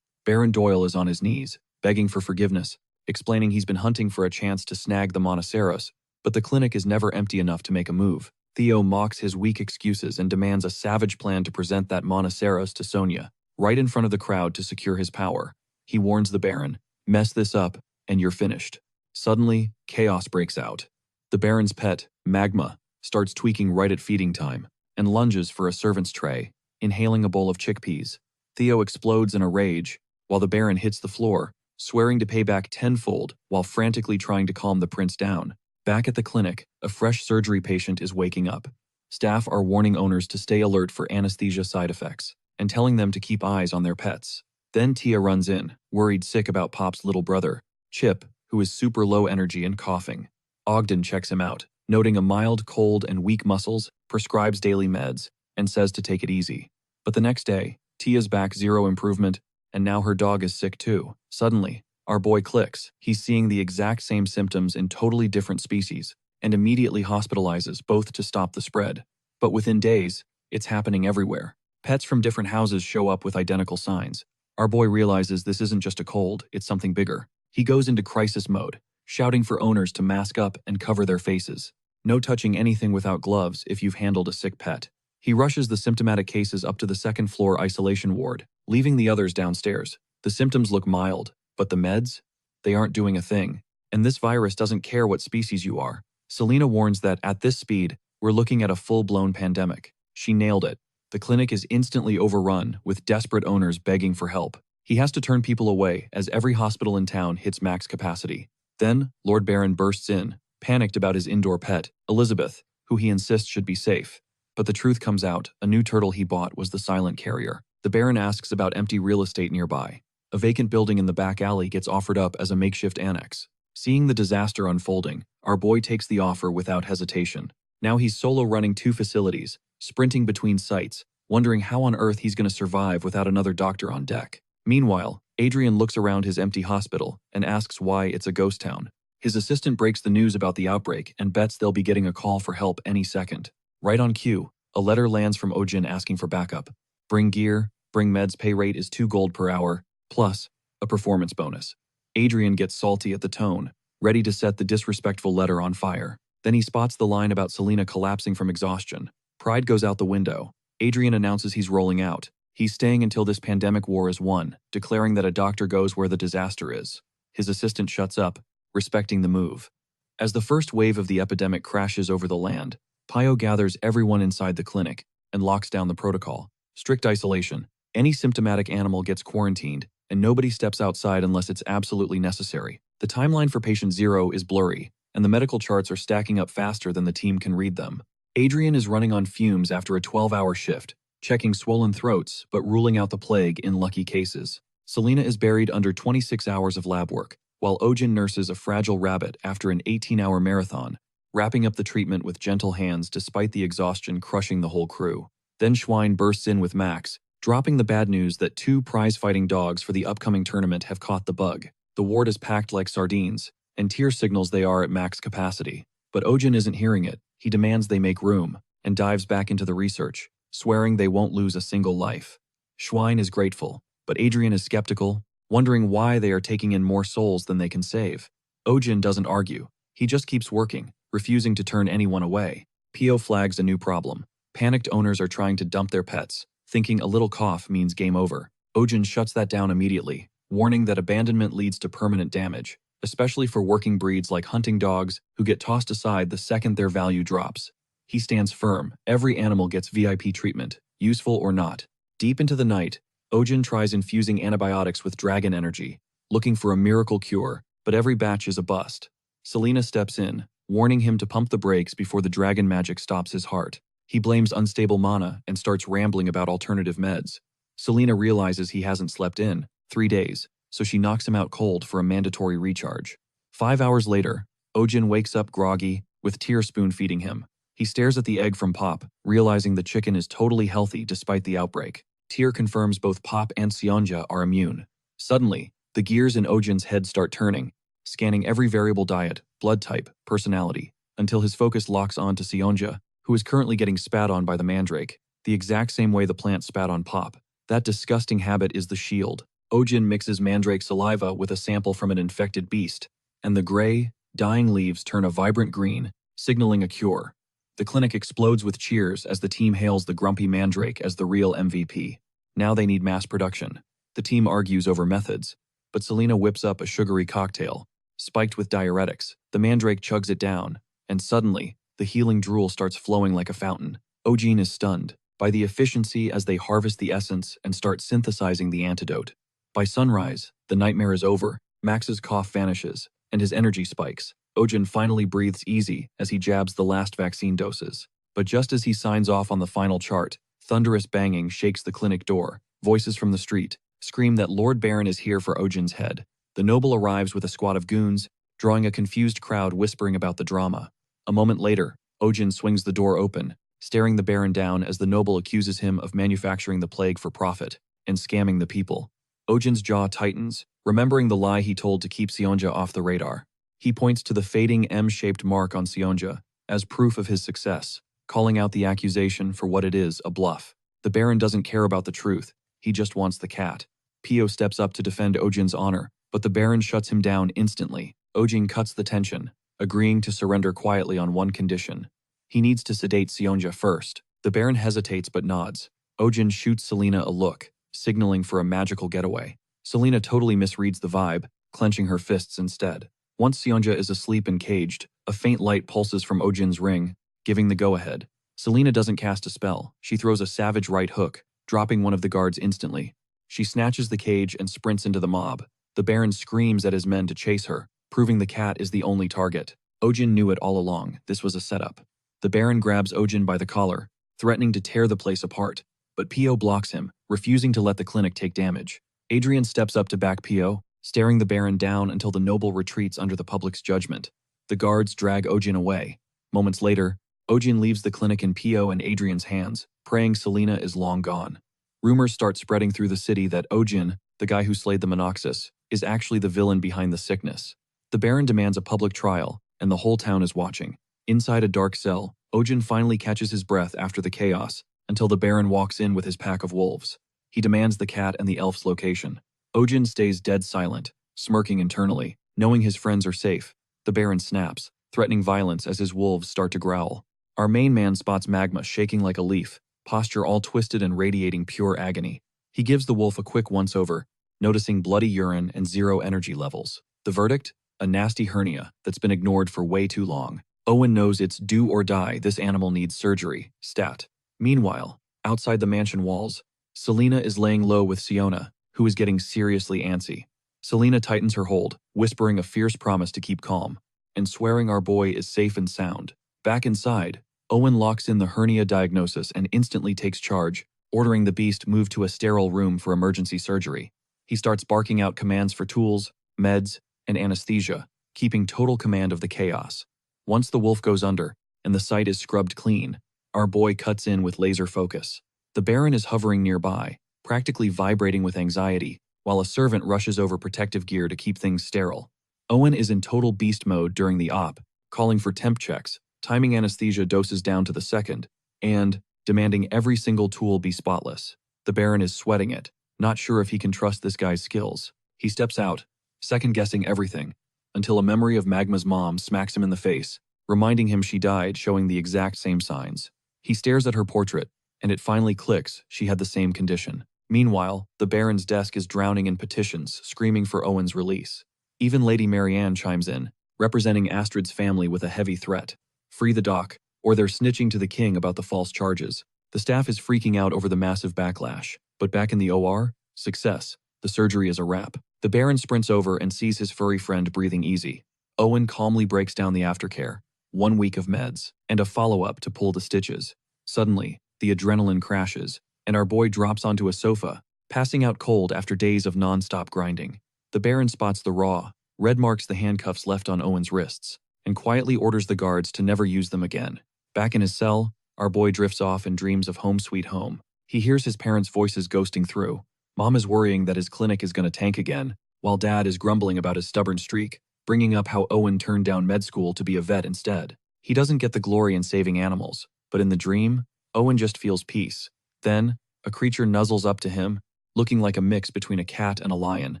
Baron Doyle is on his knees, begging for forgiveness, explaining he's been hunting for a chance to snag the Monoceros, but the clinic is never empty enough to make a move. Theo mocks his weak excuses and demands a savage plan to present that Monoceros to Sonia, right in front of the crowd to secure his power. He warns the Baron, mess this up, and you're finished. Suddenly, chaos breaks out. The Baron's pet, Magma, starts tweaking right at feeding time, and lunges for a servant's tray, inhaling a bowl of chickpeas. Theo explodes in a rage, while the Baron hits the floor, swearing to pay back tenfold while frantically trying to calm the prince down. Back at the clinic, a fresh surgery patient is waking up. Staff are warning owners to stay alert for anesthesia side effects, and telling them to keep eyes on their pets. Then Tia runs in, worried sick about Pop's little brother, Chip, who is super low energy and coughing. Ogden checks him out, noting a mild cold and weak muscles, prescribes daily meds, and says to take it easy. But the next day, Tia's back zero improvement, and now her dog is sick too. Suddenly, our boy clicks. He's seeing the exact same symptoms in totally different species, and immediately hospitalizes both to stop the spread. But within days, it's happening everywhere. Pets from different houses show up with identical signs. Our boy realizes this isn't just a cold, it's something bigger. He goes into crisis mode, shouting for owners to mask up and cover their faces. No touching anything without gloves if you've handled a sick pet. He rushes the symptomatic cases up to the second-floor isolation ward, leaving the others downstairs. The symptoms look mild, but the meds? They aren't doing a thing. And this virus doesn't care what species you are. Selena warns that, at this speed, we're looking at a full-blown pandemic. She nailed it. The clinic is instantly overrun, with desperate owners begging for help. He has to turn people away as every hospital in town hits max capacity. Then, Lord Baron bursts in, panicked about his indoor pet, Elizabeth, who he insists should be safe. But the truth comes out, a new turtle he bought was the silent carrier. The Baron asks about empty real estate nearby. A vacant building in the back alley gets offered up as a makeshift annex. Seeing the disaster unfolding, our boy takes the offer without hesitation. Now he's solo running 2 facilities, sprinting between sites, wondering how on earth he's going to survive without another doctor on deck. Meanwhile, Adrian looks around his empty hospital and asks why it's a ghost town. His assistant breaks the news about the outbreak and bets they'll be getting a call for help any second. Right on cue, a letter lands from Ojin asking for backup. Bring gear, bring meds, pay rate is 2 gold per hour, plus a performance bonus. Adrian gets salty at the tone, ready to set the disrespectful letter on fire. Then he spots the line about Selena collapsing from exhaustion. Pride goes out the window. Adrian announces he's rolling out. He's staying until this pandemic war is won, declaring that a doctor goes where the disaster is. His assistant shuts up, respecting the move. As the first wave of the epidemic crashes over the land, Pio gathers everyone inside the clinic and locks down the protocol. Strict isolation. Any symptomatic animal gets quarantined, and nobody steps outside unless it's absolutely necessary. The timeline for patient 0 is blurry, and the medical charts are stacking up faster than the team can read them. Adrian is running on fumes after a 12-hour shift, checking swollen throats but ruling out the plague in lucky cases. Selena is buried under 26 hours of lab work, while Ojin nurses a fragile rabbit after an 18-hour marathon, wrapping up the treatment with gentle hands despite the exhaustion crushing the whole crew. Then Schwein bursts in with Max, dropping the bad news that 2 prize-fighting dogs for the upcoming tournament have caught the bug. The ward is packed like sardines, and Tyr signals they are at max capacity. But Ojin isn't hearing it. He demands they make room, and dives back into the research, swearing they won't lose a single life. Schwein is grateful, but Adrian is skeptical, wondering why they are taking in more souls than they can save. Ojin doesn't argue. He just keeps working, refusing to turn anyone away. Pio flags a new problem. Panicked owners are trying to dump their pets, thinking a little cough means game over. Ojin shuts that down immediately, warning that abandonment leads to permanent damage, especially for working breeds like hunting dogs who get tossed aside the second their value drops. He stands firm. Every animal gets VIP treatment, useful or not. Deep into the night, Ojin tries infusing antibiotics with dragon energy, looking for a miracle cure, but every batch is a bust. Selena steps in, warning him to pump the brakes before the dragon magic stops his heart. He blames unstable mana and starts rambling about alternative meds. Selena realizes he hasn't slept in 3 days, so she knocks him out cold for a mandatory recharge. 5 hours later, Ojin wakes up groggy, with Tyr spoon-feeding him. He stares at the egg from Pop, realizing the chicken is totally healthy despite the outbreak. Tyr confirms both Pop and Sionja are immune. Suddenly, the gears in Ojin's head start turning, scanning every variable diet, blood type, personality, until his focus locks on to Sionja, who is currently getting spat on by the mandrake, the exact same way the plant spat on Pop. That disgusting habit is the shield. Ojin mixes mandrake saliva with a sample from an infected beast, and the gray, dying leaves turn a vibrant green, signaling a cure. The clinic explodes with cheers as the team hails the grumpy mandrake as the real MVP. Now they need mass production. The team argues over methods, but Selena whips up a sugary cocktail, spiked with diuretics. The mandrake chugs it down, and suddenly, the healing drool starts flowing like a fountain. Ojin is stunned by the efficiency as they harvest the essence and start synthesizing the antidote. By sunrise, the nightmare is over, Max's cough vanishes, and his energy spikes. Ojin finally breathes easy as he jabs the last vaccine doses. But just as he signs off on the final chart, thunderous banging shakes the clinic door. Voices from the street scream that Lord Baron is here for Ojin's head. The noble arrives with a squad of goons, drawing a confused crowd whispering about the drama. A moment later, Ojin swings the door open, staring the Baron down as the noble accuses him of manufacturing the plague for profit and scamming the people. Ojin's jaw tightens, remembering the lie he told to keep Sionja off the radar. He points to the fading M-shaped mark on Sionja as proof of his success, calling out the accusation for what it is, a bluff. The Baron doesn't care about the truth, he just wants the cat. Pio steps up to defend Ojin's honor, but the Baron shuts him down instantly. Ojin cuts the tension, agreeing to surrender quietly on one condition. He needs to sedate Sionja first. The Baron hesitates but nods. Ojin shoots Selena a look, signaling for a magical getaway. Selena totally misreads the vibe, clenching her fists instead. Once Seonja is asleep and caged, a faint light pulses from Ojin's ring, giving the go-ahead. Selena doesn't cast a spell. She throws a savage right hook, dropping one of the guards instantly. She snatches the cage and sprints into the mob. The Baron screams at his men to chase her, proving the cat is the only target. Ojin knew it all along. This was a setup. The Baron grabs Ojin by the collar, threatening to tear the place apart, but Pio blocks him, refusing to let the clinic take damage. Adrian steps up to back Pio, staring the Baron down until the noble retreats under the public's judgment. The guards drag Ojin away. Moments later, Ojin leaves the clinic in Pio and Adrian's hands, praying Selena is long gone. Rumors start spreading through the city that Ojin, the guy who slayed the Monoxus, is actually the villain behind the sickness. The Baron demands a public trial, and the whole town is watching. Inside a dark cell, Ojin finally catches his breath after the chaos, until the Baron walks in with his pack of wolves. He demands the cat and the elf's location. Ojin stays dead silent, smirking internally, knowing his friends are safe. The Baron snaps, threatening violence as his wolves start to growl. Our main man spots Magma shaking like a leaf, posture all twisted and radiating pure agony. He gives the wolf a quick once-over, noticing bloody urine and 0 energy levels. The verdict? A nasty hernia that's been ignored for way too long. Owen knows it's do or die. This animal needs surgery. Stat. Meanwhile, outside the mansion walls, Selena is laying low with Siona, who is getting seriously antsy. Selena tightens her hold, whispering a fierce promise to keep calm, and swearing our boy is safe and sound. Back inside, Owen locks in the hernia diagnosis and instantly takes charge, ordering the beast moved to a sterile room for emergency surgery. He starts barking out commands for tools, meds, and anesthesia, keeping total command of the chaos. Once the wolf goes under, and the site is scrubbed clean, our boy cuts in with laser focus. The Baron is hovering nearby, practically vibrating with anxiety, while a servant rushes over protective gear to keep things sterile. Owen is in total beast mode during the op, calling for temp checks, timing anesthesia doses down to the second, and demanding every single tool be spotless. The Baron is sweating it, not sure if he can trust this guy's skills. He steps out, second-guessing everything, until a memory of Magma's mom smacks him in the face, reminding him she died, showing the exact same signs. He stares at her portrait, and it finally clicks, she had the same condition. Meanwhile, the Baron's desk is drowning in petitions, screaming for Owen's release. Even Lady Marianne chimes in, representing Astrid's family with a heavy threat. Free the doc, or they're snitching to the king about the false charges. The staff is freaking out over the massive backlash, but back in the OR, success. The surgery is a wrap. The Baron sprints over and sees his furry friend breathing easy. Owen calmly breaks down the aftercare, 1 week of meds, and a follow-up to pull the stitches. Suddenly, the adrenaline crashes, and our boy drops onto a sofa, passing out cold after days of non-stop grinding. The Baron spots the raw, red marks the handcuffs left on Owen's wrists, and quietly orders the guards to never use them again. Back in his cell, our boy drifts off and dreams of home sweet home. He hears his parents' voices ghosting through. Mom is worrying that his clinic is going to tank again, while Dad is grumbling about his stubborn streak, bringing up how Owen turned down med school to be a vet instead. He doesn't get the glory in saving animals, but in the dream, Owen just feels peace. Then, a creature nuzzles up to him, looking like a mix between a cat and a lion,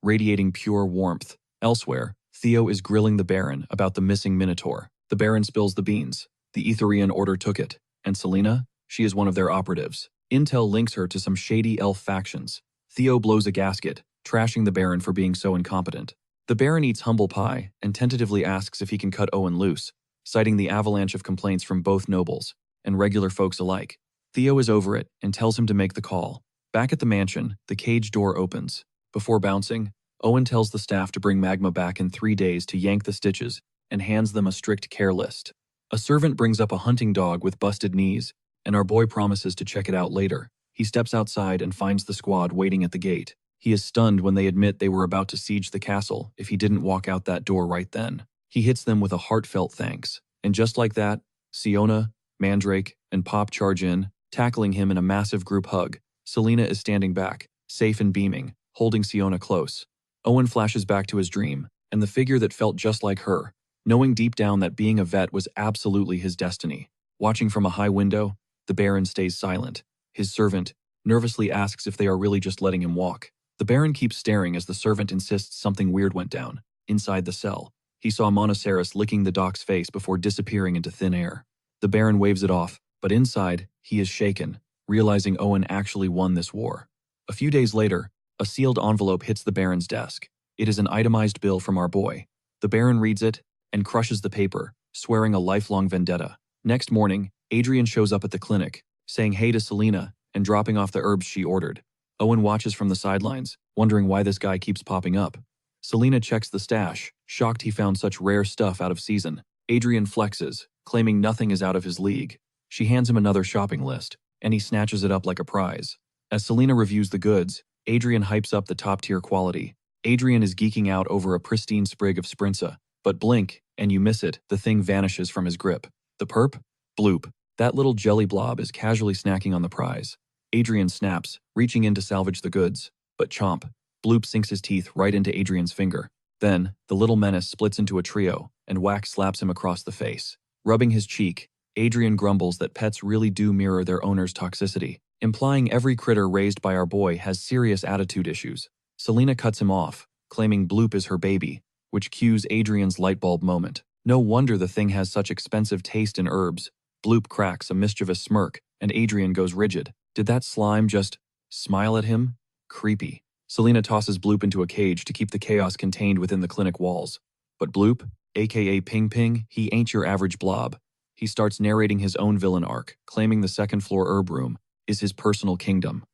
radiating pure warmth. Elsewhere, Theo is grilling the Baron about the missing Minotaur. The Baron spills the beans. The Etherian Order took it. And Selena? She is one of their operatives. Intel links her to some shady elf factions. Theo blows a gasket, trashing the Baron for being so incompetent. The Baron eats humble pie and tentatively asks if he can cut Owen loose, citing the avalanche of complaints from both nobles and regular folks alike. Theo is over it and tells him to make the call. Back at the mansion, the cage door opens. Before bouncing, Owen tells the staff to bring Magma back in 3 days to yank the stitches and hands them a strict care list. A servant brings up a hunting dog with busted knees, and our boy promises to check it out later. He steps outside and finds the squad waiting at the gate. He is stunned when they admit they were about to siege the castle if he didn't walk out that door right then. He hits them with a heartfelt thanks. And just like that, Siona, Mandrake, and Pop charge in, tackling him in a massive group hug. Selena is standing back, safe and beaming, holding Siona close. Owen flashes back to his dream, and the figure that felt just like her, knowing deep down that being a vet was absolutely his destiny. Watching from a high window, the Baron stays silent. His servant nervously asks if they are really just letting him walk. The Baron keeps staring as the servant insists something weird went down. Inside the cell, he saw Monoceros licking the doc's face before disappearing into thin air. The Baron waves it off, but inside, He is shaken, realizing Owen actually won this war. A few days later, a sealed envelope hits the Baron's desk. It is an itemized bill from our boy. The Baron reads it and crushes the paper, swearing a lifelong vendetta. Next morning, Adrian shows up at the clinic, saying hey to Selena and dropping off the herbs she ordered. Owen watches from the sidelines, wondering why this guy keeps popping up. Selena checks the stash, shocked he found such rare stuff out of season. Adrian flexes, claiming nothing is out of his league. She hands him another shopping list, and he snatches it up like a prize. As Selena reviews the goods, Adrian hypes up the top-tier quality. Adrian is geeking out over a pristine sprig of Sprinza, but blink, and you miss it, the thing vanishes from his grip. The perp? Bloop. That little jelly blob is casually snacking on the prize. Adrian snaps, reaching in to salvage the goods, but chomp. Bloop sinks his teeth right into Adrian's finger. Then, the little menace splits into a trio, and Whack slaps him across the face. Rubbing his cheek, Adrian grumbles that pets really do mirror their owner's toxicity, implying every critter raised by our boy has serious attitude issues. Selena cuts him off, claiming Bloop is her baby, which cues Adrian's lightbulb moment. No wonder the thing has such expensive taste in herbs. Bloop cracks a mischievous smirk, and Adrian goes rigid. Did that slime just smile at him? Creepy. Selena tosses Bloop into a cage to keep the chaos contained within the clinic walls. But Bloop, aka Ping Ping, he ain't your average blob. He starts narrating his own villain arc, claiming the second-floor herb room is his personal kingdom.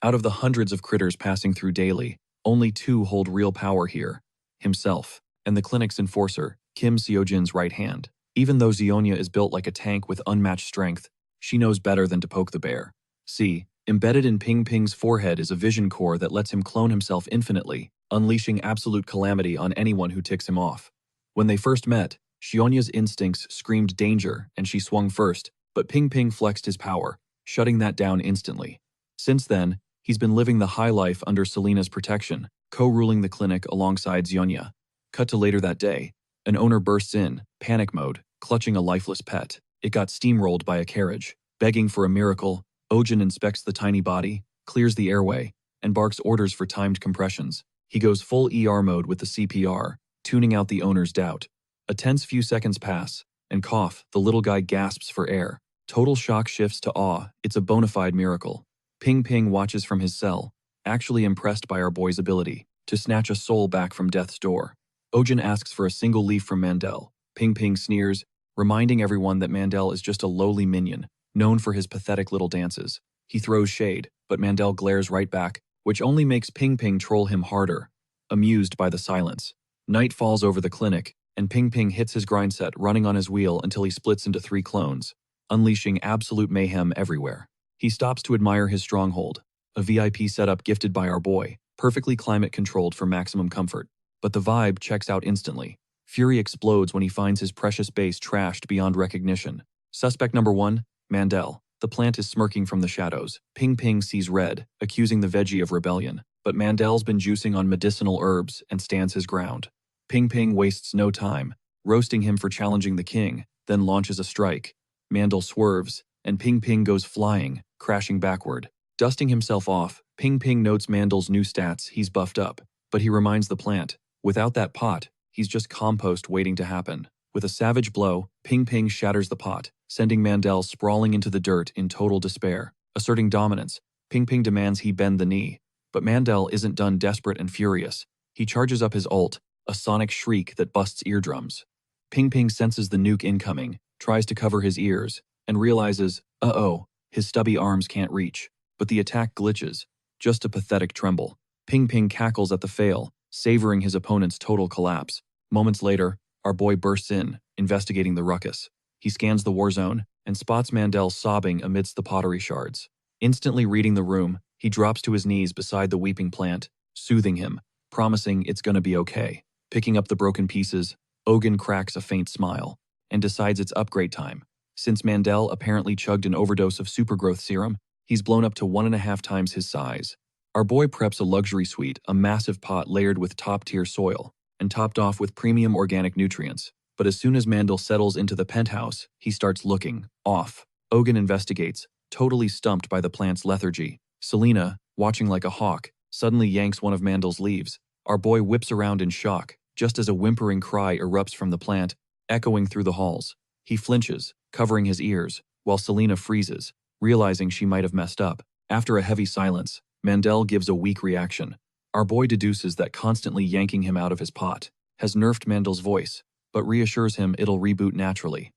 Out of the hundreds of critters passing through daily, only 2 hold real power here, himself, and the clinic's enforcer, Kim Seojin's right hand. Even though Xionia is built like a tank with unmatched strength, she knows better than to poke the bear. See, embedded in Ping Ping's forehead is a vision core that lets him clone himself infinitely, unleashing absolute calamity on anyone who ticks him off. When they first met, Xionia's instincts screamed danger and she swung first, but Ping Ping flexed his power, shutting that down instantly. Since then, he's been living the high life under Selena's protection, co-ruling the clinic alongside Xionia. Cut to later that day, an owner bursts in, panic mode, clutching a lifeless pet. It got steamrolled by a carriage. Begging for a miracle, Ojin inspects the tiny body, clears the airway, and barks orders for timed compressions. He goes full ER mode with the CPR, tuning out the owner's doubt. A tense few seconds pass, and cough, the little guy gasps for air. Total shock shifts to awe. It's a bona fide miracle. Ping Ping watches from his cell, actually impressed by our boy's ability to snatch a soul back from death's door. Ojin asks for a single leaf from Mandel. Ping Ping sneers, reminding everyone that Mandel is just a lowly minion, known for his pathetic little dances. He throws shade, but Mandel glares right back, which only makes Ping Ping troll him harder, amused by the silence. Night falls over the clinic, and Ping Ping hits his grind set running on his wheel until he splits into 3 clones, unleashing absolute mayhem everywhere. He stops to admire his stronghold, a VIP setup gifted by our boy, perfectly climate-controlled for maximum comfort. But the vibe checks out instantly. Fury explodes when he finds his precious base trashed beyond recognition. Suspect number 1, Mandel. The plant is smirking from the shadows. Ping Ping sees red, accusing the veggie of rebellion. But Mandel's been juicing on medicinal herbs and stands his ground. Ping Ping wastes no time, roasting him for challenging the king, then launches a strike. Mandel swerves, and Ping Ping goes flying, crashing backward. Dusting himself off, Ping Ping notes Mandel's new stats. He's buffed up, but he reminds the plant, without that pot, he's just compost waiting to happen. With a savage blow, Ping Ping shatters the pot, sending Mandel sprawling into the dirt in total despair. Asserting dominance, Ping Ping demands he bend the knee. But Mandel isn't done desperate and furious. He charges up his ult, a sonic shriek that busts eardrums. Ping Ping senses the nuke incoming, tries to cover his ears, and realizes, uh-oh, his stubby arms can't reach. But the attack glitches, just a pathetic tremble. Ping Ping cackles at the fail, savoring his opponent's total collapse. Moments later, our boy bursts in, investigating the ruckus. He scans the war zone and spots Mandel sobbing amidst the pottery shards. Instantly reading the room, he drops to his knees beside the weeping plant, soothing him, promising it's gonna be okay. Picking up the broken pieces, Ogun cracks a faint smile and decides it's upgrade time. Since Mandel apparently chugged an overdose of supergrowth serum, he's blown up to 1.5 times his size. Our boy preps a luxury suite, a massive pot layered with top-tier soil, and topped off with premium organic nutrients. But as soon as Mandel settles into the penthouse, he starts looking off. Ogun investigates, totally stumped by the plant's lethargy. Selena, watching like a hawk, suddenly yanks one of Mandel's leaves. Our boy whips around in shock, just as a whimpering cry erupts from the plant, echoing through the halls. He flinches, covering his ears, while Selena freezes, realizing she might have messed up. After a heavy silence, Mandel gives a weak reaction. Our boy deduces that constantly yanking him out of his pot has nerfed Mandel's voice, but reassures him it'll reboot naturally.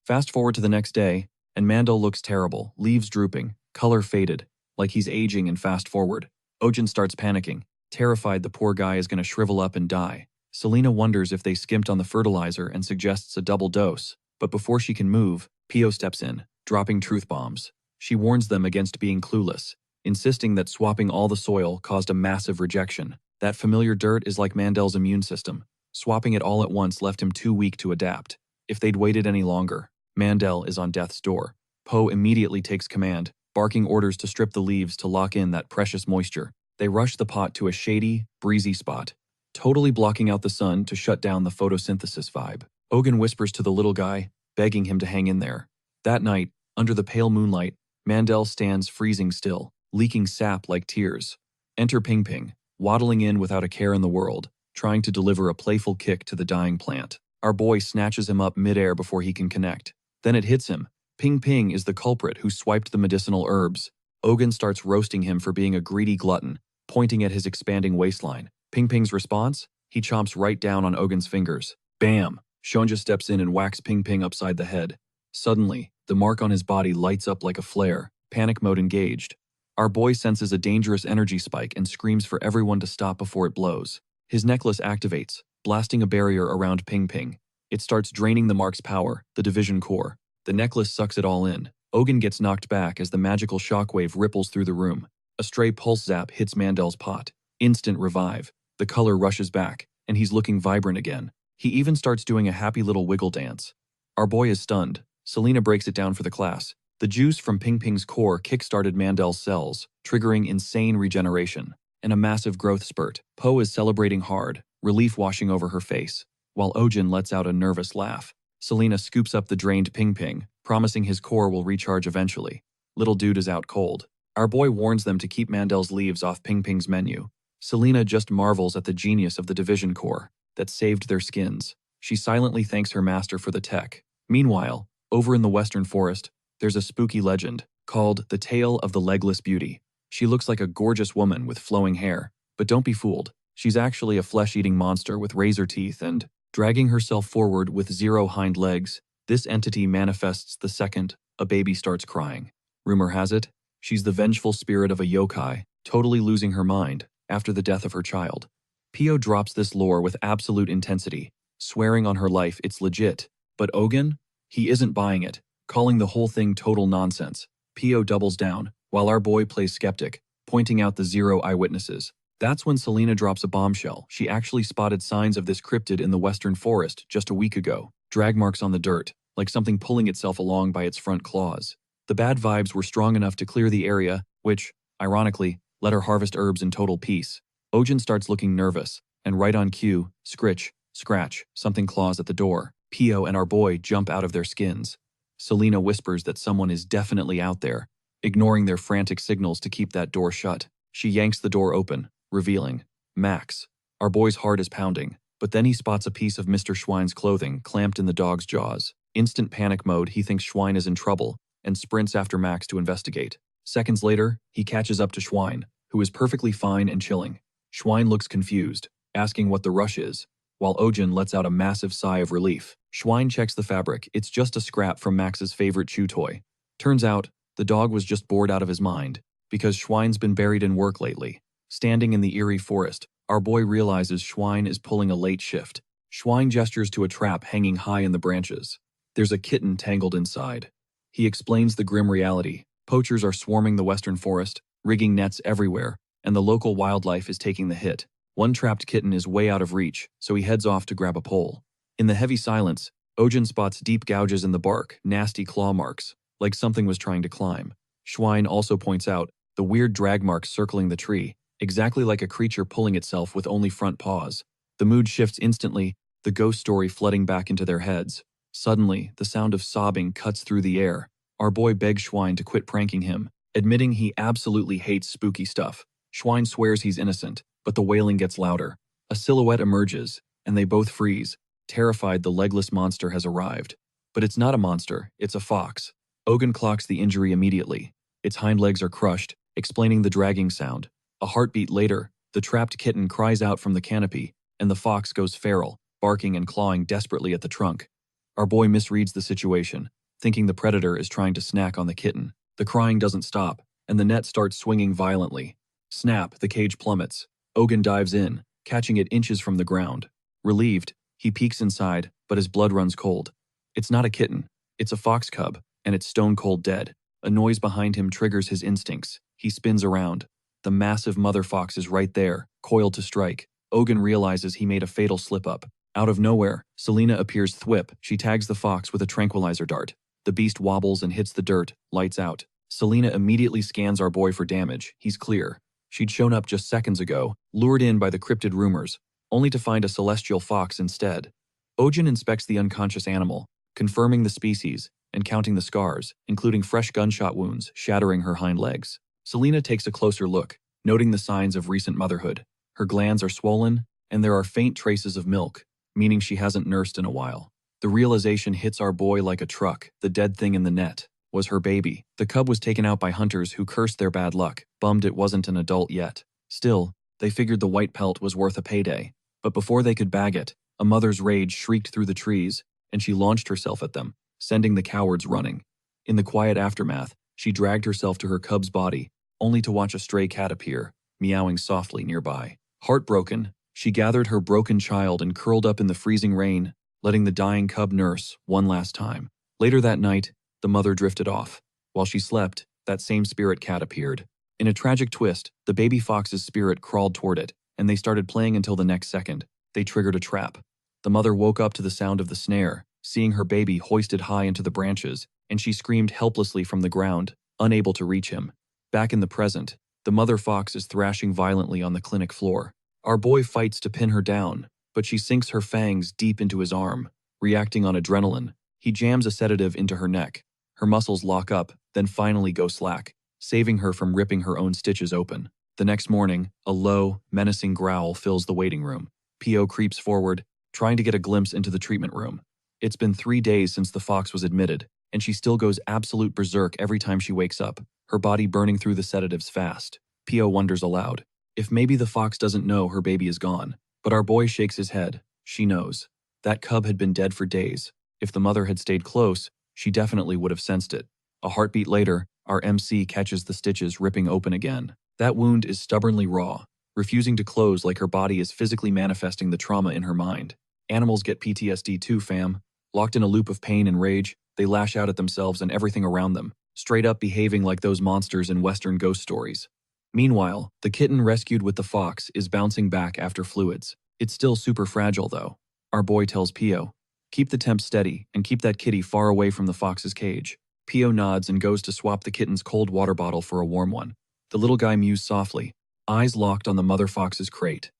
Fast forward to the next day, and Mandel looks terrible, leaves drooping, color faded, like he's aging in fast forward. Ojin starts panicking, terrified the poor guy is going to shrivel up and die. Selena wonders if they skimped on the fertilizer and suggests a double dose, but before she can move, Pio steps in, dropping truth bombs. She warns them against being clueless, insisting that swapping all the soil caused a massive rejection. That familiar dirt is like Mandel's immune system. Swapping it all at once left him too weak to adapt. If they'd waited any longer, Mandel is on death's door. Poe immediately takes command, barking orders to strip the leaves to lock in that precious moisture. They rush the pot to a shady, breezy spot, totally blocking out the sun to shut down the photosynthesis vibe. Ogun whispers to the little guy, begging him to hang in there. That night, under the pale moonlight, Mandel stands freezing still, leaking sap like tears. Enter Ping Ping, waddling in without a care in the world, trying to deliver a playful kick to the dying plant. Our boy snatches him up midair before he can connect. Then it hits him. Ping Ping is the culprit who swiped the medicinal herbs. Ogun starts roasting him for being a greedy glutton, pointing at his expanding waistline. Ping Ping's response? He chomps right down on Ogun's fingers. Bam! Shonja steps in and whacks Ping Ping upside the head. Suddenly, the mark on his body lights up like a flare, panic mode engaged. Our boy senses a dangerous energy spike and screams for everyone to stop before it blows. His necklace activates, blasting a barrier around Ping Ping. It starts draining the mark's power, the division core. The necklace sucks it all in. Ogun gets knocked back as the magical shockwave ripples through the room. A stray pulse zap hits Mandel's pot. Instant revive. The color rushes back, and he's looking vibrant again. He even starts doing a happy little wiggle dance. Our boy is stunned. Selena breaks it down for the class. The juice from Ping Ping's core kick-started Mandel's cells, triggering insane regeneration and a massive growth spurt. Poe is celebrating hard, relief washing over her face, while Ojin lets out a nervous laugh. Selena scoops up the drained Ping Ping, promising his core will recharge eventually. Little dude is out cold. Our boy warns them to keep Mandel's leaves off Ping Ping's menu. Selena just marvels at the genius of the division core that saved their skins. She silently thanks her master for the tech. Meanwhile, over in the Western Forest, there's a spooky legend called The Tale of the Legless Beauty. She looks like a gorgeous woman with flowing hair, but don't be fooled. She's actually a flesh-eating monster with razor teeth and, dragging herself forward with 0 hind legs, this entity manifests the second a baby starts crying. Rumor has it, she's the vengeful spirit of a yokai, totally losing her mind after the death of her child. Pio drops this lore with absolute intensity, swearing on her life it's legit. But Ogun? He isn't buying it, calling the whole thing total nonsense. Pio doubles down, while our boy plays skeptic, pointing out the 0 eyewitnesses. That's when Selena drops a bombshell. She actually spotted signs of this cryptid in the Western Forest just a week ago. Drag marks on the dirt, like something pulling itself along by its front claws. The bad vibes were strong enough to clear the area, which, ironically, let her harvest herbs in total peace. Ojin starts looking nervous, and right on cue, scratch, something claws at the door. Pio and our boy jump out of their skins. Selena whispers that someone is definitely out there, ignoring their frantic signals to keep that door shut. She yanks the door open, revealing Max. Our boy's heart is pounding, but then he spots a piece of Mr. Schweine's clothing clamped in the dog's jaws. Instant panic mode, he thinks Schwein is in trouble and sprints after Max to investigate. Seconds later, he catches up to Schwein, who is perfectly fine and chilling. Schwein looks confused, asking what the rush is, while Ojin lets out a massive sigh of relief. Schwein checks the fabric. It's just a scrap from Max's favorite chew toy. Turns out, the dog was just bored out of his mind, because Schwein's been buried in work lately. Standing in the eerie forest, our boy realizes Schwein is pulling a late shift. Schwein gestures to a trap hanging high in the branches. There's a kitten tangled inside. He explains the grim reality. Poachers are swarming the Western Forest, rigging nets everywhere, and the local wildlife is taking the hit. One trapped kitten is way out of reach, so he heads off to grab a pole. In the heavy silence, Ojin spots deep gouges in the bark, nasty claw marks, like something was trying to climb. Schwein also points out the weird drag marks circling the tree, exactly like a creature pulling itself with only front paws. The mood shifts instantly, the ghost story flooding back into their heads. Suddenly, the sound of sobbing cuts through the air. Our boy begs Schwein to quit pranking him, admitting he absolutely hates spooky stuff. Schwein swears he's innocent, but the wailing gets louder. A silhouette emerges, and they both freeze. Terrified, the legless monster has arrived. But it's not a monster, it's a fox. Ogun clocks the injury immediately. Its hind legs are crushed, explaining the dragging sound. A heartbeat later, the trapped kitten cries out from the canopy, and the fox goes feral, barking and clawing desperately at the trunk. Our boy misreads the situation, thinking the predator is trying to snack on the kitten. The crying doesn't stop, and the net starts swinging violently. Snap, the cage plummets. Ogun dives in, catching it inches from the ground. Relieved, he peeks inside, but his blood runs cold. It's not a kitten, it's a fox cub, and it's stone cold dead. A noise behind him triggers his instincts. He spins around. The massive mother fox is right there, coiled to strike. Ogun realizes he made a fatal slip-up. Out of nowhere, Selena appears thwip. She tags the fox with a tranquilizer dart. The beast wobbles and hits the dirt, lights out. Selena immediately scans our boy for damage. He's clear. She'd shown up just seconds ago, lured in by the cryptid rumors, only to find a celestial fox instead. Ogun inspects the unconscious animal, confirming the species and counting the scars, including fresh gunshot wounds shattering her hind legs. Selena takes a closer look, noting the signs of recent motherhood. Her glands are swollen, and there are faint traces of milk, meaning she hasn't nursed in a while. The realization hits our boy like a truck. The dead thing in the net was her baby. The cub was taken out by hunters who cursed their bad luck, bummed it wasn't an adult yet. Still, they figured the white pelt was worth a payday. But before they could bag it, a mother's rage shrieked through the trees, and she launched herself at them, sending the cowards running. In the quiet aftermath, she dragged herself to her cub's body, only to watch a stray cat appear, meowing softly nearby. Heartbroken, she gathered her broken child and curled up in the freezing rain, letting the dying cub nurse one last time. Later that night, the mother drifted off. While she slept, that same spirit cat appeared. In a tragic twist, the baby fox's spirit crawled toward it, and they started playing until the next second. They triggered a trap. The mother woke up to the sound of the snare, seeing her baby hoisted high into the branches, and she screamed helplessly from the ground, unable to reach him. Back in the present, the mother fox is thrashing violently on the clinic floor. Our boy fights to pin her down, but she sinks her fangs deep into his arm. Reacting on adrenaline, he jams a sedative into her neck. Her muscles lock up, then finally go slack, saving her from ripping her own stitches open. The next morning, a low, menacing growl fills the waiting room. P.O. creeps forward, trying to get a glimpse into the treatment room. It's been 3 days since the fox was admitted, and she still goes absolute berserk every time she wakes up, her body burning through the sedatives fast. P.O. wonders aloud if maybe the fox doesn't know her baby is gone. But our boy shakes his head. She knows. That cub had been dead for days. If the mother had stayed close, she definitely would have sensed it. A heartbeat later, our MC catches the stitches ripping open again. That wound is stubbornly raw, refusing to close like her body is physically manifesting the trauma in her mind. Animals get PTSD too, fam. Locked in a loop of pain and rage, they lash out at themselves and everything around them, straight up behaving like those monsters in Western ghost stories. Meanwhile, the kitten rescued with the fox is bouncing back after fluids. It's still super fragile though. Our boy tells Pio, keep the temp steady and keep that kitty far away from the fox's cage. Pio nods and goes to swap the kitten's cold water bottle for a warm one. The little guy mews softly, eyes locked on the mother fox's crate.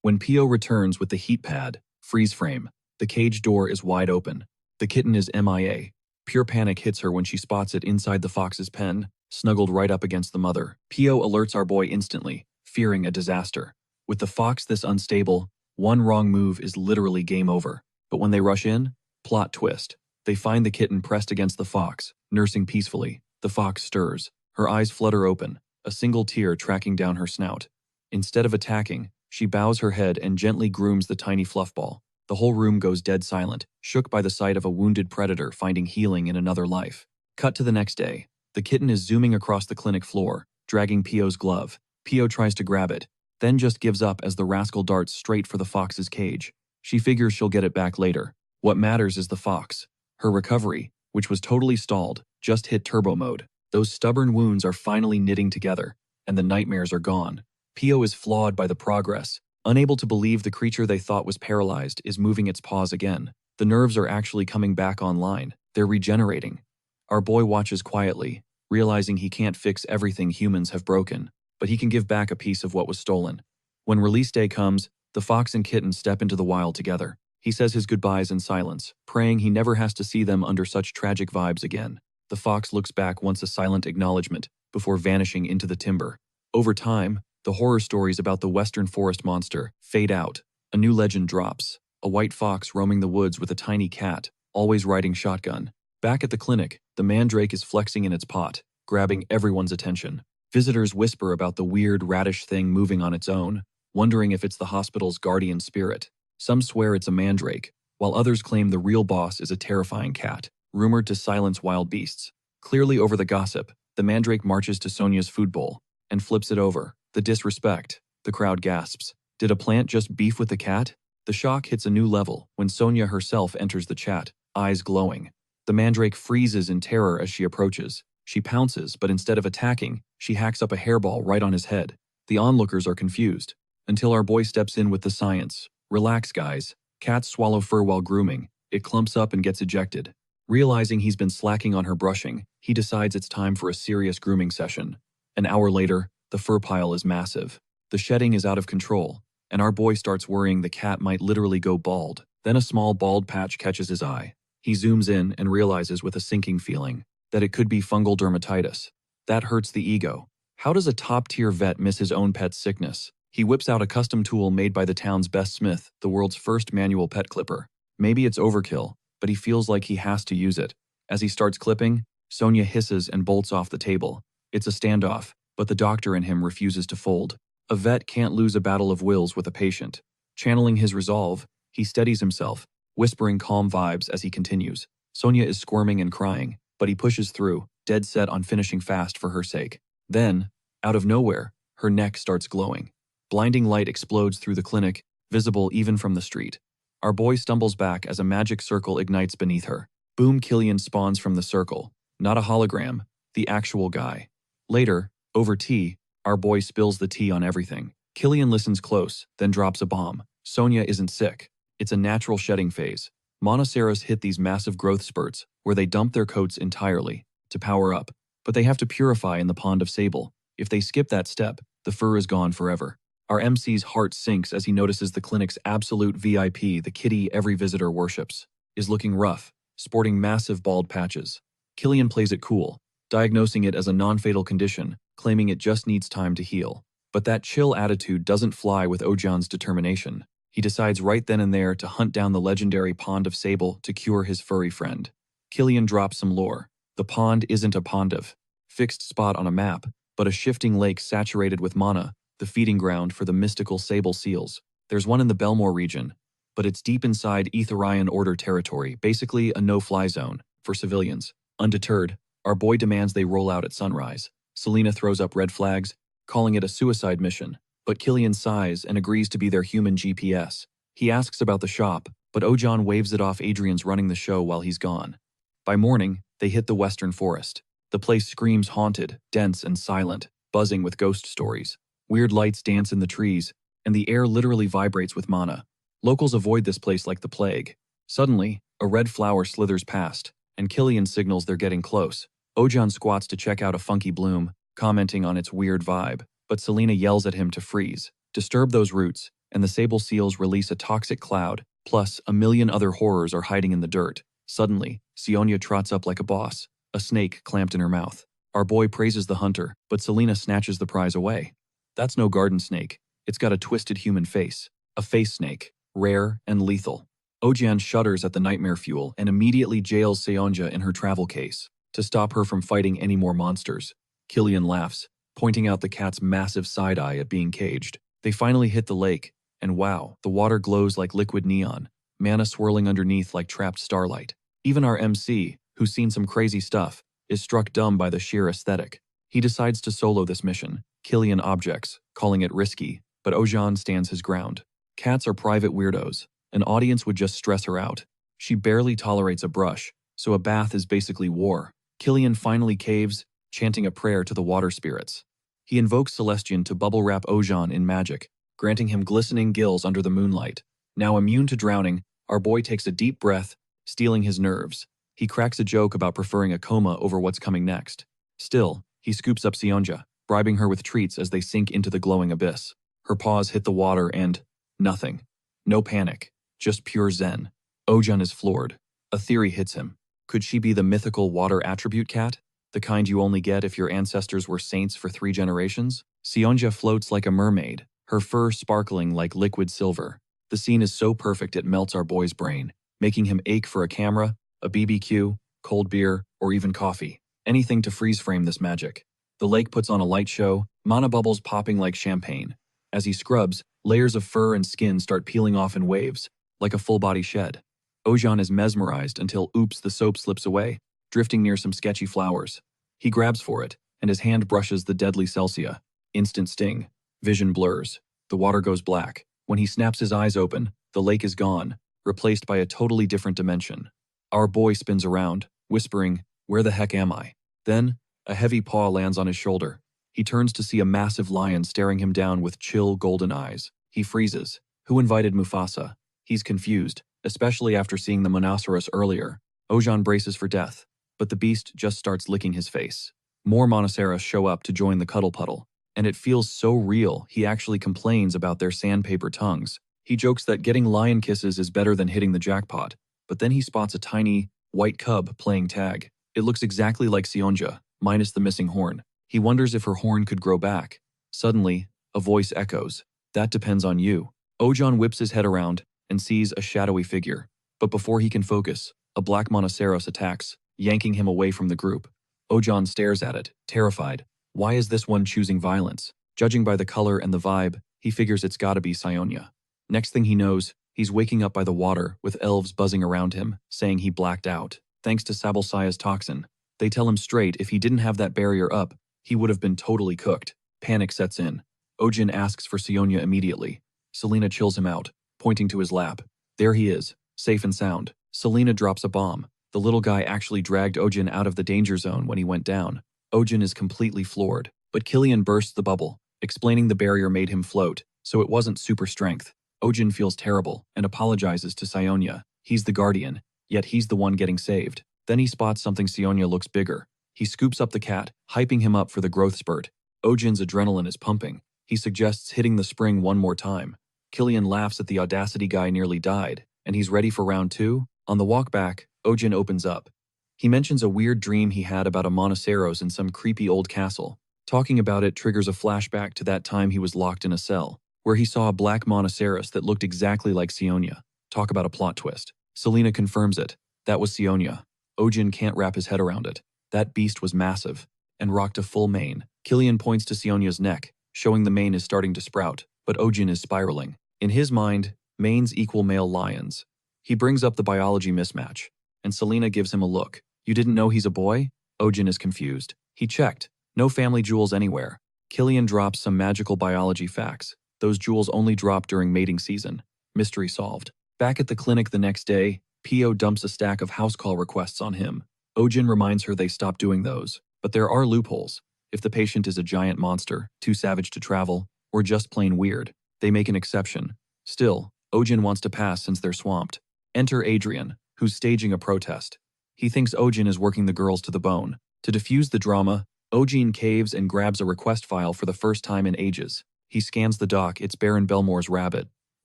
When Pio returns with the heat pad, freeze frame, the cage door is wide open. The kitten is MIA. Pure panic hits her when she spots it inside the fox's pen, snuggled right up against the mother. Pio alerts our boy instantly, fearing a disaster. With the fox this unstable, one wrong move is literally game over. But when they rush in, plot twist. They find the kitten pressed against the fox, nursing peacefully. The fox stirs. Her eyes flutter open, a single tear tracking down her snout. Instead of attacking, she bows her head and gently grooms the tiny fluff ball. The whole room goes dead silent, shook by the sight of a wounded predator finding healing in another life. Cut to the next day. The kitten is zooming across the clinic floor, dragging Pio's glove. Pio tries to grab it, then just gives up as the rascal darts straight for the fox's cage. She figures she'll get it back later. What matters is the fox. Her recovery, which was totally stalled, just hit turbo mode. Those stubborn wounds are finally knitting together, and the nightmares are gone. Pio is flawed by the progress, unable to believe the creature they thought was paralyzed is moving its paws again. The nerves are actually coming back online. They're regenerating. Our boy watches quietly, realizing he can't fix everything humans have broken, but he can give back a piece of what was stolen. When release day comes, the fox and kitten step into the wild together. He says his goodbyes in silence, praying he never has to see them under such tragic vibes again. The fox looks back once a silent acknowledgement, before vanishing into the timber. Over time, the horror stories about the western forest monster fade out. A new legend drops. A white fox roaming the woods with a tiny cat, always riding shotgun. Back at the clinic, The mandrake is flexing in its pot, grabbing everyone's attention. Visitors whisper about the weird radish thing moving on its own, wondering if it's the hospital's guardian spirit. Some swear it's a mandrake, while others claim the real boss is a terrifying cat, rumored to silence wild beasts. Clearly over the gossip, the mandrake marches to Sonia's food bowl and flips it over. The disrespect. The crowd gasps. Did a plant just beef with the cat? The shock hits a new level when Sonia herself enters the chat, eyes glowing. The mandrake freezes in terror as she approaches. She pounces, but instead of attacking, she hacks up a hairball right on his head. The onlookers are confused, until our boy steps in with the science. Relax, guys. Cats swallow fur while grooming. It clumps up and gets ejected. Realizing he's been slacking on her brushing, he decides it's time for a serious grooming session. An hour later, the fur pile is massive. The shedding is out of control, and our boy starts worrying the cat might literally go bald. Then a small bald patch catches his eye. He zooms in and realizes with a sinking feeling that it could be fungal dermatitis. That hurts the ego. How does a top-tier vet miss his own pet's sickness? He whips out a custom tool made by the town's best smith, the world's first manual pet clipper. Maybe it's overkill, but he feels like he has to use it. As he starts clipping, Sonia hisses and bolts off the table. It's a standoff, but the doctor in him refuses to fold. A vet can't lose a battle of wills with a patient. Channeling his resolve, he steadies himself, whispering calm vibes as he continues. Sonia is squirming and crying, but he pushes through, dead set on finishing fast for her sake. Then, out of nowhere, her neck starts glowing. Blinding light explodes through the clinic, visible even from the street. Our boy stumbles back as a magic circle ignites beneath her. Boom, Killian spawns from the circle. Not a hologram, the actual guy. Later, over tea, our boy spills the tea on everything. Killian listens close, then drops a bomb. Sonia isn't sick. It's a natural shedding phase. Monoceros hit these massive growth spurts, where they dump their coats entirely, to power up. But they have to purify in the pond of sable. If they skip that step, the fur is gone forever. Our MC's heart sinks as he notices the clinic's absolute VIP, the kitty every visitor worships, is looking rough, sporting massive bald patches. Killian plays it cool, diagnosing it as a non-fatal condition, claiming it just needs time to heal. But that chill attitude doesn't fly with Ojan's determination. He decides right then and there to hunt down the legendary pond of sable to cure his furry friend. Killian drops some lore. The pond isn't a pond of fixed spot on a map, but a shifting lake saturated with mana, the feeding ground for the mystical sable seals. There's one in the Belmore region, but it's deep inside Etherian Order territory, basically a no-fly zone for civilians. Undeterred, our boy demands they roll out at sunrise. Selena throws up red flags, calling it a suicide mission, but Killian sighs and agrees to be their human GPS. He asks about the shop, but Ojan waves it off. Adrian's running the show while he's gone. By morning, they hit the western forest. The place screams haunted, dense and silent, buzzing with ghost stories. Weird lights dance in the trees, and the air literally vibrates with mana. Locals avoid this place like the plague. Suddenly, a red flower slithers past, and Killian signals they're getting close. Ojan squats to check out a funky bloom, commenting on its weird vibe, but Selena yells at him to freeze. Disturb those roots, and the sable seals release a toxic cloud, plus a million other horrors are hiding in the dirt. Suddenly, Sionia trots up like a boss, a snake clamped in her mouth. Our boy praises the hunter, but Selena snatches the prize away. That's no garden snake. It's got a twisted human face. A face snake, rare and lethal. Ojan shudders at the nightmare fuel and immediately jails Seonja in her travel case to stop her from fighting any more monsters. Killian laughs, pointing out the cat's massive side-eye at being caged. They finally hit the lake, and wow, the water glows like liquid neon, mana swirling underneath like trapped starlight. Even our MC, who's seen some crazy stuff, is struck dumb by the sheer aesthetic. He decides to solo this mission. Killian objects, calling it risky, but Ojan stands his ground. Cats are private weirdos. An audience would just stress her out. She barely tolerates a brush, so a bath is basically war. Killian finally caves, chanting a prayer to the water spirits. He invokes Celestian to bubble wrap Ojan in magic, granting him glistening gills under the moonlight. Now immune to drowning, our boy takes a deep breath, steeling his nerves. He cracks a joke about preferring a coma over what's coming next. Still, he scoops up Sionja, bribing her with treats as they sink into the glowing abyss. Her paws hit the water and nothing. No panic, just pure zen. Ojan is floored. A theory hits him. Could she be the mythical water attribute cat? The kind you only get if your ancestors were saints for 3 generations? Sionja floats like a mermaid, her fur sparkling like liquid silver. The scene is so perfect it melts our boy's brain, making him ache for a camera, a BBQ, cold beer, or even coffee. Anything to freeze frame this magic. The lake puts on a light show, mana bubbles popping like champagne. As he scrubs, layers of fur and skin start peeling off in waves, like a full-body shed. Ojan is mesmerized until oops, the soap slips away, drifting near some sketchy flowers. He grabs for it, and his hand brushes the deadly Celsia. Instant sting. Vision blurs. The water goes black. When he snaps his eyes open, the lake is gone, replaced by a totally different dimension. Our boy spins around, whispering, "Where the heck am I?" Then, a heavy paw lands on his shoulder. He turns to see a massive lion staring him down with chill golden eyes. He freezes. Who invited Mufasa? He's confused, especially after seeing the Monoceros earlier. Ojan braces for death, but the beast just starts licking his face. More Monoceros show up to join the cuddle puddle, and it feels so real he actually complains about their sandpaper tongues. He jokes that getting lion kisses is better than hitting the jackpot, but then he spots a tiny, white cub playing tag. It looks exactly like Sionja, minus the missing horn. He wonders if her horn could grow back. Suddenly, a voice echoes, "That depends on you." Ojan whips his head around and sees a shadowy figure. But before he can focus, a black Monoceros attacks, yanking him away from the group. Ojan stares at it, terrified. Why is this one choosing violence? Judging by the color and the vibe, he figures it's gotta be Sionia. Next thing he knows, he's waking up by the water with elves buzzing around him, saying he blacked out, thanks to Sabalsaya's toxin. They tell him straight if he didn't have that barrier up, he would have been totally cooked. Panic sets in. Ojin asks for Sionia immediately. Selena chills him out, pointing to his lap. There he is, safe and sound. Selena drops a bomb. The little guy actually dragged Ojin out of the danger zone when he went down. Ojin is completely floored, but Killian bursts the bubble, explaining the barrier made him float, so it wasn't super strength. Ojin feels terrible and apologizes to Sionia. He's the guardian, yet he's the one getting saved. Then he spots something Sionia looks bigger. He scoops up the cat, hyping him up for the growth spurt. Ojin's adrenaline is pumping. He suggests hitting the spring one more time. Killian laughs at the audacity guy nearly died, and he's ready for round 2. On the walk back, Ojin opens up. He mentions a weird dream he had about a Monoceros in some creepy old castle. Talking about it triggers a flashback to that time he was locked in a cell, where he saw a black Monoceros that looked exactly like Sionia. Talk about a plot twist. Selena confirms it. That was Sionia. Ojin can't wrap his head around it. That beast was massive, and rocked a full mane. Killian points to Sionia's neck, showing the mane is starting to sprout, but Ojin is spiraling. In his mind, manes equal male lions. He brings up the biology mismatch, and Selena gives him a look. You didn't know he's a boy? Ojin is confused. He checked. No family jewels anywhere. Killian drops some magical biology facts. Those jewels only drop during mating season. Mystery solved. Back at the clinic the next day, Pio dumps a stack of house call requests on him. Ojin reminds her they stopped doing those. But there are loopholes. If the patient is a giant monster, too savage to travel, or just plain weird, they make an exception. Still, Ojin wants to pass since they're swamped. Enter Adrian, who's staging a protest. He thinks Ojin is working the girls to the bone. To defuse the drama, Ojin caves and grabs a request file for the first time in ages. He scans the doc, it's Baron Belmore's rabbit.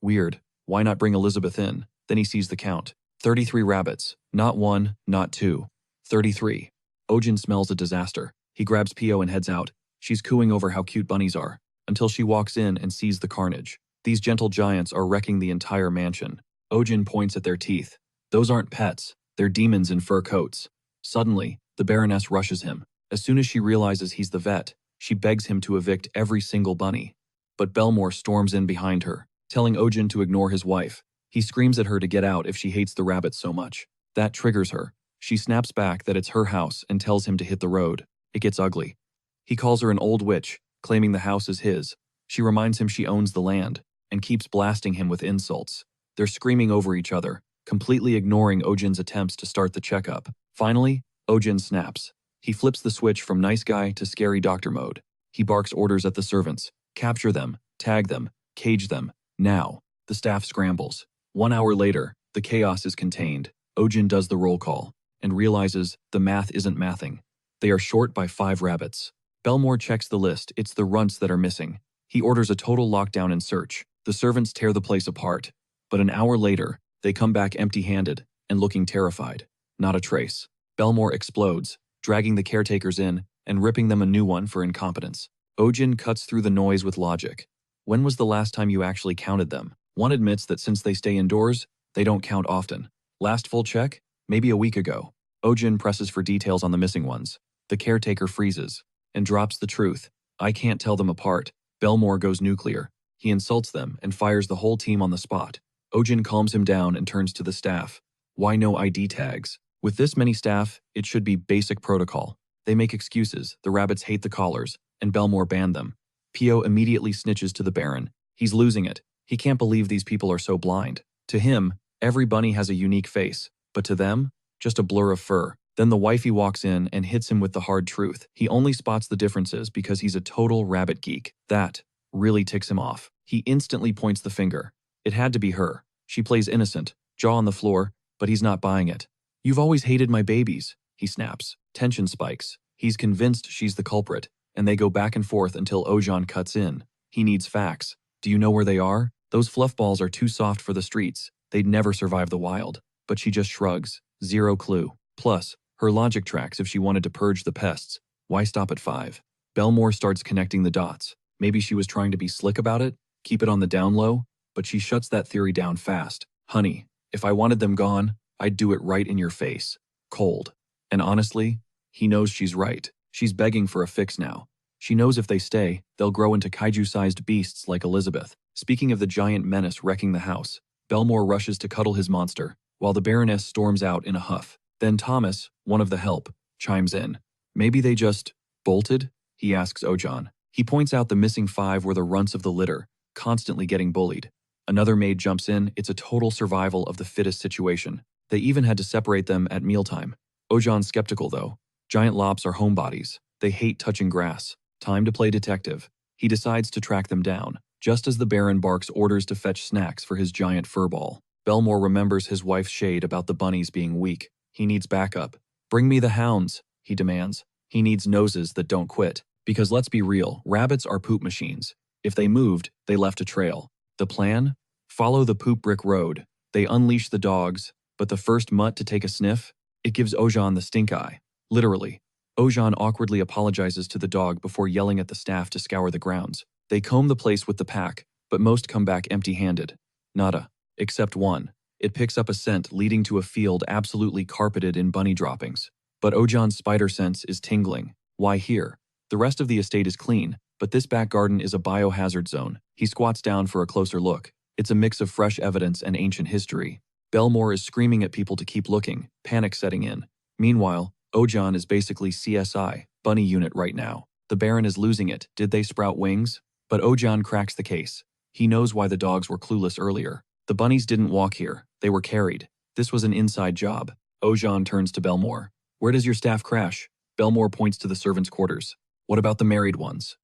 Weird, why not bring Elizabeth in? Then he sees the count. 33 rabbits. Not one, not two. 33. Ojin smells a disaster. He grabs Pio and heads out. She's cooing over how cute bunnies are, until she walks in and sees the carnage. These gentle giants are wrecking the entire mansion. Ojin points at their teeth. Those aren't pets, they're demons in fur coats. Suddenly, the Baroness rushes him. As soon as she realizes he's the vet, she begs him to evict every single bunny. But Belmore storms in behind her, telling Ojin to ignore his wife. He screams at her to get out if she hates the rabbits so much. That triggers her. She snaps back that it's her house and tells him to hit the road. It gets ugly. He calls her an old witch, claiming the house is his. She reminds him she owns the land, and keeps blasting him with insults. They're screaming over each other, completely ignoring Ojin's attempts to start the checkup. Finally, Ojin snaps. He flips the switch from nice guy to scary doctor mode. He barks orders at the servants. Capture them, tag them, cage them, now. The staff scrambles. 1 hour later, the chaos is contained. Ojin does the roll call, and realizes the math isn't mathing. They are short by 5 rabbits. Belmore checks the list, it's the runts that are missing. He orders a total lockdown and search. The servants tear the place apart. But an hour later, they come back empty-handed, and looking terrified. Not a trace. Belmore explodes, dragging the caretakers in, and ripping them a new one for incompetence. Ojin cuts through the noise with logic. When was the last time you actually counted them? One admits that since they stay indoors, they don't count often. Last full check? Maybe a week ago. Ojin presses for details on the missing ones. The caretaker freezes and drops the truth. I can't tell them apart. Belmore goes nuclear. He insults them and fires the whole team on the spot. Ojin calms him down and turns to the staff. Why no ID tags? With this many staff, it should be basic protocol. They make excuses, the rabbits hate the collars, and Belmore banned them. Pio immediately snitches to the Baron. He's losing it. He can't believe these people are so blind. To him, every bunny has a unique face, but to them, just a blur of fur. Then the wifey walks in and hits him with the hard truth. He only spots the differences because he's a total rabbit geek. That really ticks him off. He instantly points the finger. It had to be her. She plays innocent, jaw on the floor, but he's not buying it. You've always hated my babies, he snaps. Tension spikes. He's convinced she's the culprit, and they go back and forth until Ojin cuts in. He needs facts. Do you know where they are? Those fluff balls are too soft for the streets. They'd never survive the wild. But she just shrugs. Zero clue. Plus, her logic tracks if she wanted to purge the pests. Why stop at 5? Belmore starts connecting the dots. Maybe she was trying to be slick about it, keep it on the down low, but she shuts that theory down fast. Honey, if I wanted them gone, I'd do it right in your face. Cold. And honestly, he knows she's right. She's begging for a fix now. She knows if they stay, they'll grow into kaiju-sized beasts like Elizabeth. Speaking of the giant menace wrecking the house, Belmore rushes to cuddle his monster, while the Baroness storms out in a huff. Then Thomas, one of the help, chimes in. Maybe they just bolted? He asks Ojin. He points out the missing 5 were the runts of the litter, constantly getting bullied. Another maid jumps in. It's a total survival of the fittest situation. They even had to separate them at mealtime. Ojin's skeptical though. Giant lops are homebodies. They hate touching grass. Time to play detective. He decides to track them down, just as the Baron barks orders to fetch snacks for his giant furball. Belmore remembers his wife's shade about the bunnies being weak. He needs backup. Bring me the hounds, he demands. He needs noses that don't quit. Because let's be real, rabbits are poop machines. If they moved, they left a trail. The plan? Follow the poop brick road. They unleash the dogs, but the first mutt to take a sniff? It gives Ojin the stink eye. Literally. Ojin awkwardly apologizes to the dog before yelling at the staff to scour the grounds. They comb the place with the pack, but most come back empty-handed. Nada. Except one. It picks up a scent leading to a field absolutely carpeted in bunny droppings. But Ojin's spider sense is tingling. Why here? The rest of the estate is clean, but this back garden is a biohazard zone. He squats down for a closer look. It's a mix of fresh evidence and ancient history. Belmore is screaming at people to keep looking, panic setting in. Meanwhile, Ojin is basically CSI, bunny unit right now. The Baron is losing it. Did they sprout wings? But Ojin cracks the case. He knows why the dogs were clueless earlier. The bunnies didn't walk here. They were carried. This was an inside job. Ojin turns to Belmore. Where does your staff crash? Belmore points to the servants' quarters. What about the married ones?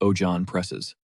Ojin presses.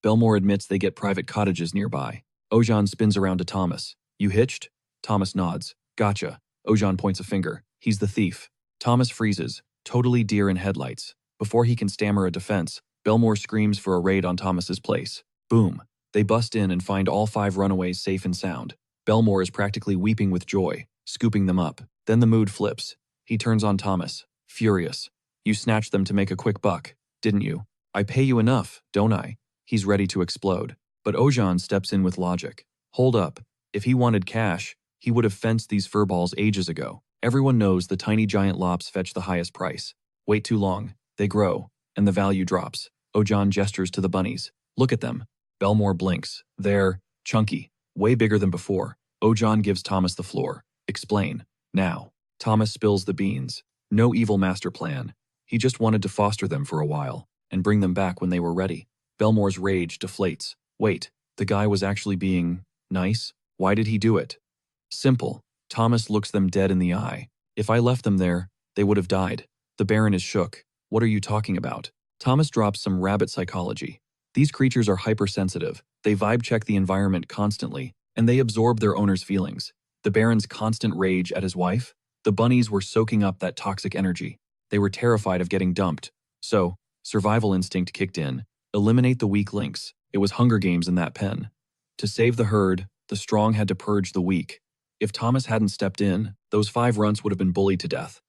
Belmore admits they get private cottages nearby. Ojin spins around to Thomas. You hitched? Thomas nods. Gotcha. Ojin points a finger. He's the thief. Thomas freezes, totally deer in headlights. Before he can stammer a defense, Belmore screams for a raid on Thomas's place. Boom. They bust in and find all 5 runaways safe and sound. Belmore is practically weeping with joy, scooping them up. Then the mood flips. He turns on Thomas, furious. You snatched them to make a quick buck, didn't you? I pay you enough, don't I? He's ready to explode. But Ojin steps in with logic. Hold up. If he wanted cash, he would have fenced these furballs ages ago. Everyone knows the tiny giant lops fetch the highest price. Wait too long. They grow, and the value drops. Ojin gestures to the bunnies. Look at them. Belmore blinks. They're chunky, way bigger than before. Ojin gives Thomas the floor. Explain. Now. Thomas spills the beans. No evil master plan. He just wanted to foster them for a while, and bring them back when they were ready. Belmore's rage deflates. Wait, the guy was actually being nice? Why did he do it? Simple. Thomas looks them dead in the eye. If I left them there, they would have died. The Baron is shook. What are you talking about? Thomas drops some rabbit psychology. These creatures are hypersensitive. They vibe check the environment constantly, and they absorb their owner's feelings. The Baron's constant rage at his wife? The bunnies were soaking up that toxic energy. They were terrified of getting dumped. So, survival instinct kicked in. Eliminate the weak links. It was Hunger Games in that pen. To save the herd, the strong had to purge the weak. If Thomas hadn't stepped in, those 5 runts would have been bullied to death.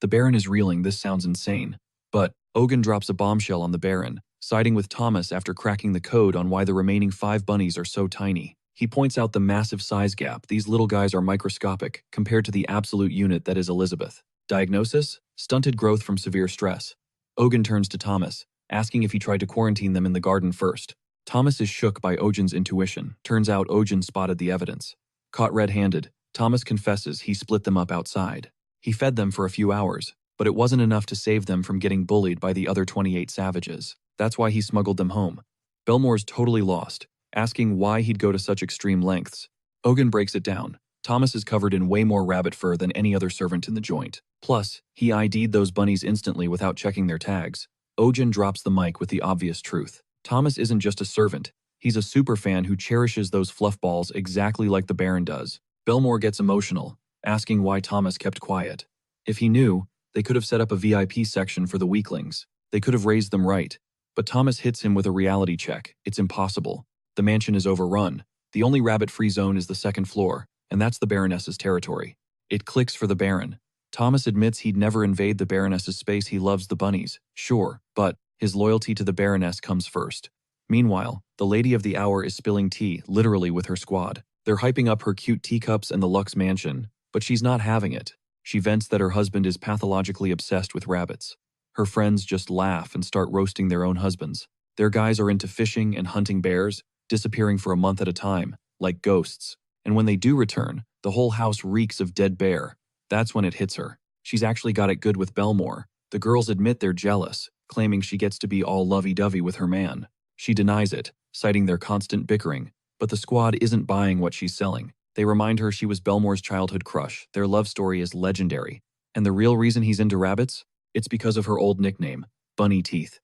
The Baron is reeling. This sounds insane. But Ogun drops a bombshell on the Baron, siding with Thomas after cracking the code on why the remaining 5 bunnies are so tiny. He points out the massive size gap. These little guys are microscopic compared to the absolute unit that is Elizabeth. Diagnosis? Stunted growth from severe stress. Ogun turns to Thomas, asking if he tried to quarantine them in the garden first. Thomas is shook by Ogun's intuition. Turns out Ogun spotted the evidence. Caught red-handed, Thomas confesses he split them up outside. He fed them for a few hours, but it wasn't enough to save them from getting bullied by the other 28 savages. That's why he smuggled them home. Belmore's totally lost, asking why he'd go to such extreme lengths. Ogun breaks it down. Thomas is covered in way more rabbit fur than any other servant in the joint. Plus, he ID'd those bunnies instantly without checking their tags. Ogun drops the mic with the obvious truth. Thomas isn't just a servant. He's a superfan who cherishes those fluff balls exactly like the Baron does. Belmore gets emotional, asking why Thomas kept quiet. If he knew, they could have set up a VIP section for the weaklings. They could have raised them right. But Thomas hits him with a reality check. It's impossible. The mansion is overrun. The only rabbit-free zone is the second floor, and that's the Baroness's territory. It clicks for the Baron. Thomas admits he'd never invade the Baroness's space. He loves the bunnies, sure, but his loyalty to the Baroness comes first. Meanwhile, the Lady of the Hour is spilling tea, literally with her squad. They're hyping up her cute teacups and the luxe mansion, but she's not having it. She vents that her husband is pathologically obsessed with rabbits. Her friends just laugh and start roasting their own husbands. Their guys are into fishing and hunting bears, disappearing for a month at a time, like ghosts. And when they do return, the whole house reeks of dead bear. That's when it hits her. She's actually got it good with Belmore. The girls admit they're jealous, claiming she gets to be all lovey-dovey with her man. She denies it, citing their constant bickering. But the squad isn't buying what she's selling. They remind her she was Belmore's childhood crush. Their love story is legendary. And the real reason he's into rabbits? It's because of her old nickname, Bunny Teeth.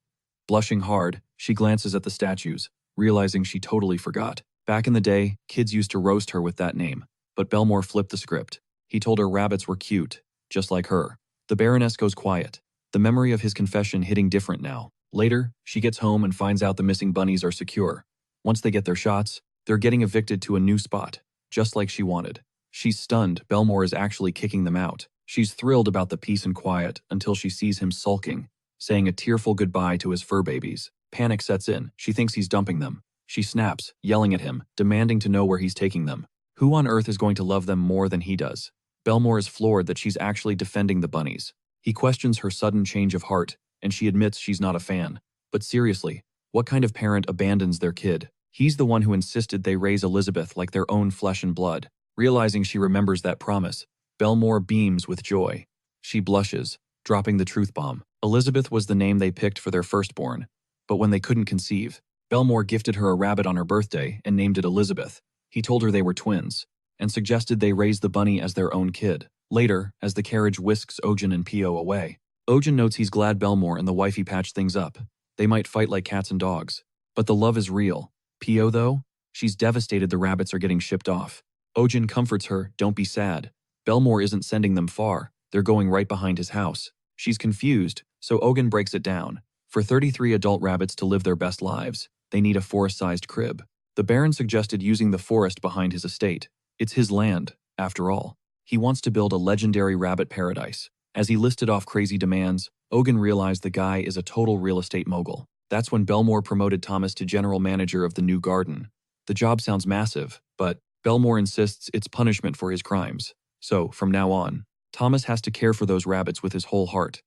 Blushing hard, she glances at the statues, realizing she totally forgot. Back in the day, kids used to roast her with that name. But Belmore flipped the script. He told her rabbits were cute, just like her. The Baroness goes quiet, the memory of his confession hitting different now. Later, she gets home and finds out the missing bunnies are secure. Once they get their shots, they're getting evicted to a new spot, just like she wanted. She's stunned Belmore is actually kicking them out. She's thrilled about the peace and quiet until she sees him sulking, saying a tearful goodbye to his fur babies. Panic sets in. She thinks he's dumping them. She snaps, yelling at him, demanding to know where he's taking them. Who on earth is going to love them more than he does? Belmore is floored that she's actually defending the bunnies. He questions her sudden change of heart, and she admits she's not a fan. But seriously, what kind of parent abandons their kid? He's the one who insisted they raise Elizabeth like their own flesh and blood. Realizing she remembers that promise, Belmore beams with joy. She blushes, dropping the truth bomb. Elizabeth was the name they picked for their firstborn, but when they couldn't conceive, Belmore gifted her a rabbit on her birthday and named it Elizabeth. He told her they were twins, and suggested they raise the bunny as their own kid. Later, as the carriage whisks Ogun and Pio away, Ogun notes he's glad Belmore and the wifey patched things up. They might fight like cats and dogs, but the love is real. Pio, though? She's devastated the rabbits are getting shipped off. Ogun comforts her, don't be sad. Belmore isn't sending them far, they're going right behind his house. She's confused, so Ogun breaks it down. For 33 adult rabbits to live their best lives, they need a forest-sized crib. The Baron suggested using the forest behind his estate. It's his land, after all. He wants to build a legendary rabbit paradise. As he listed off crazy demands, Ogun realized the guy is a total real estate mogul. That's when Belmore promoted Thomas to general manager of the new garden. The job sounds massive, but Belmore insists it's punishment for his crimes. So, from now on, Thomas has to care for those rabbits with his whole heart.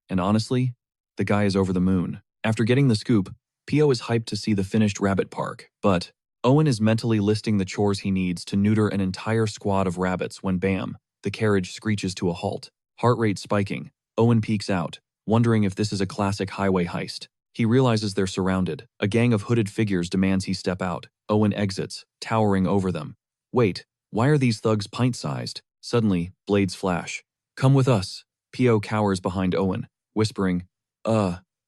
And honestly, the guy is over the moon. After getting the scoop, Pio is hyped to see the finished rabbit park, but Owen is mentally listing the chores he needs to neuter an entire squad of rabbits when bam, the carriage screeches to a halt. Heart rate spiking, Owen peeks out, wondering if this is a classic highway heist. He realizes they're surrounded. A gang of hooded figures demands he step out. Owen exits, towering over them. Wait, why are these thugs pint-sized? Suddenly, blades flash. Come with us. Pio cowers behind Owen, whispering,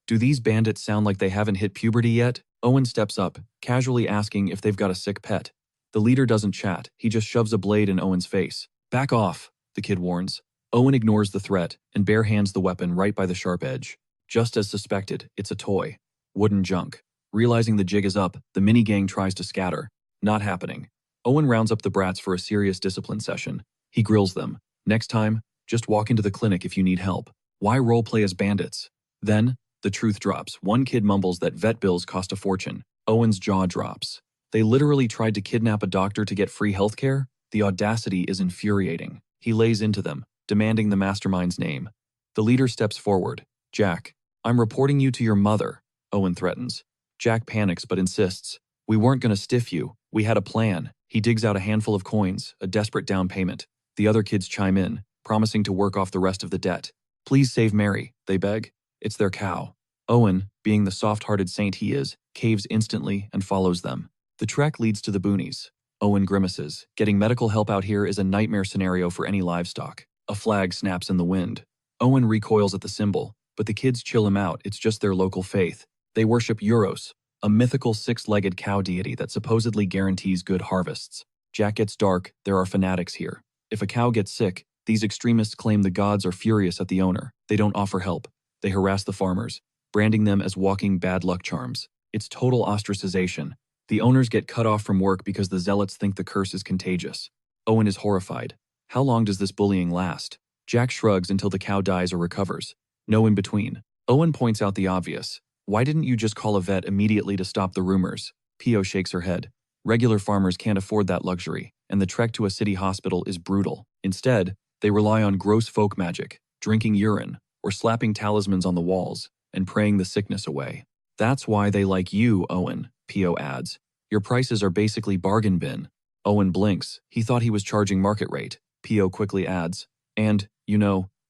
do these bandits sound like they haven't hit puberty yet? Owen steps up, casually asking if they've got a sick pet. The leader doesn't chat, he just shoves a blade in Owen's face. Back off, the kid warns. Owen ignores the threat and barehands the weapon right by the sharp edge. Just as suspected, it's a toy. Wooden junk. Realizing the jig is up, the mini-gang tries to scatter. Not happening. Owen rounds up the brats for a serious discipline session. He grills them. Next time, just walk into the clinic if you need help. Why roleplay as bandits? Then, the truth drops. One kid mumbles that vet bills cost a fortune. Owen's jaw drops. They literally tried to kidnap a doctor to get free healthcare? The audacity is infuriating. He lays into them, demanding the mastermind's name. The leader steps forward. Jack, I'm reporting you to your mother, Owen threatens. Jack panics but insists. We weren't going to stiff you. We had a plan. He digs out a handful of coins, a desperate down payment. The other kids chime in, promising to work off the rest of the debt. Please save Mary, they beg. It's their cow. Owen, being the soft-hearted saint he is, caves instantly and follows them. The trek leads to the boonies. Owen grimaces. Getting medical help out here is a nightmare scenario for any livestock. A flag snaps in the wind. Owen recoils at the symbol, but the kids chill him out. It's just their local faith. They worship Euros, a mythical six-legged cow deity that supposedly guarantees good harvests. Jack gets dark. There are fanatics here. If a cow gets sick, these extremists claim the gods are furious at the owner. They don't offer help. They harass the farmers, branding them as walking bad luck charms. It's total ostracization. The owners get cut off from work because the zealots think the curse is contagious. Owen is horrified. How long does this bullying last? Jack shrugs until the cow dies or recovers. No in between. Owen points out the obvious. Why didn't you just call a vet immediately to stop the rumors? Pio shakes her head. Regular farmers can't afford that luxury, and the trek to a city hospital is brutal. Instead, they rely on gross folk magic, drinking urine, or slapping talismans on the walls, and praying the sickness away. That's why they like you, Owen, Pio adds. Your prices are basically bargain bin. Owen blinks. He thought he was charging market rate. Pio quickly adds. And,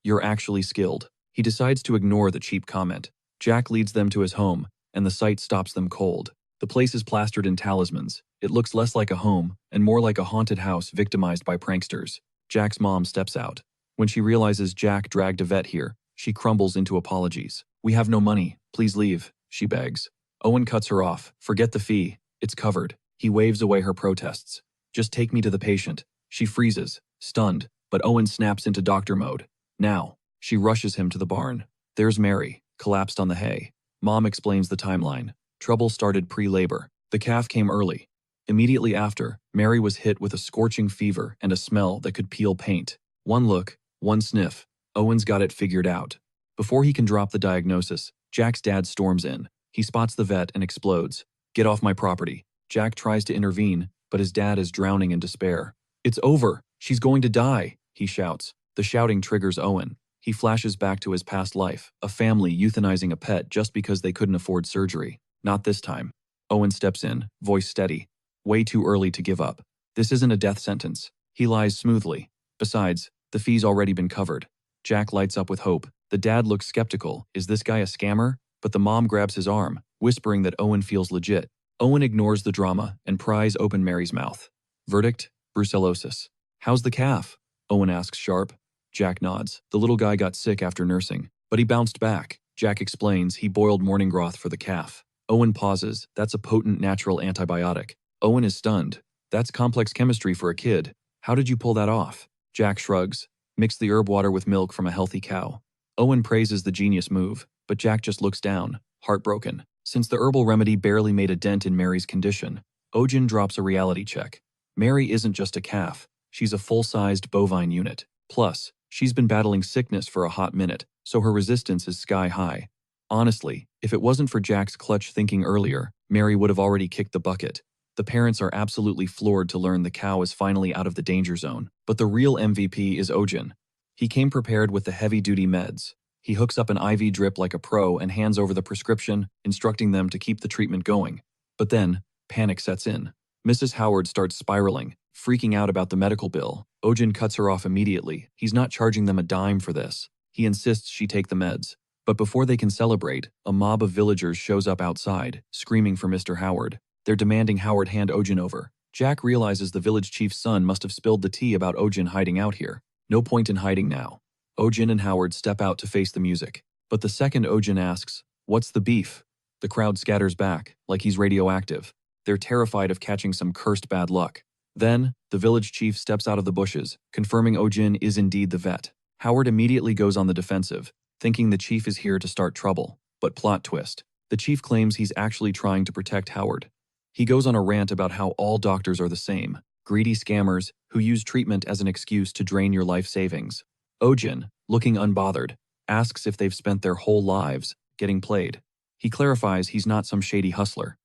you're actually skilled. He decides to ignore the cheap comment. Jack leads them to his home, and the sight stops them cold. The place is plastered in talismans. It looks less like a home, and more like a haunted house victimized by pranksters. Jack's mom steps out. When she realizes Jack dragged a vet here, she crumbles into apologies. We have no money. Please leave, she begs. Owen cuts her off. Forget the fee. It's covered. He waves away her protests. Just take me to the patient. She freezes, stunned, but Owen snaps into doctor mode. Now, she rushes him to the barn. There's Mary, collapsed on the hay. Mom explains the timeline. Trouble started pre-labor. The calf came early. Immediately after, Mary was hit with a scorching fever and a smell that could peel paint. One look, one sniff. Owen's got it figured out. Before he can drop the diagnosis, Jack's dad storms in. He spots the vet and explodes. Get off my property. Jack tries to intervene, but his dad is drowning in despair. It's over. She's going to die, he shouts. The shouting triggers Owen. He flashes back to his past life, a family euthanizing a pet just because they couldn't afford surgery. Not this time. Owen steps in, voice steady. Way too early to give up. This isn't a death sentence. He lies smoothly. Besides, the fee's already been covered. Jack lights up with hope. The dad looks skeptical. Is this guy a scammer? But the mom grabs his arm, whispering that Owen feels legit. Owen ignores the drama and pries open Mary's mouth. Verdict? Brucellosis. How's the calf? Owen asks sharp. Jack nods. The little guy got sick after nursing, but he bounced back. Jack explains he boiled morning broth for the calf. Owen pauses. That's a potent natural antibiotic. Owen is stunned. That's complex chemistry for a kid. How did you pull that off? Jack shrugs. Mix the herb water with milk from a healthy cow. Owen praises the genius move, but Jack just looks down, heartbroken. Since the herbal remedy barely made a dent in Mary's condition, Ojin drops a reality check. Mary isn't just a calf. She's a full-sized bovine unit. Plus, she's been battling sickness for a hot minute, so her resistance is sky-high. Honestly, if it wasn't for Jack's clutch thinking earlier, Mary would have already kicked the bucket. The parents are absolutely floored to learn the cow is finally out of the danger zone. But the real MVP is Ojin. He came prepared with the heavy-duty meds. He hooks up an IV drip like a pro and hands over the prescription, instructing them to keep the treatment going. But then, panic sets in. Mrs. Howard starts spiraling, freaking out about the medical bill. Ojin cuts her off immediately. He's not charging them a dime for this. He insists she take the meds. But before they can celebrate, a mob of villagers shows up outside, screaming for Mr. Howard. They're demanding Howard hand Ojin over. Jack realizes the village chief's son must have spilled the tea about Ojin hiding out here. No point in hiding now. Ojin and Howard step out to face the music. But the second Ojin asks, "What's the beef?" The crowd scatters back, like he's radioactive. They're terrified of catching some cursed bad luck. Then, the village chief steps out of the bushes, confirming Ojin is indeed the vet. Howard immediately goes on the defensive, thinking the chief is here to start trouble. But plot twist. The chief claims he's actually trying to protect Howard. He goes on a rant about how all doctors are the same, greedy scammers who use treatment as an excuse to drain your life savings. Ojin, looking unbothered, asks if they've spent their whole lives getting played. He clarifies he's not some shady hustler.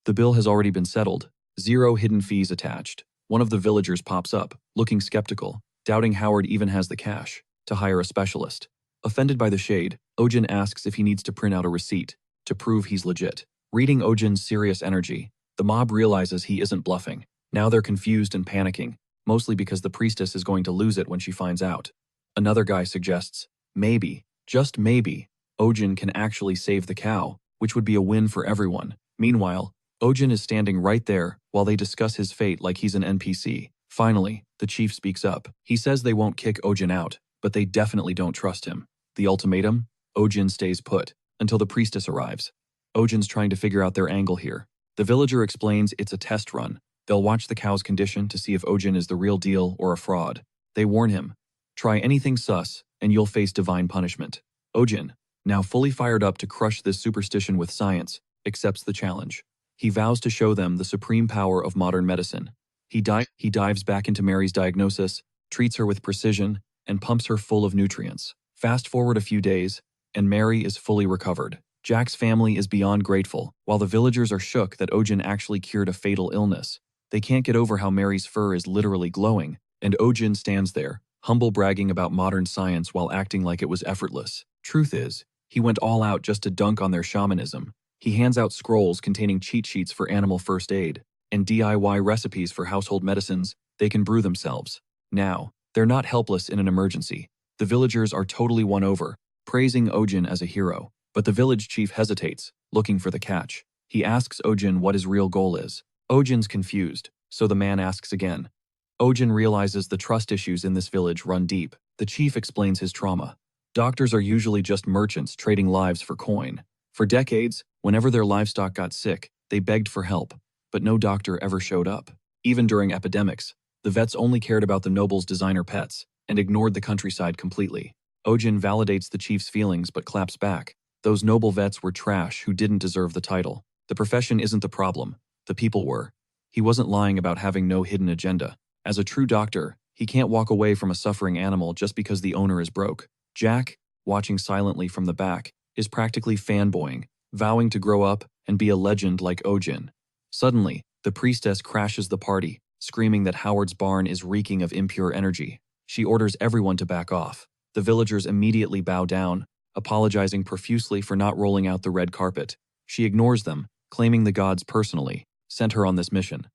The bill has already been settled, 0 hidden fees attached. One of the villagers pops up, looking skeptical, doubting Howard even has the cash. to hire a specialist. Offended by the shade, Ojin asks if he needs to print out a receipt to prove he's legit. Reading Ojin's serious energy, the mob realizes he isn't bluffing. Now they're confused and panicking, mostly because the priestess is going to lose it when she finds out. Another guy suggests, maybe, just maybe, Ojin can actually save the cow, which would be a win for everyone. Meanwhile, Ojin is standing right there while they discuss his fate like he's an NPC. Finally, the chief speaks up. He says they won't kick Ojin out, but they definitely don't trust him. The ultimatum? Ojin stays put until the priestess arrives. Ojin's trying to figure out their angle here. The villager explains it's a test run. They'll watch the cow's condition to see if Ojin is the real deal or a fraud. They warn him, try anything sus, and you'll face divine punishment. Ojin, now fully fired up to crush this superstition with science, accepts the challenge. He vows to show them the supreme power of modern medicine. He dives back into Mary's diagnosis, treats her with precision, and pumps her full of nutrients. Fast forward a few days, and Mary is fully recovered. Jack's family is beyond grateful, while the villagers are shook that Ojin actually cured a fatal illness. They can't get over how Mary's fur is literally glowing, and Ojin stands there, humble bragging about modern science while acting like it was effortless. Truth is, he went all out just to dunk on their shamanism. He hands out scrolls containing cheat sheets for animal first aid, and DIY recipes for household medicines they can brew themselves. Now, they're not helpless in an emergency. The villagers are totally won over, praising Ojin as a hero. But the village chief hesitates, looking for the catch. He asks Ojin what his real goal is. Ojin's confused, so the man asks again. Ojin realizes the trust issues in this village run deep. The chief explains his trauma. Doctors are usually just merchants trading lives for coin. For decades, whenever their livestock got sick, they begged for help, but no doctor ever showed up. Even during epidemics, the vets only cared about the nobles' designer pets and ignored the countryside completely. Ojin validates the chief's feelings but claps back. Those noble vets were trash who didn't deserve the title. The profession isn't the problem. The people were. He wasn't lying about having no hidden agenda. As a true doctor, he can't walk away from a suffering animal just because the owner is broke. Jack, watching silently from the back, is practically fanboying, vowing to grow up and be a legend like Ojin. Suddenly, the priestess crashes the party, screaming that Howard's barn is reeking of impure energy. She orders everyone to back off. The villagers immediately bow down, apologizing profusely for not rolling out the red carpet. She ignores them, claiming the gods personally sent her on this mission.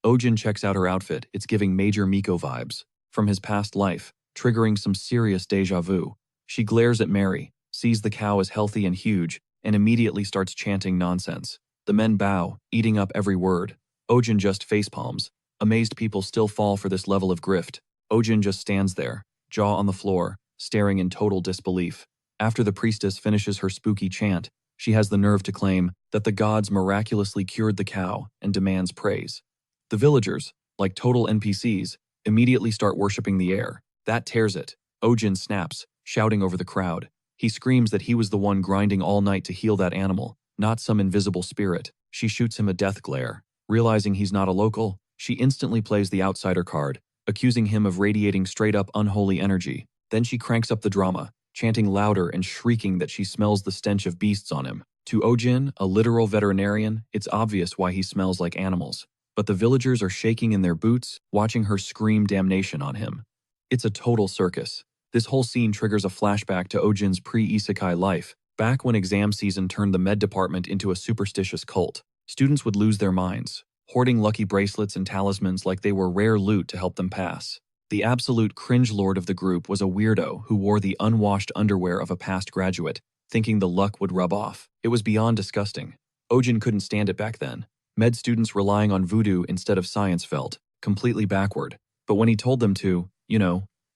Ojin checks out her outfit. It's giving Major Miko vibes from his past life, triggering some serious deja vu. She glares at Mary, sees the cow as healthy and huge, and immediately starts chanting nonsense. The men bow, eating up every word. Ojin just facepalms. Amazed people still fall for this level of grift. Ojin just stands there, jaw on the floor, staring in total disbelief. After the priestess finishes her spooky chant, she has the nerve to claim that the gods miraculously cured the cow and demands praise. The villagers, like total NPCs, immediately start worshipping the air. That tears it. Ojin snaps, shouting over the crowd. He screams that he was the one grinding all night to heal that animal, not some invisible spirit. She shoots him a death glare. Realizing he's not a local, she instantly plays the outsider card, accusing him of radiating straight-up unholy energy. Then she cranks up the drama, chanting louder and shrieking that she smells the stench of beasts on him. To Ojin, a literal veterinarian, it's obvious why he smells like animals. But the villagers are shaking in their boots, watching her scream damnation on him. It's a total circus. This whole scene triggers a flashback to Ojin's pre-isekai life, back when exam season turned the med department into a superstitious cult. Students would lose their minds, hoarding lucky bracelets and talismans like they were rare loot to help them pass. The absolute cringe lord of the group was a weirdo who wore the unwashed underwear of a past graduate, thinking the luck would rub off. It was beyond disgusting. Ojin couldn't stand it back then. Med students relying on voodoo instead of science felt completely backward. But when he told them to,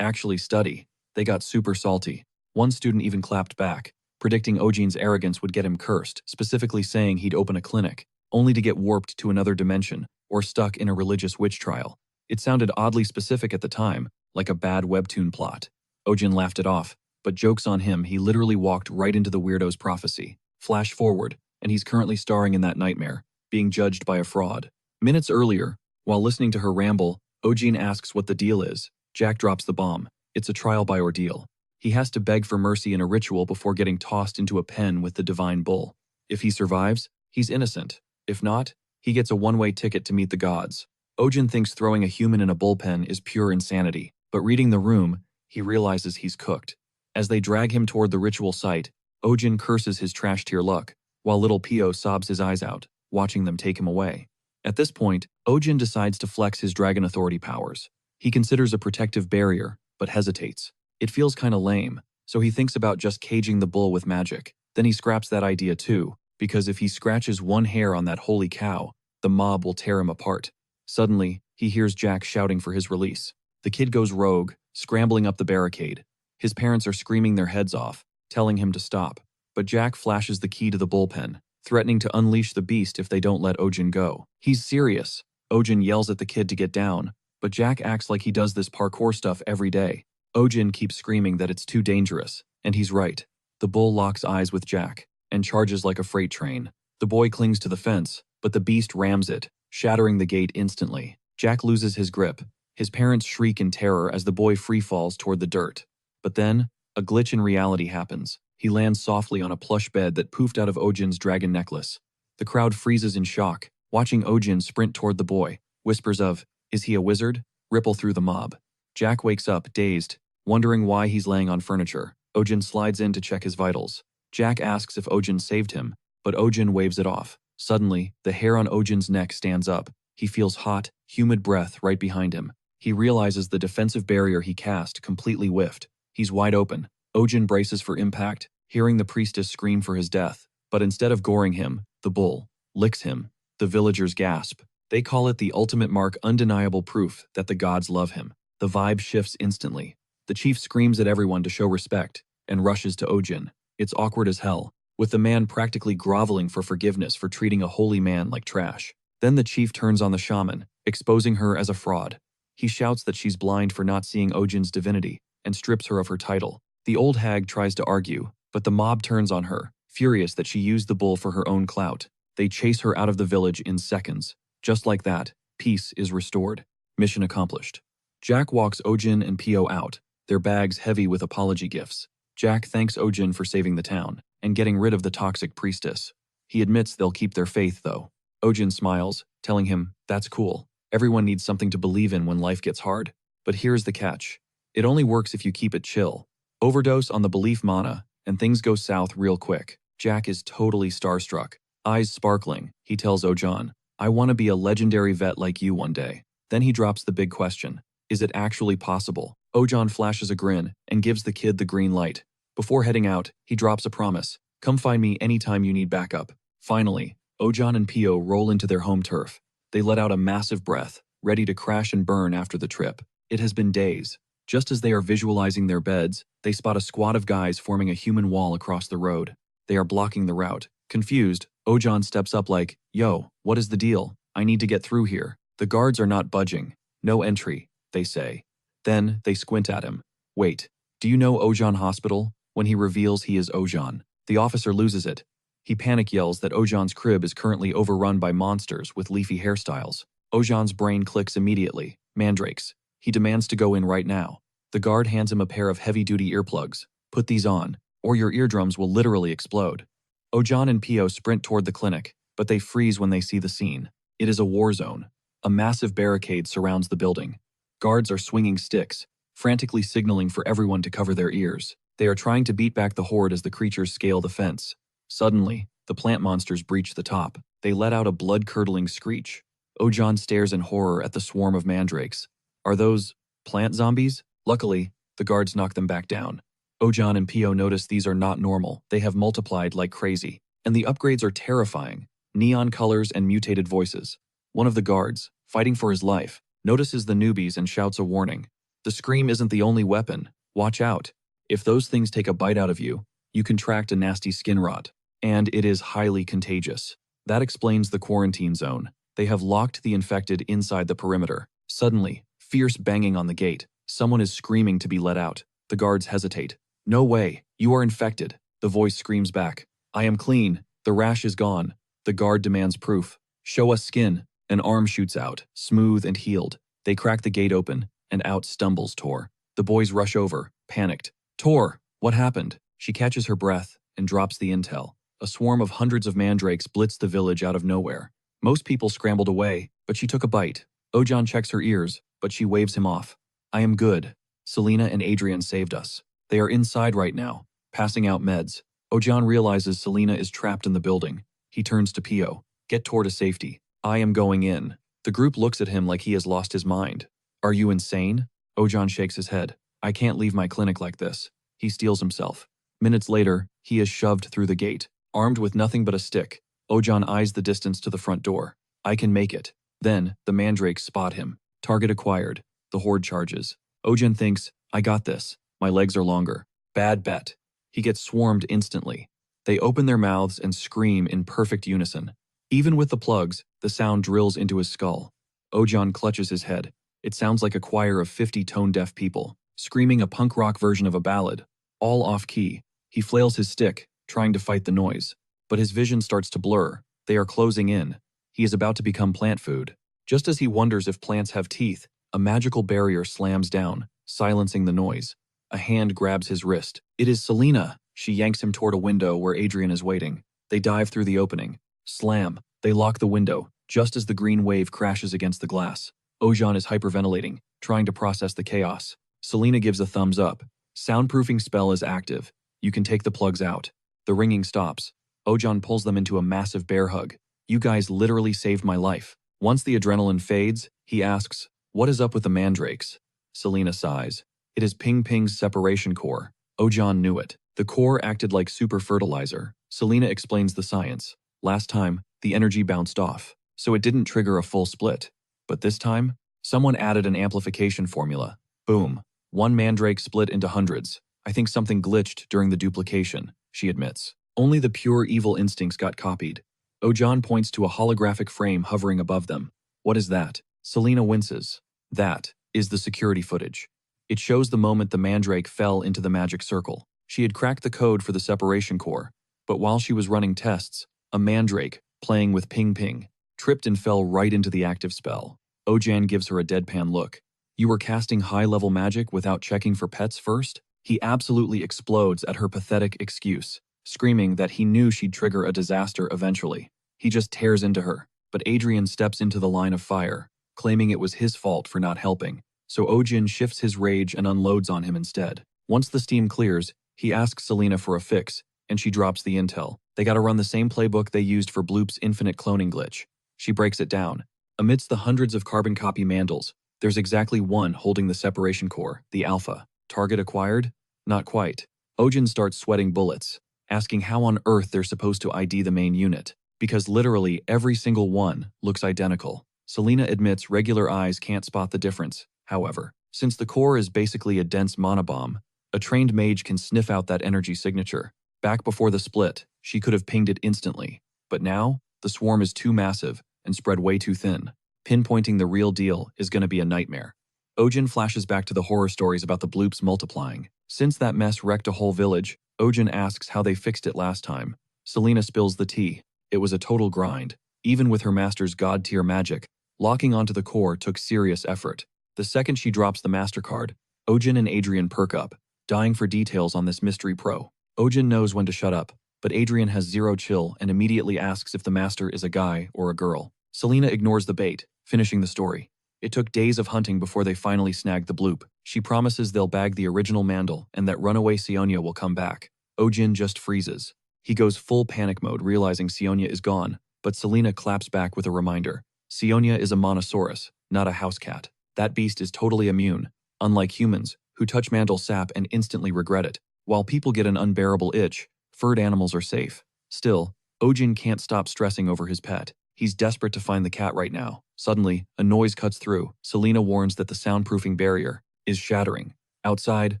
actually study, they got super salty. One student even clapped back, predicting Ojin's arrogance would get him cursed, specifically saying he'd open a clinic, only to get warped to another dimension or stuck in a religious witch trial. It sounded oddly specific at the time, like a bad webtoon plot. Ojin laughed it off, but joke's on him, he literally walked right into the weirdo's prophecy. Flash forward, and he's currently starring in that nightmare, being judged by a fraud. Minutes earlier, while listening to her ramble, Ojin asks what the deal is. Jack drops the bomb. It's a trial by ordeal. He has to beg for mercy in a ritual before getting tossed into a pen with the divine bull. If he survives, he's innocent. If not, he gets a one-way ticket to meet the gods. Ojin thinks throwing a human in a bullpen is pure insanity, but reading the room, He realizes he's cooked. As they drag him toward the ritual site, Ojin curses his trash-tier luck, while little Pio sobs his eyes out, watching them take him away. At this point, Ojin decides to flex his dragon authority powers. He considers a protective barrier, but hesitates. It feels kinda lame, so he thinks about just caging the bull with magic. Then he scraps that idea too, because if he scratches one hair on that holy cow, the mob will tear him apart. Suddenly, he hears Jack shouting for his release. The kid goes rogue, scrambling up the barricade. His parents are screaming their heads off, telling him to stop. But Jack flashes the key to the bullpen, threatening to unleash the beast if they don't let Ojin go. He's serious. Ojin yells at the kid to get down, but Jack acts like he does this parkour stuff every day. Ojin keeps screaming that it's too dangerous, and he's right. The bull locks eyes with Jack and charges like a freight train. The boy clings to the fence, but the beast rams it, shattering the gate instantly. Jack loses his grip. His parents shriek in terror as the boy free falls toward the dirt. But then, a glitch in reality happens. He lands softly on a plush bed that poofed out of Ojin's dragon necklace. The crowd freezes in shock, watching Ojin sprint toward the boy. Whispers of, "Is he a wizard?" ripple through the mob. Jack wakes up, dazed, wondering why he's laying on furniture. Ojin slides in to check his vitals. Jack asks if Ojin saved him, but Ojin waves it off. Suddenly, the hair on Ojin's neck stands up. He feels hot, humid breath right behind him. He realizes the defensive barrier he cast completely whiffed. He's wide open. Ojin braces for impact, hearing the priestess scream for his death. But instead of goring him, the bull licks him. The villagers gasp. They call it the ultimate mark, undeniable proof that the gods love him. The vibe shifts instantly. The chief screams at everyone to show respect and rushes to Ojin. It's awkward as hell, with the man practically groveling for forgiveness for treating a holy man like trash. Then the chief turns on the shaman, exposing her as a fraud. He shouts that she's blind for not seeing Ojin's divinity and strips her of her title. The old hag tries to argue, but the mob turns on her, furious that she used the bull for her own clout. They chase her out of the village in seconds. Just like that, peace is restored. Mission accomplished. Jack walks Ojin and Pio out, their bags heavy with apology gifts. Jack thanks Ojin for saving the town and getting rid of the toxic priestess. He admits they'll keep their faith, though. Ojin smiles, telling him, "That's cool. Everyone needs something to believe in when life gets hard. But here's the catch. It only works if you keep it chill. Overdose on the belief mana, and things go south real quick." Jack is totally starstruck. Eyes sparkling, he tells Ojin, "I want to be a legendary vet like you one day." Then he drops the big question. Is it actually possible? Ojin flashes a grin and gives the kid the green light. Before heading out, he drops a promise. "Come find me anytime you need backup." Finally, Ojin and Pio roll into their home turf. They let out a massive breath, ready to crash and burn after the trip. It has been days. Just as they are visualizing their beds, they spot a squad of guys forming a human wall across the road. They are blocking the route. Confused, Ojin steps up like, "Yo, what is the deal? I need to get through here." The guards are not budging. "No entry," they say. Then they squint at him. "Wait, do you know Ojin Hospital?" When he reveals he is Ojin, the officer loses it. He panic yells that Ojin's crib is currently overrun by monsters with leafy hairstyles. Ojin's brain clicks immediately. Mandrakes. He demands to go in right now. The guard hands him a pair of heavy-duty earplugs. "Put these on, or your eardrums will literally explode." Ojin and Pio sprint toward the clinic, but they freeze when they see the scene. It is a war zone. A massive barricade surrounds the building. Guards are swinging sticks, frantically signaling for everyone to cover their ears. They are trying to beat back the horde as the creatures scale the fence. Suddenly, the plant monsters breach the top. They let out a blood-curdling screech. Ojin stares in horror at the swarm of mandrakes. Are those plant zombies? Luckily, the guards knock them back down. Ojin and Pio notice these are not normal. They have multiplied like crazy. And the upgrades are terrifying. Neon colors and mutated voices. One of the guards, fighting for his life, notices the newbies and shouts a warning. The scream isn't the only weapon. Watch out. If those things take a bite out of you, you contract a nasty skin rot. And it is highly contagious. That explains the quarantine zone. They have locked the infected inside the perimeter. Suddenly, fierce banging on the gate. Someone is screaming to be let out. The guards hesitate. "No way, you are infected." The voice screams back. "I am clean. The rash is gone." The guard demands proof. "Show us skin." An arm shoots out, smooth and healed. They crack the gate open, and out stumbles Tor. The boys rush over, panicked. "Tor, what happened?" She catches her breath and drops the intel. A swarm of hundreds of mandrakes blitz the village out of nowhere. Most people scrambled away, but she took a bite. Ojin checks her ears, but she waves him off. "I am good." Selena and Adrian saved us. They are inside right now, passing out meds. Ojan realizes Selena is trapped in the building. He turns to Pio. Get Tor to safety. I am going in. The group looks at him like he has lost his mind. Are you insane? Ojan shakes his head. I can't leave my clinic like this. He steels himself. Minutes later, he is shoved through the gate, armed with nothing but a stick. Ojan eyes the distance to the front door. I can make it. Then, the mandrakes spot him. Target acquired. The horde charges. Ojan thinks, I got this. My legs are longer. Bad bet. He gets swarmed instantly. They open their mouths and scream in perfect unison. Even with the plugs, the sound drills into his skull. Ojan clutches his head. It sounds like a choir of 50 tone-deaf people, screaming a punk rock version of a ballad, all off-key. He flails his stick, trying to fight the noise. But his vision starts to blur. They are closing in. He is about to become plant food. Just as he wonders if plants have teeth, a magical barrier slams down, silencing the noise. A hand grabs his wrist. It is Selena. She yanks him toward a window where Adrian is waiting. They dive through the opening. Slam. They lock the window, just as the green wave crashes against the glass. Ojan is hyperventilating, trying to process the chaos. Selena gives a thumbs up. Soundproofing spell is active. You can take the plugs out. The ringing stops. Ojan pulls them into a massive bear hug. You guys literally saved my life. Once the adrenaline fades, he asks, what is up with the mandrakes? Selena sighs. It is Ping Ping's separation core. Ojan knew it. The core acted like super fertilizer. Selena explains the science. Last time, the energy bounced off, so it didn't trigger a full split. But this time, someone added an amplification formula. Boom. One mandrake split into hundreds. I think something glitched during the duplication, she admits. Only the pure evil instincts got copied. Ojan points to a holographic frame hovering above them. What is that? Selena winces. That is the security footage. It shows the moment the mandrake fell into the magic circle. She had cracked the code for the separation core, but while she was running tests, a mandrake, playing with Ping Ping, tripped and fell right into the active spell. Ojan gives her a deadpan look. You were casting high-level magic without checking for pets first? He absolutely explodes at her pathetic excuse, screaming that he knew she'd trigger a disaster eventually. He just tears into her, but Adrian steps into the line of fire, claiming it was his fault for not helping. So Ojan shifts his rage and unloads on him instead. Once the steam clears, he asks Selena for a fix, and she drops the intel. They gotta run the same playbook they used for Bloop's infinite cloning glitch. She breaks it down. Amidst the hundreds of carbon copy mandals, there's exactly one holding the separation core, the alpha. Target acquired? Not quite. Ojan starts sweating bullets, asking how on earth they're supposed to ID the main unit, because literally every single one looks identical. Selena admits regular eyes can't spot the difference, however. Since the core is basically a dense monobomb, a trained mage can sniff out that energy signature. Back before the split, she could have pinged it instantly. But now, the swarm is too massive and spread way too thin. Pinpointing the real deal is going to be a nightmare. Ojan flashes back to the horror stories about the bloops multiplying. Since that mess wrecked a whole village, Ojan asks how they fixed it last time. Selena spills the tea. It was a total grind. Even with her master's god-tier magic, locking onto the core took serious effort. The second she drops the MasterCard, Ojan and Adrian perk up, dying for details on this mystery pro. Ojan knows when to shut up, but Adrian has zero chill and immediately asks if the master is a guy or a girl. Selena ignores the bait, finishing the story. It took days of hunting before they finally snagged the bloop. She promises they'll bag the original Mandel and that runaway Sionia will come back. Ojan just freezes. He goes full panic mode, realizing Sionia is gone, but Selena claps back with a reminder. Sionia is a monosaurus, not a house cat. That beast is totally immune, unlike humans, who touch Mandel sap and instantly regret it. While people get an unbearable itch, furred animals are safe. Still, Ojan can't stop stressing over his pet. He's desperate to find the cat right now. Suddenly, a noise cuts through. Selena warns that the soundproofing barrier is shattering. Outside,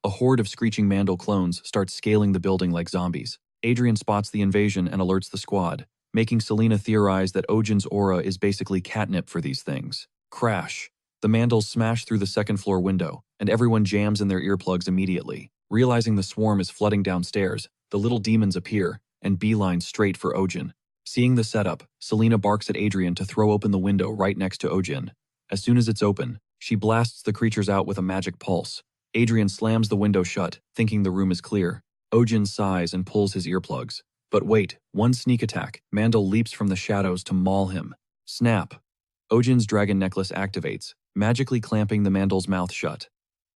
a horde of screeching Mandel clones starts scaling the building like zombies. Adrian spots the invasion and alerts the squad, making Selena theorize that Ojan's aura is basically catnip for these things. Crash. The Mandels smash through the second-floor window, and everyone jams in their earplugs immediately. Realizing the swarm is flooding downstairs, the little demons appear and beeline straight for Ojan. Seeing the setup, Selena barks at Adrian to throw open the window right next to Ojan. As soon as it's open, she blasts the creatures out with a magic pulse. Adrian slams the window shut, thinking the room is clear. Ojan sighs and pulls his earplugs. But wait, one sneak attack. Mandel leaps from the shadows to maul him. Snap. Ojan's dragon necklace activates, magically clamping the Mandel's mouth shut.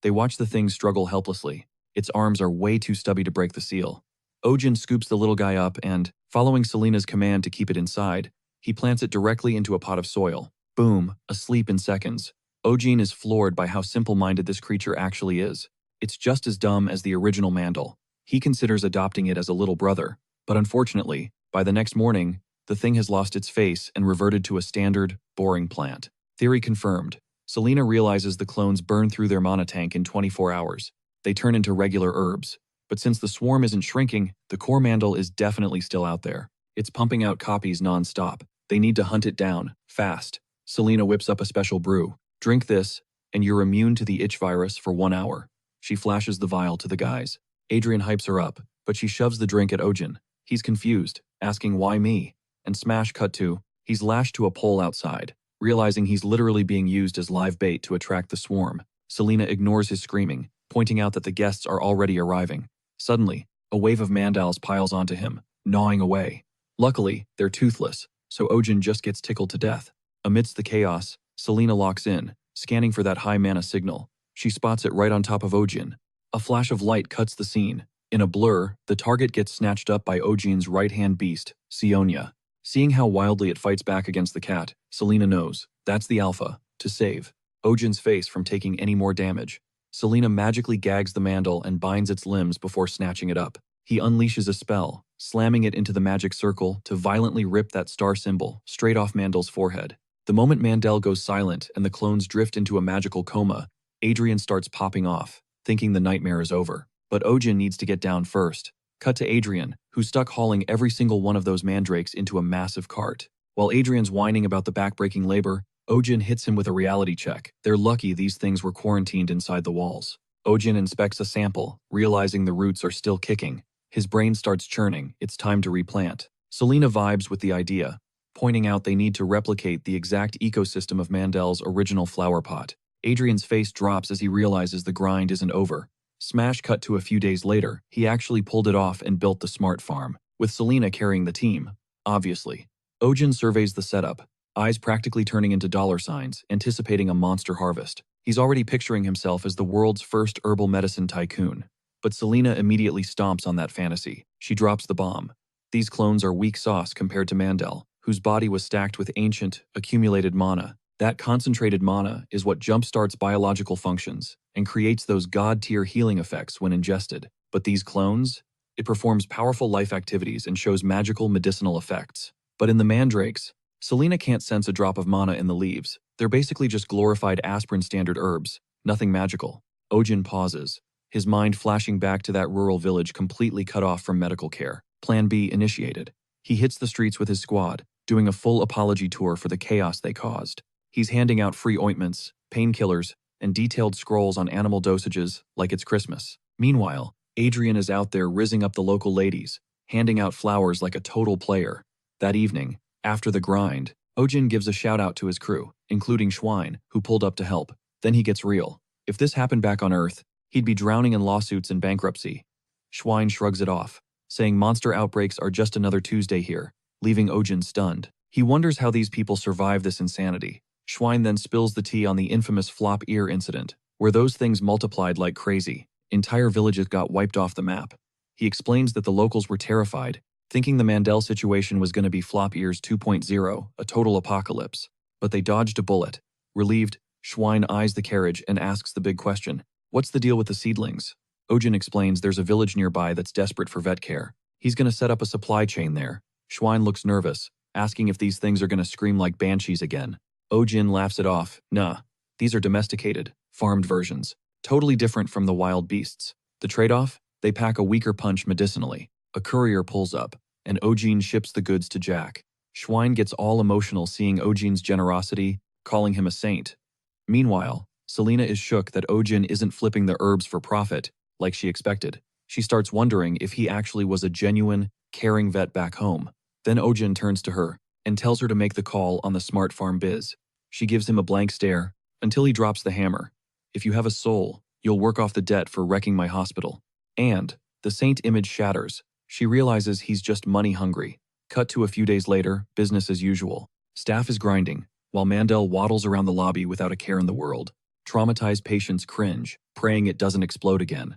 They watch the thing struggle helplessly. Its arms are way too stubby to break the seal. Ojin scoops the little guy up and, following Selena's command to keep it inside, he plants it directly into a pot of soil. Boom, asleep in seconds. Ojin is floored by how simple-minded this creature actually is. It's just as dumb as the original Mandel. He considers adopting it as a little brother, but unfortunately, by the next morning, the thing has lost its face and reverted to a standard, boring plant. Theory confirmed. Selena realizes the clones burn through their mana tank in 24 hours. They turn into regular herbs. But since the swarm isn't shrinking, the core Mandel is definitely still out there. It's pumping out copies non-stop. They need to hunt it down, fast. Selena whips up a special brew. Drink this, and you're immune to the itch virus for 1 hour. She flashes the vial to the guys. Adrian hypes her up, but she shoves the drink at Ojin. He's confused, asking why me? And smash cut to, he's lashed to a pole outside, realizing he's literally being used as live bait to attract the swarm. Selena ignores his screaming, pointing out that the guests are already arriving. Suddenly, a wave of Mandals piles onto him, gnawing away. Luckily, they're toothless, so Ojin just gets tickled to death. Amidst the chaos, Selena locks in, scanning for that high mana signal. She spots it right on top of Ojin. A flash of light cuts the scene. In a blur, the target gets snatched up by Ojin's right-hand beast, Sionia. Seeing how wildly it fights back against the cat, Selena knows, that's the alpha, to save Ojin's face from taking any more damage. Selena magically gags the Mandal and binds its limbs before snatching it up. He unleashes a spell, slamming it into the magic circle to violently rip that star symbol straight off Mandal's forehead. The moment Mandel goes silent and the clones drift into a magical coma, Adrian starts popping off, thinking the nightmare is over. But Ojin needs to get down first. Cut to Adrian, who's stuck hauling every single one of those mandrakes into a massive cart. While Adrian's whining about the backbreaking labor, Ojin hits him with a reality check. They're lucky these things were quarantined inside the walls. Ojin inspects a sample, realizing the roots are still kicking. His brain starts churning. It's time to replant. Selena vibes with the idea, pointing out they need to replicate the exact ecosystem of Mandel's original flower pot. Adrian's face drops as he realizes the grind isn't over. Smash cut to a few days later, he actually pulled it off and built the smart farm, with Selena carrying the team, obviously. Ojin surveys the setup, eyes practically turning into dollar signs, anticipating a monster harvest. He's already picturing himself as the world's first herbal medicine tycoon. But Selena immediately stomps on that fantasy. She drops the bomb. These clones are weak sauce compared to Mandel, whose body was stacked with ancient, accumulated mana. That concentrated mana is what jumpstarts biological functions and creates those god-tier healing effects when ingested. But these clones? It performs powerful life activities and shows magical medicinal effects. But in the mandrakes, Selena can't sense a drop of mana in the leaves. They're basically just glorified aspirin standard herbs, nothing magical. Ojin pauses, his mind flashing back to that rural village completely cut off from medical care. Plan B initiated. He hits the streets with his squad, doing a full apology tour for the chaos they caused. He's handing out free ointments, painkillers, and detailed scrolls on animal dosages like it's Christmas. Meanwhile, Adrian is out there rizzing up the local ladies, handing out flowers like a total player. That evening, after the grind, Ojin gives a shout-out to his crew, including Schwein, who pulled up to help. Then he gets real. If this happened back on Earth, he'd be drowning in lawsuits and bankruptcy. Schwein shrugs it off, saying monster outbreaks are just another Tuesday here, leaving Ojin stunned. He wonders how these people survive this insanity. Schwein then spills the tea on the infamous flop ear incident, where those things multiplied like crazy. Entire villages got wiped off the map. He explains that the locals were terrified, thinking the Mandel situation was going to be Flop Ears 2.0, a total apocalypse. But they dodged a bullet. Relieved, Schwein eyes the carriage and asks the big question, what's the deal with the seedlings? Ojin explains there's a village nearby that's desperate for vet care. He's going to set up a supply chain there. Schwein looks nervous, asking if these things are going to scream like banshees again. Ojin laughs it off. Nah, these are domesticated, farmed versions, totally different from the wild beasts. The trade-off? They pack a weaker punch medicinally. A courier pulls up, and Ojin ships the goods to Jack. Schwein gets all emotional seeing Ojin's generosity, calling him a saint. Meanwhile, Selena is shook that Ojin isn't flipping the herbs for profit, like she expected. She starts wondering if he actually was a genuine, caring vet back home. Then Ojin turns to her and tells her to make the call on the smart farm biz. She gives him a blank stare, until he drops the hammer. If you have a soul, you'll work off the debt for wrecking my hospital. And, the saint image shatters. She realizes he's just money hungry. Cut to a few days later, business as usual. Staff is grinding, while Mandel waddles around the lobby without a care in the world. Traumatized patients cringe, praying it doesn't explode again.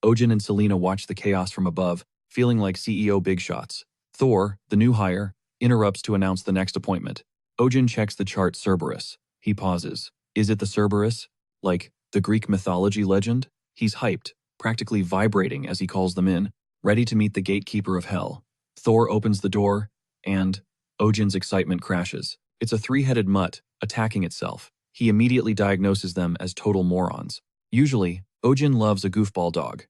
Ojin and Selena watch the chaos from above, feeling like CEO big shots. Thor, the new hire, interrupts to announce the next appointment. Ojin checks the chart Cerberus. He pauses. Is it the Cerberus? Like, the Greek mythology legend? He's hyped, practically vibrating as he calls them in, ready to meet the gatekeeper of hell. Thor opens the door, and Ojin's excitement crashes. It's a three-headed mutt, attacking itself. He immediately diagnoses them as total morons. Usually, Ojin loves a goofball dog.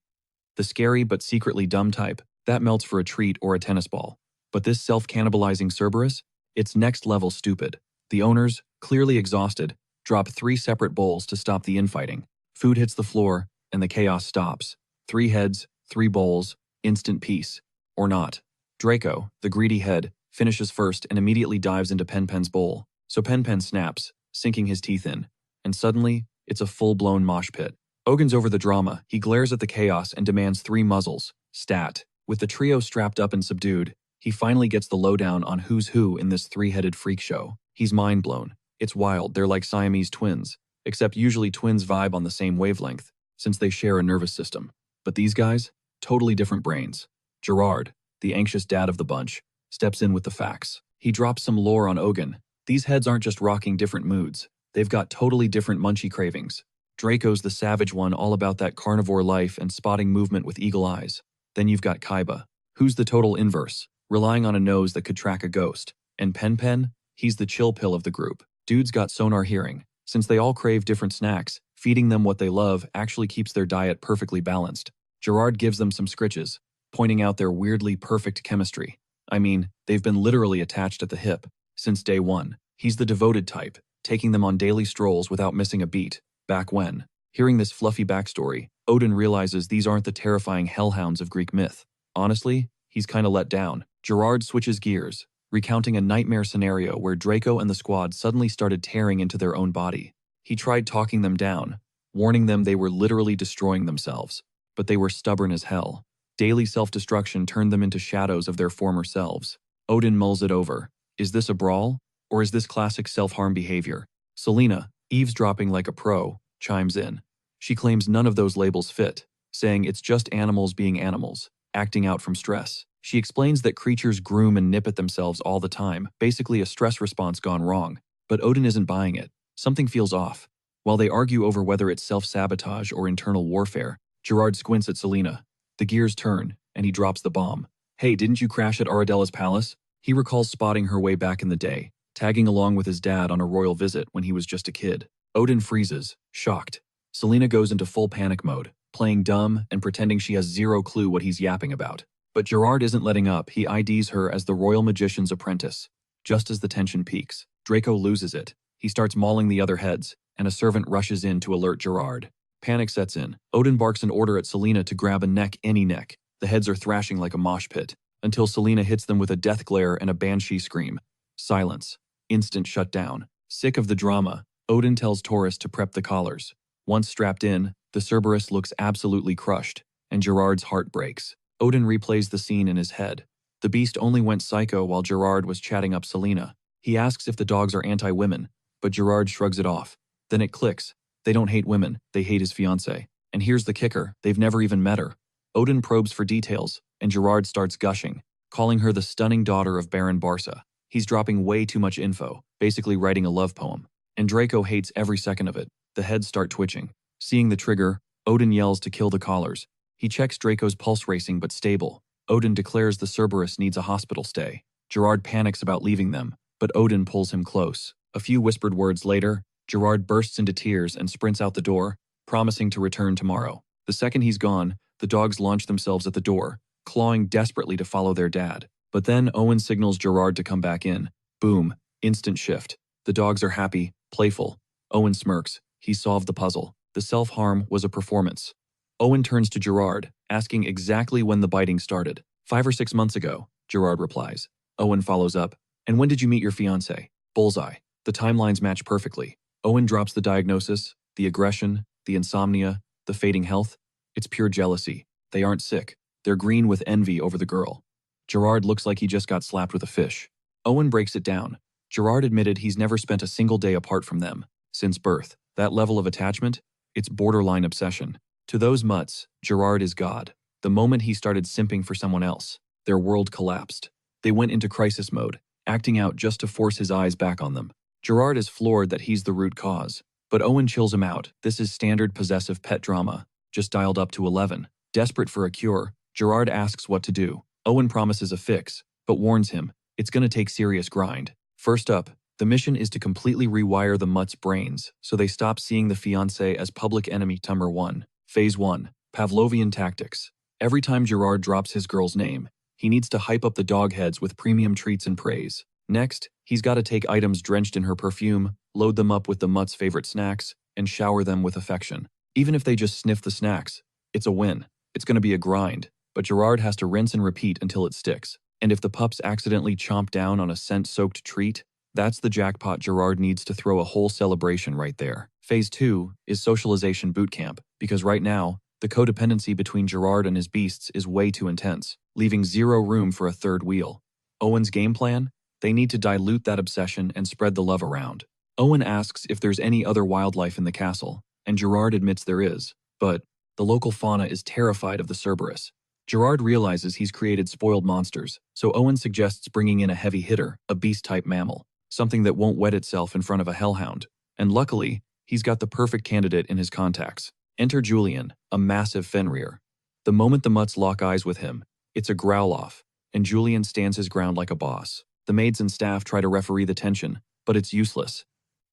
The scary but secretly dumb type, that melts for a treat or a tennis ball. But this self-cannibalizing Cerberus? It's next-level stupid. The owners, clearly exhausted, drop 3 separate bowls to stop the infighting. Food hits the floor, and the chaos stops. 3 heads, 3 bowls, instant peace. Or not. Draco, the greedy head, finishes first and immediately dives into Pen-Pen's bowl. So Pen-Pen snaps, sinking his teeth in. And suddenly, it's a full-blown mosh pit. Ogun's over the drama. He glares at the chaos and demands 3 muzzles. Stat. With the trio strapped up and subdued, he finally gets the lowdown on who's who in this 3-headed freak show. He's mind-blown. It's wild, they're like Siamese twins. Except usually twins vibe on the same wavelength, since they share a nervous system. But these guys? Totally different brains. Gerard, the anxious dad of the bunch, steps in with the facts. He drops some lore on Ogun. These heads aren't just rocking different moods. They've got totally different munchy cravings. Draco's the savage one, all about that carnivore life and spotting movement with eagle eyes. Then you've got Kaiba, who's the total inverse, relying on a nose that could track a ghost. And Pen-Pen? He's the chill pill of the group. Dude's got sonar hearing. Since they all crave different snacks, feeding them what they love actually keeps their diet perfectly balanced. Gerard gives them some scritches, pointing out their weirdly perfect chemistry. I mean, they've been literally attached at the hip since day one. He's the devoted type, taking them on daily strolls without missing a beat. Back when, hearing this fluffy backstory, Odin realizes these aren't the terrifying hellhounds of Greek myth. Honestly, he's kinda let down. Gerard switches gears, recounting a nightmare scenario where Draco and the squad suddenly started tearing into their own body. He tried talking them down, warning them they were literally destroying themselves, but they were stubborn as hell. Daily self-destruction turned them into shadows of their former selves. Odin mulls it over. Is this a brawl? Or is this classic self-harm behavior? Selena, eavesdropping like a pro, chimes in. She claims none of those labels fit, saying it's just animals being animals, acting out from stress. She explains that creatures groom and nip at themselves all the time, basically a stress response gone wrong. But Odin isn't buying it. Something feels off. While they argue over whether it's self-sabotage or internal warfare, Gerard squints at Selena. The gears turn, and he drops the bomb. Hey, didn't you crash at Aradella's palace? He recalls spotting her way back in the day, tagging along with his dad on a royal visit when he was just a kid. Odin freezes, shocked. Selena goes into full panic mode, playing dumb and pretending she has zero clue what he's yapping about. But Gerard isn't letting up. He IDs her as the royal magician's apprentice. Just as the tension peaks, Draco loses it. He starts mauling the other heads, and a servant rushes in to alert Gerard. Panic sets in. Odin barks an order at Selena to grab a neck, any neck. The heads are thrashing like a mosh pit, until Selena hits them with a death glare and a banshee scream. Silence. Instant shutdown. Sick of the drama, Odin tells Taurus to prep the collars. Once strapped in, the Cerberus looks absolutely crushed, and Gerard's heart breaks. Odin replays the scene in his head. The beast only went psycho while Gerard was chatting up Selena. He asks if the dogs are anti-women, but Gerard shrugs it off. Then it clicks. They don't hate women, they hate his fiancée. And here's the kicker, they've never even met her. Odin probes for details, and Gerard starts gushing, calling her the stunning daughter of Baron Barca. He's dropping way too much info, basically writing a love poem. And Draco hates every second of it. The heads start twitching. Seeing the trigger, Odin yells to kill the collars. He checks Draco's pulse racing but stable. Odin declares the Cerberus needs a hospital stay. Gerard panics about leaving them, but Odin pulls him close. A few whispered words later, Gerard bursts into tears and sprints out the door, promising to return tomorrow. The second he's gone, the dogs launch themselves at the door, clawing desperately to follow their dad. But then Owen signals Gerard to come back in. Boom, instant shift. The dogs are happy, playful. Owen smirks. He solved the puzzle. The self-harm was a performance. Owen turns to Gerard, asking exactly when the biting started. 5 or 6 months ago, Gerard replies. Owen follows up. And when did you meet your fiancé? Bullseye. The timelines match perfectly. Owen drops the diagnosis, the aggression, the insomnia, the fading health. It's pure jealousy. They aren't sick. They're green with envy over the girl. Gerard looks like he just got slapped with a fish. Owen breaks it down. Gerard admitted he's never spent a single day apart from them, since birth. That level of attachment? It's borderline obsession. To those mutts, Gerard is God. The moment he started simping for someone else, their world collapsed. They went into crisis mode, acting out just to force his eyes back on them. Gerard is floored that he's the root cause. But Owen chills him out. This is standard possessive pet drama, just dialed up to 11. Desperate for a cure, Gerard asks what to do. Owen promises a fix, but warns him, it's gonna take serious grind. First up, the mission is to completely rewire the mutt's brains so they stop seeing the fiancé as public enemy number 1. Phase 1. Pavlovian tactics. Every time Gerard drops his girl's name, he needs to hype up the dogheads with premium treats and praise. Next, he's got to take items drenched in her perfume, load them up with the mutt's favorite snacks, and shower them with affection. Even if they just sniff the snacks, it's a win. It's going to be a grind, but Gerard has to rinse and repeat until it sticks. And if the pups accidentally chomp down on a scent-soaked treat, that's the jackpot. Gerard needs to throw a whole celebration right there. Phase 2 is socialization boot camp, because right now, the codependency between Gerard and his beasts is way too intense, leaving zero room for a third wheel. Owen's game plan? They need to dilute that obsession and spread the love around. Owen asks if there's any other wildlife in the castle, and Gerard admits there is, but the local fauna is terrified of the Cerberus. Gerard realizes he's created spoiled monsters, so Owen suggests bringing in a heavy hitter, a beast-type mammal, something that won't wet itself in front of a hellhound. And luckily, he's got the perfect candidate in his contacts. Enter Julian, a massive Fenrir. The moment the mutts lock eyes with him, it's a growl-off, and Julian stands his ground like a boss. The maids and staff try to referee the tension, but it's useless.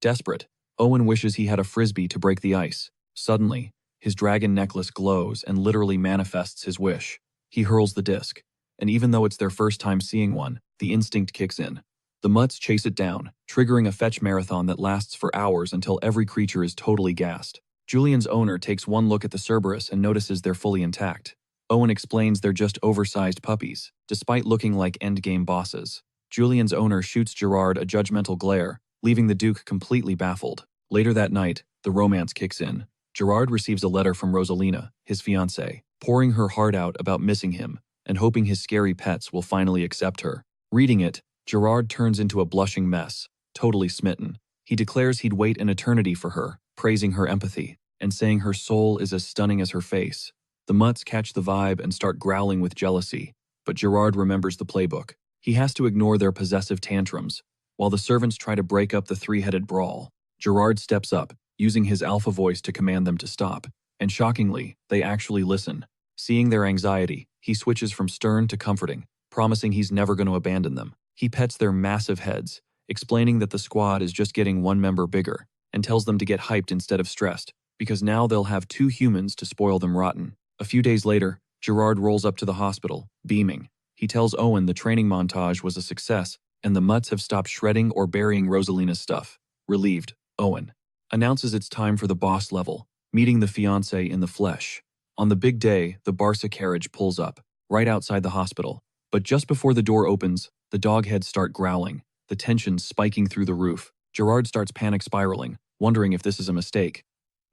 Desperate, Owen wishes he had a frisbee to break the ice. Suddenly, his dragon necklace glows and literally manifests his wish. He hurls the disc, and even though it's their first time seeing one, the instinct kicks in. The mutts chase it down, triggering a fetch marathon that lasts for hours until every creature is totally gassed. Julian's owner takes one look at the Cerberus and notices they're fully intact. Owen explains they're just oversized puppies, despite looking like endgame bosses. Julian's owner shoots Gerard a judgmental glare, leaving the Duke completely baffled. Later that night, the romance kicks in. Gerard receives a letter from Rosalina, his fiancée, pouring her heart out about missing him and hoping his scary pets will finally accept her. Reading it, Gerard turns into a blushing mess, totally smitten. He declares he'd wait an eternity for her, praising her empathy, and saying her soul is as stunning as her face. The mutts catch the vibe and start growling with jealousy, but Gerard remembers the playbook. He has to ignore their possessive tantrums. While the servants try to break up the three-headed brawl, Gerard steps up, using his alpha voice to command them to stop. And shockingly, they actually listen. Seeing their anxiety, he switches from stern to comforting, promising he's never going to abandon them. He pets their massive heads, explaining that the squad is just getting one member bigger, and tells them to get hyped instead of stressed, because now they'll have 2 humans to spoil them rotten. A few days later, Gerard rolls up to the hospital, beaming. He tells Owen the training montage was a success, and the mutts have stopped shredding or burying Rosalina's stuff. Relieved, Owen announces it's time for the boss level, meeting the fiancé in the flesh. On the big day, the Barca carriage pulls up, right outside the hospital. But just before the door opens, the dogheads start growling, the tension spiking through the roof. Gerard starts panic spiraling, wondering if this is a mistake.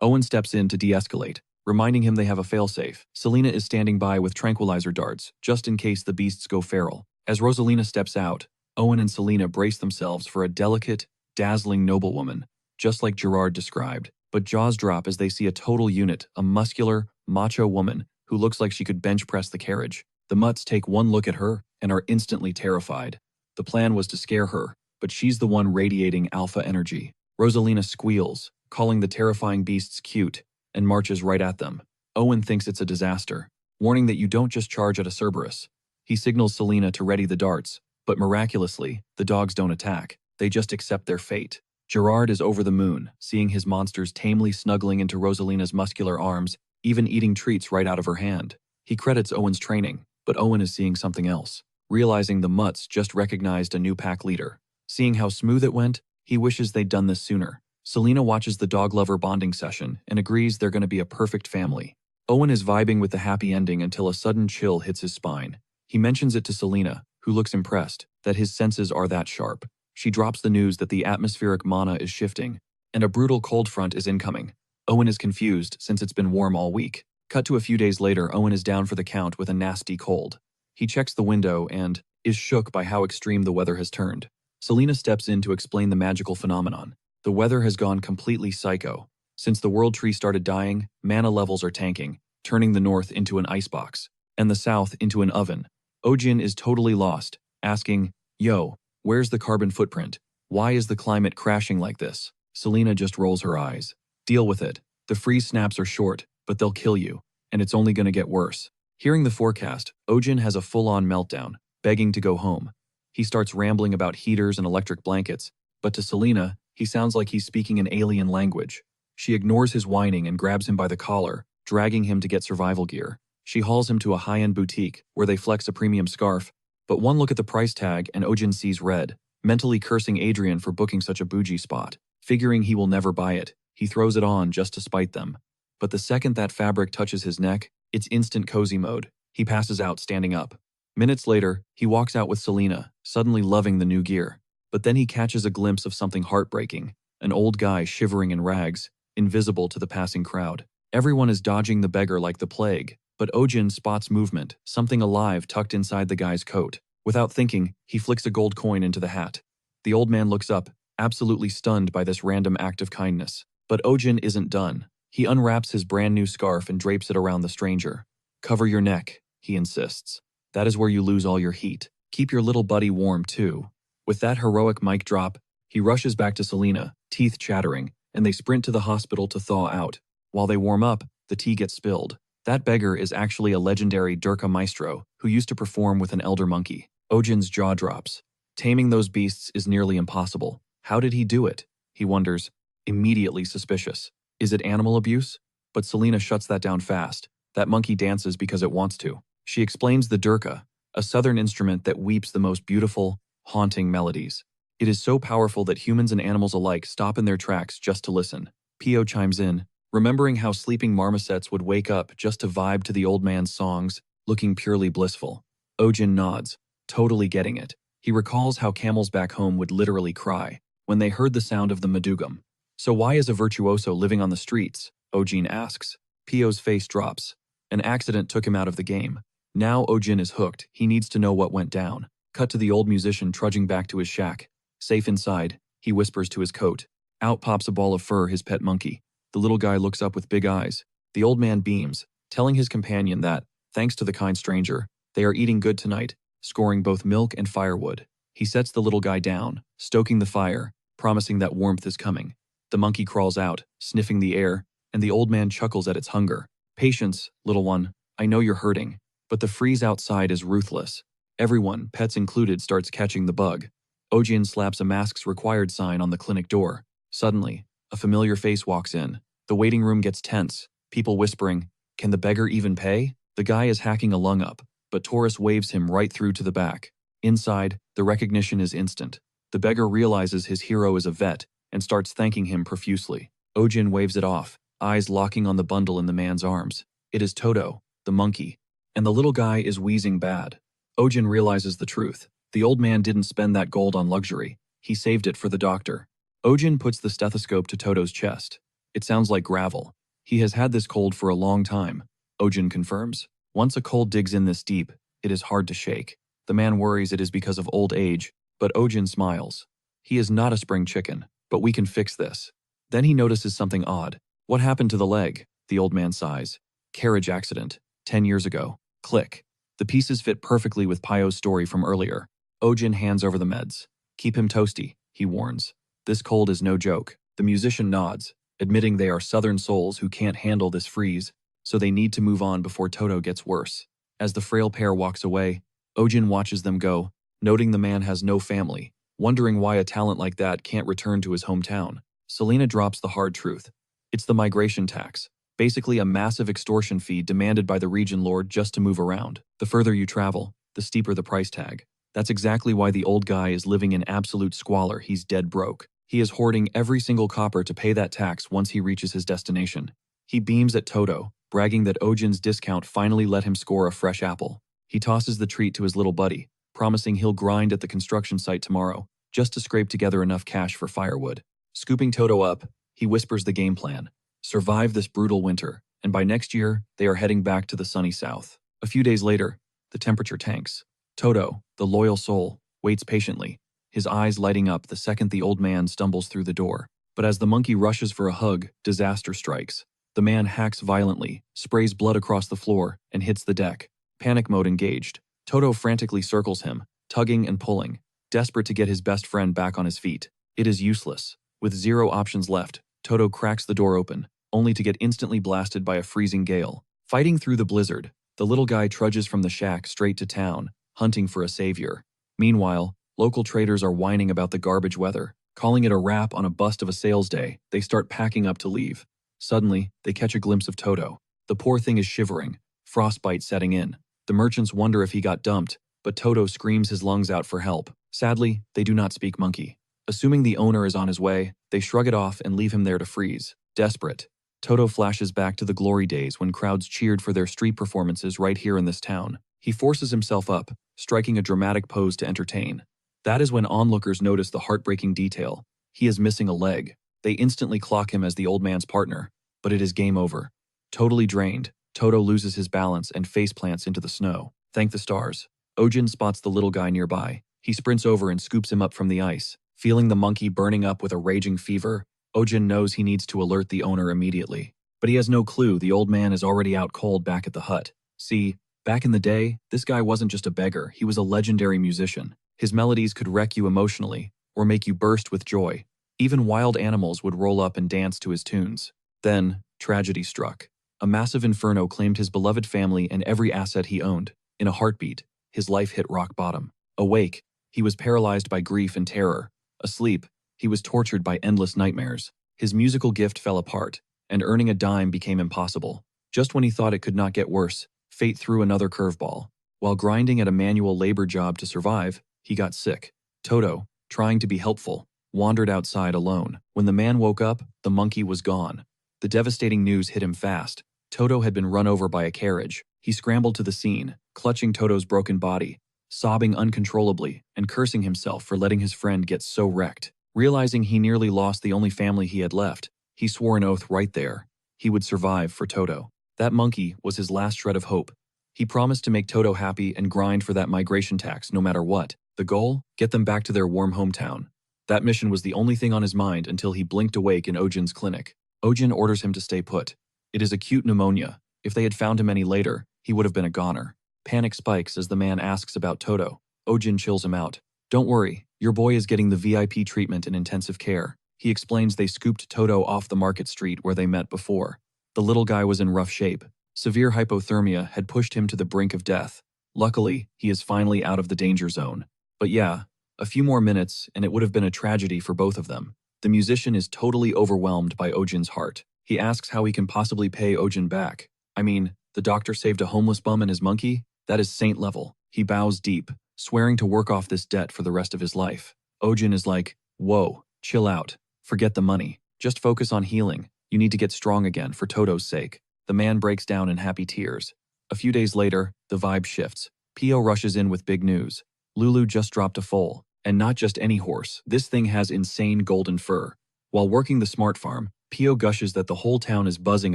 Owen steps in to de-escalate, reminding him they have a failsafe. Selena is standing by with tranquilizer darts, just in case the beasts go feral. As Rosalina steps out, Owen and Selena brace themselves for a delicate, dazzling noblewoman, just like Gerard described. But jaws drop as they see a total unit, a muscular, macho woman who looks like she could bench press the carriage. The mutts take one look at her and are instantly terrified. The plan was to scare her, but she's the one radiating alpha energy. Rosalina squeals, calling the terrifying beasts cute, and marches right at them. Owen thinks it's a disaster, warning that you don't just charge at a Cerberus. He signals Selena to ready the darts, but miraculously, the dogs don't attack. They just accept their fate. Gerard is over the moon, seeing his monsters tamely snuggling into Rosalina's muscular arms, even eating treats right out of her hand. He credits Owen's training, but Owen is seeing something else. Realizing the mutts just recognized a new pack leader. Seeing how smooth it went, he wishes they'd done this sooner. Selena watches the dog lover bonding session and agrees they're going to be a perfect family. Owen is vibing with the happy ending until a sudden chill hits his spine. He mentions it to Selena, who looks impressed, that his senses are that sharp. She drops the news that the atmospheric mana is shifting, and a brutal cold front is incoming. Owen is confused since it's been warm all week. Cut to a few days later, Owen is down for the count with a nasty cold. He checks the window and is shook by how extreme the weather has turned. Selena steps in to explain the magical phenomenon. The weather has gone completely psycho. Since the world tree started dying, mana levels are tanking, turning the north into an icebox, and the south into an oven. Ojin is totally lost, asking, "Yo, where's the carbon footprint? Why is the climate crashing like this?" Selena just rolls her eyes. "Deal with it. The freeze snaps are short, but they'll kill you, and it's only gonna get worse." Hearing the forecast, Ojin has a full-on meltdown, begging to go home. He starts rambling about heaters and electric blankets, but to Selena, he sounds like he's speaking an alien language. She ignores his whining and grabs him by the collar, dragging him to get survival gear. She hauls him to a high-end boutique where they flex a premium scarf, but one look at the price tag and Ojin sees red, mentally cursing Adrian for booking such a bougie spot. Figuring he will never buy it, he throws it on just to spite them. But the second that fabric touches his neck, it's instant cozy mode. He passes out standing up. Minutes later, he walks out with Selena, suddenly loving the new gear. But then he catches a glimpse of something heartbreaking, an old guy shivering in rags, invisible to the passing crowd. Everyone is dodging the beggar like the plague, but Ojin spots movement, something alive tucked inside the guy's coat. Without thinking, he flicks a gold coin into the hat. The old man looks up, absolutely stunned by this random act of kindness. But Ojin isn't done. He unwraps his brand new scarf and drapes it around the stranger. "Cover your neck," he insists. "That is where you lose all your heat. Keep your little buddy warm, too." With that heroic mic drop, he rushes back to Selena, teeth chattering, and they sprint to the hospital to thaw out. While they warm up, the tea gets spilled. That beggar is actually a legendary Durka maestro who used to perform with an elder monkey. Ojin's jaw drops. Taming those beasts is nearly impossible. How did he do it? He wonders, immediately suspicious. Is it animal abuse? But Selena shuts that down fast. That monkey dances because it wants to. She explains the Durka, a southern instrument that weeps the most beautiful, haunting melodies. It is so powerful that humans and animals alike stop in their tracks just to listen. Pio chimes in, remembering how sleeping marmosets would wake up just to vibe to the old man's songs, looking purely blissful. Ojin nods, totally getting it. He recalls how camels back home would literally cry when they heard the sound of the madugam. "So why is a virtuoso living on the streets?" Ojin asks. Pio's face drops. An accident took him out of the game. Now Ojin is hooked. He needs to know what went down. Cut to the old musician trudging back to his shack. Safe inside, he whispers to his coat. Out pops a ball of fur, his pet monkey. The little guy looks up with big eyes. The old man beams, telling his companion that, thanks to the kind stranger, they are eating good tonight, scoring both milk and firewood. He sets the little guy down, stoking the fire, promising that warmth is coming. The monkey crawls out, sniffing the air, and the old man chuckles at its hunger. "Patience, little one. I know you're hurting." But the freeze outside is ruthless. Everyone, pets included, starts catching the bug. Ojin slaps a masks required sign on the clinic door. Suddenly, a familiar face walks in. The waiting room gets tense, people whispering, "Can the beggar even pay?" The guy is hacking a lung up, but Taurus waves him right through to the back. Inside, the recognition is instant. The beggar realizes his hero is a vet and starts thanking him profusely. Ojin waves it off, eyes locking on the bundle in the man's arms. It is Toto, the monkey, and the little guy is wheezing bad. Ojin realizes the truth. The old man didn't spend that gold on luxury. He saved it for the doctor. Ojin puts the stethoscope to Toto's chest. It sounds like gravel. He has had this cold for a long time, Ojin confirms. Once a cold digs in this deep, it is hard to shake. The man worries it is because of old age, but Ojin smiles. He is not a spring chicken, but we can fix this. Then he notices something odd. "What happened to the leg?" The old man sighs. "Carriage accident. 10 years ago." Click. The pieces fit perfectly with Pio's story from earlier. Ojin hands over the meds. "Keep him toasty," he warns. "This cold is no joke." The musician nods, admitting they are southern souls who can't handle this freeze, so they need to move on before Toto gets worse. As the frail pair walks away, Ojin watches them go, noting the man has no family, wondering why a talent like that can't return to his hometown. Selena drops the hard truth. It's the migration tax, basically a massive extortion fee demanded by the region lord just to move around. The further you travel, the steeper the price tag. That's exactly why the old guy is living in absolute squalor. He's dead broke. He is hoarding every single copper to pay that tax once he reaches his destination. He beams at Toto, bragging that Ojin's discount finally let him score a fresh apple. He tosses the treat to his little buddy, promising he'll grind at the construction site tomorrow, just to scrape together enough cash for firewood. Scooping Toto up, he whispers the game plan. Survive this brutal winter, and by next year, they are heading back to the sunny south. A few days later, the temperature tanks. Toto, the loyal soul, waits patiently, his eyes lighting up the second the old man stumbles through the door. But as the monkey rushes for a hug, disaster strikes. The man hacks violently, sprays blood across the floor, and hits the deck. Panic mode engaged. Toto frantically circles him, tugging and pulling, desperate to get his best friend back on his feet. It is useless. With 0 options left, Toto cracks the door open, only to get instantly blasted by a freezing gale. Fighting through the blizzard, the little guy trudges from the shack straight to town, hunting for a savior. Meanwhile, local traders are whining about the garbage weather. Calling it a wrap on a bust of a sales day, they start packing up to leave. Suddenly, they catch a glimpse of Toto. The poor thing is shivering, frostbite setting in. The merchants wonder if he got dumped, but Toto screams his lungs out for help. Sadly, they do not speak monkey. Assuming the owner is on his way, they shrug it off and leave him there to freeze. Desperate, Toto flashes back to the glory days when crowds cheered for their street performances right here in this town. He forces himself up, striking a dramatic pose to entertain. That is when onlookers notice the heartbreaking detail. He is missing a leg. They instantly clock him as the old man's partner, but it is game over. Totally drained, Toto loses his balance and face plants into the snow. Thank the stars. Ojin spots the little guy nearby. He sprints over and scoops him up from the ice. Feeling the monkey burning up with a raging fever, Ojin knows he needs to alert the owner immediately. But he has no clue the old man is already out cold back at the hut. See, back in the day, this guy wasn't just a beggar, he was a legendary musician. His melodies could wreck you emotionally, or make you burst with joy. Even wild animals would roll up and dance to his tunes. Then, tragedy struck. A massive inferno claimed his beloved family and every asset he owned. In a heartbeat, his life hit rock bottom. Awake, he was paralyzed by grief and terror. Asleep, he was tortured by endless nightmares. His musical gift fell apart, and earning a dime became impossible. Just when he thought it could not get worse, fate threw another curveball. While grinding at a manual labor job to survive, he got sick. Toto, trying to be helpful, wandered outside alone. When the man woke up, the monkey was gone. The devastating news hit him fast. Toto had been run over by a carriage. He scrambled to the scene, clutching Toto's broken body, sobbing uncontrollably and cursing himself for letting his friend get so wrecked. Realizing he nearly lost the only family he had left, he swore an oath right there. He would survive for Toto. That monkey was his last shred of hope. He promised to make Toto happy and grind for that migration tax no matter what. The goal? Get them back to their warm hometown. That mission was the only thing on his mind until he blinked awake in Ojin's clinic. Ojin orders him to stay put. It is acute pneumonia. If they had found him any later, he would have been a goner. Panic spikes as the man asks about Toto. Ojin chills him out. Don't worry, your boy is getting the VIP treatment in intensive care. He explains they scooped Toto off the market street where they met before. The little guy was in rough shape. Severe hypothermia had pushed him to the brink of death. Luckily, he is finally out of the danger zone. But yeah, a few more minutes and it would have been a tragedy for both of them. The musician is totally overwhelmed by Ojin's heart. He asks how he can possibly pay Ojin back. I mean, the doctor saved a homeless bum and his monkey? That is saint level. He bows deep, swearing to work off this debt for the rest of his life. Ojin is like, whoa, chill out. Forget the money. Just focus on healing. You need to get strong again for Toto's sake. The man breaks down in happy tears. A few days later, the vibe shifts. Pio rushes in with big news. Lulu just dropped a foal. And not just any horse. This thing has insane golden fur. While working the smart farm, Pio gushes that the whole town is buzzing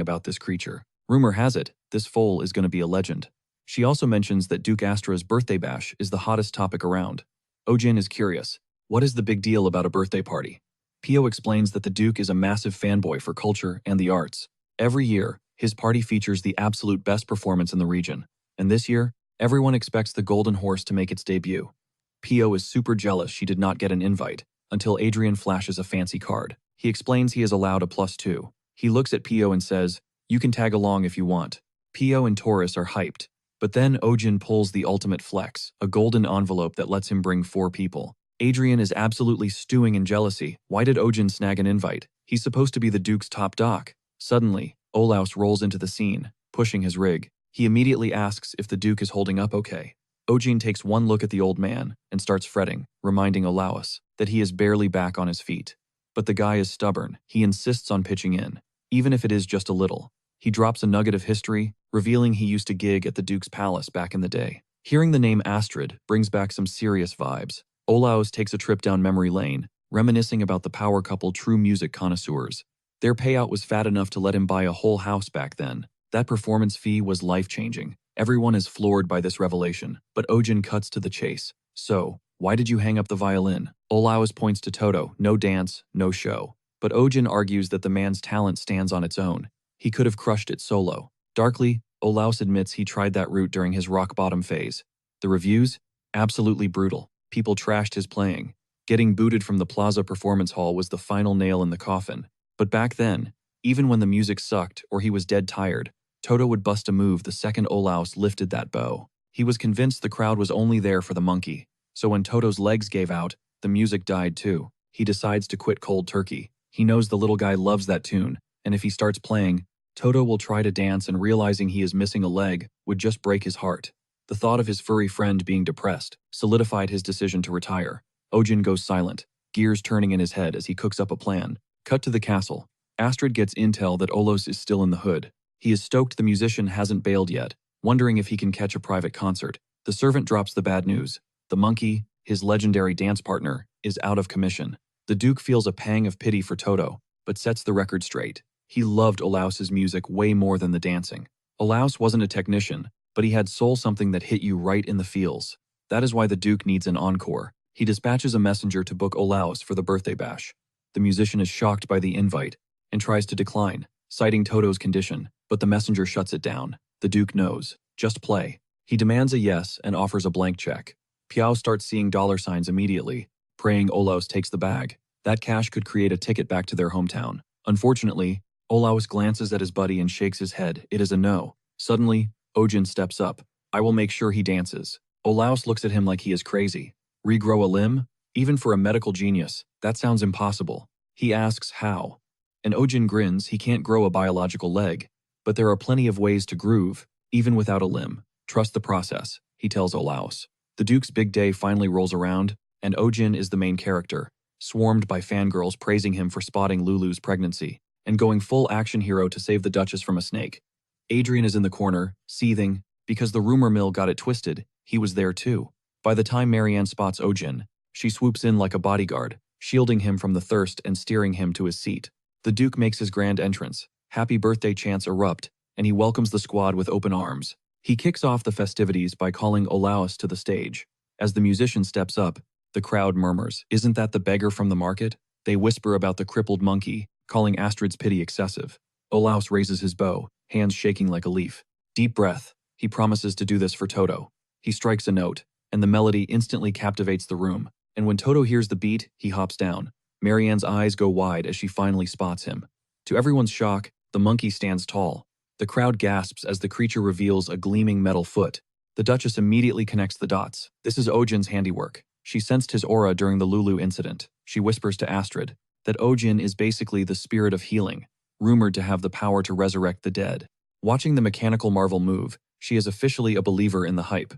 about this creature. Rumor has it, this foal is going to be a legend. She also mentions that Duke Astra's birthday bash is the hottest topic around. Ojin is curious. What is the big deal about a birthday party? Pio explains that the Duke is a massive fanboy for culture and the arts. Every year, his party features the absolute best performance in the region. And this year, everyone expects the golden horse to make its debut. Pio is super jealous she did not get an invite, until Adrian flashes a fancy card. He explains he is allowed a +2. He looks at Pio and says, you can tag along if you want. Pio and Taurus are hyped. But then Ojin pulls the ultimate flex, a golden envelope that lets him bring 4 people. Adrian is absolutely stewing in jealousy. Why did Ojin snag an invite? He's supposed to be the Duke's top doc. Suddenly, Olaus rolls into the scene, pushing his rig. He immediately asks if the Duke is holding up okay. Ojin takes one look at the old man and starts fretting, reminding Olaus that he is barely back on his feet. But the guy is stubborn. He insists on pitching in, even if it is just a little. He drops a nugget of history, revealing he used to gig at the Duke's palace back in the day. Hearing the name Astrid brings back some serious vibes. Olaus takes a trip down memory lane, reminiscing about the power couple true music connoisseurs. Their payout was fat enough to let him buy a whole house back then. That performance fee was life-changing. Everyone is floored by this revelation, but Ojin cuts to the chase. So, why did you hang up the violin? Olaus points to Toto, no dance, no show. but Ojin argues that the man's talent stands on its own. He could have crushed it solo. Darkly, Olaus admits he tried that route during his rock-bottom phase. The reviews? Absolutely brutal. People trashed his playing. Getting booted from the Plaza Performance Hall was the final nail in the coffin. But back then, even when the music sucked or he was dead tired, Toto would bust a move the second Olaus lifted that bow. He was convinced the crowd was only there for the monkey. So when Toto's legs gave out, the music died too. He decides to quit cold turkey. He knows the little guy loves that tune, and if he starts playing, Toto will try to dance and realizing he is missing a leg would just break his heart. The thought of his furry friend being depressed solidified his decision to retire. Ojin goes silent, gears turning in his head as he cooks up a plan. Cut to the castle. Astrid gets intel that Olos is still in the hood. He is stoked the musician hasn't bailed yet, wondering if he can catch a private concert. The servant drops the bad news. The monkey, his legendary dance partner, is out of commission. The Duke feels a pang of pity for Toto, but sets the record straight. He loved Olaus's music way more than the dancing. Olaus wasn't a technician, but he had soul, something that hit you right in the feels. That is why the Duke needs an encore. He dispatches a messenger to book Olaus for the birthday bash. The musician is shocked by the invite and tries to decline, citing Toto's condition, but the messenger shuts it down. The Duke knows. Just play. He demands a yes and offers a blank check. Piao starts seeing dollar signs immediately, praying Olaus takes the bag. That cash could create a ticket back to their hometown. Unfortunately, Olaus glances at his buddy and shakes his head. It is a no. Suddenly, Ojin steps up. I will make sure he dances. Olaus looks at him like he is crazy. Regrow a limb? Even for a medical genius, that sounds impossible. He asks how. And Ojin grins. He can't grow a biological leg. But there are plenty of ways to groove, even without a limb. Trust the process, he tells Olaus. The Duke's big day finally rolls around, and Ojin is the main character, swarmed by fangirls praising him for spotting Lulu's pregnancy, and going full action hero to save the Duchess from a snake. Adrian is in the corner, seething, because the rumor mill got it twisted. He was there too. By the time Marianne spots Ojin, she swoops in like a bodyguard, shielding him from the thirst and steering him to his seat. The Duke makes his grand entrance. Happy birthday chants erupt, and he welcomes the squad with open arms. He kicks off the festivities by calling Olaus to the stage. As the musician steps up, the crowd murmurs, "Isn't that the beggar from the market?" They whisper about the crippled monkey, calling Astrid's pity excessive. Olaus raises his bow, hands shaking like a leaf. Deep breath. He promises to do this for Toto. He strikes a note, and the melody instantly captivates the room. And when Toto hears the beat, he hops down. Marianne's eyes go wide as she finally spots him. To everyone's shock, the monkey stands tall. The crowd gasps as the creature reveals a gleaming metal foot. The Duchess immediately connects the dots. This is Ojin's handiwork. She sensed his aura during the Lulu incident. She whispers to Astrid that Ojin is basically the spirit of healing, rumored to have the power to resurrect the dead. Watching the mechanical marvel move, she is officially a believer in the hype.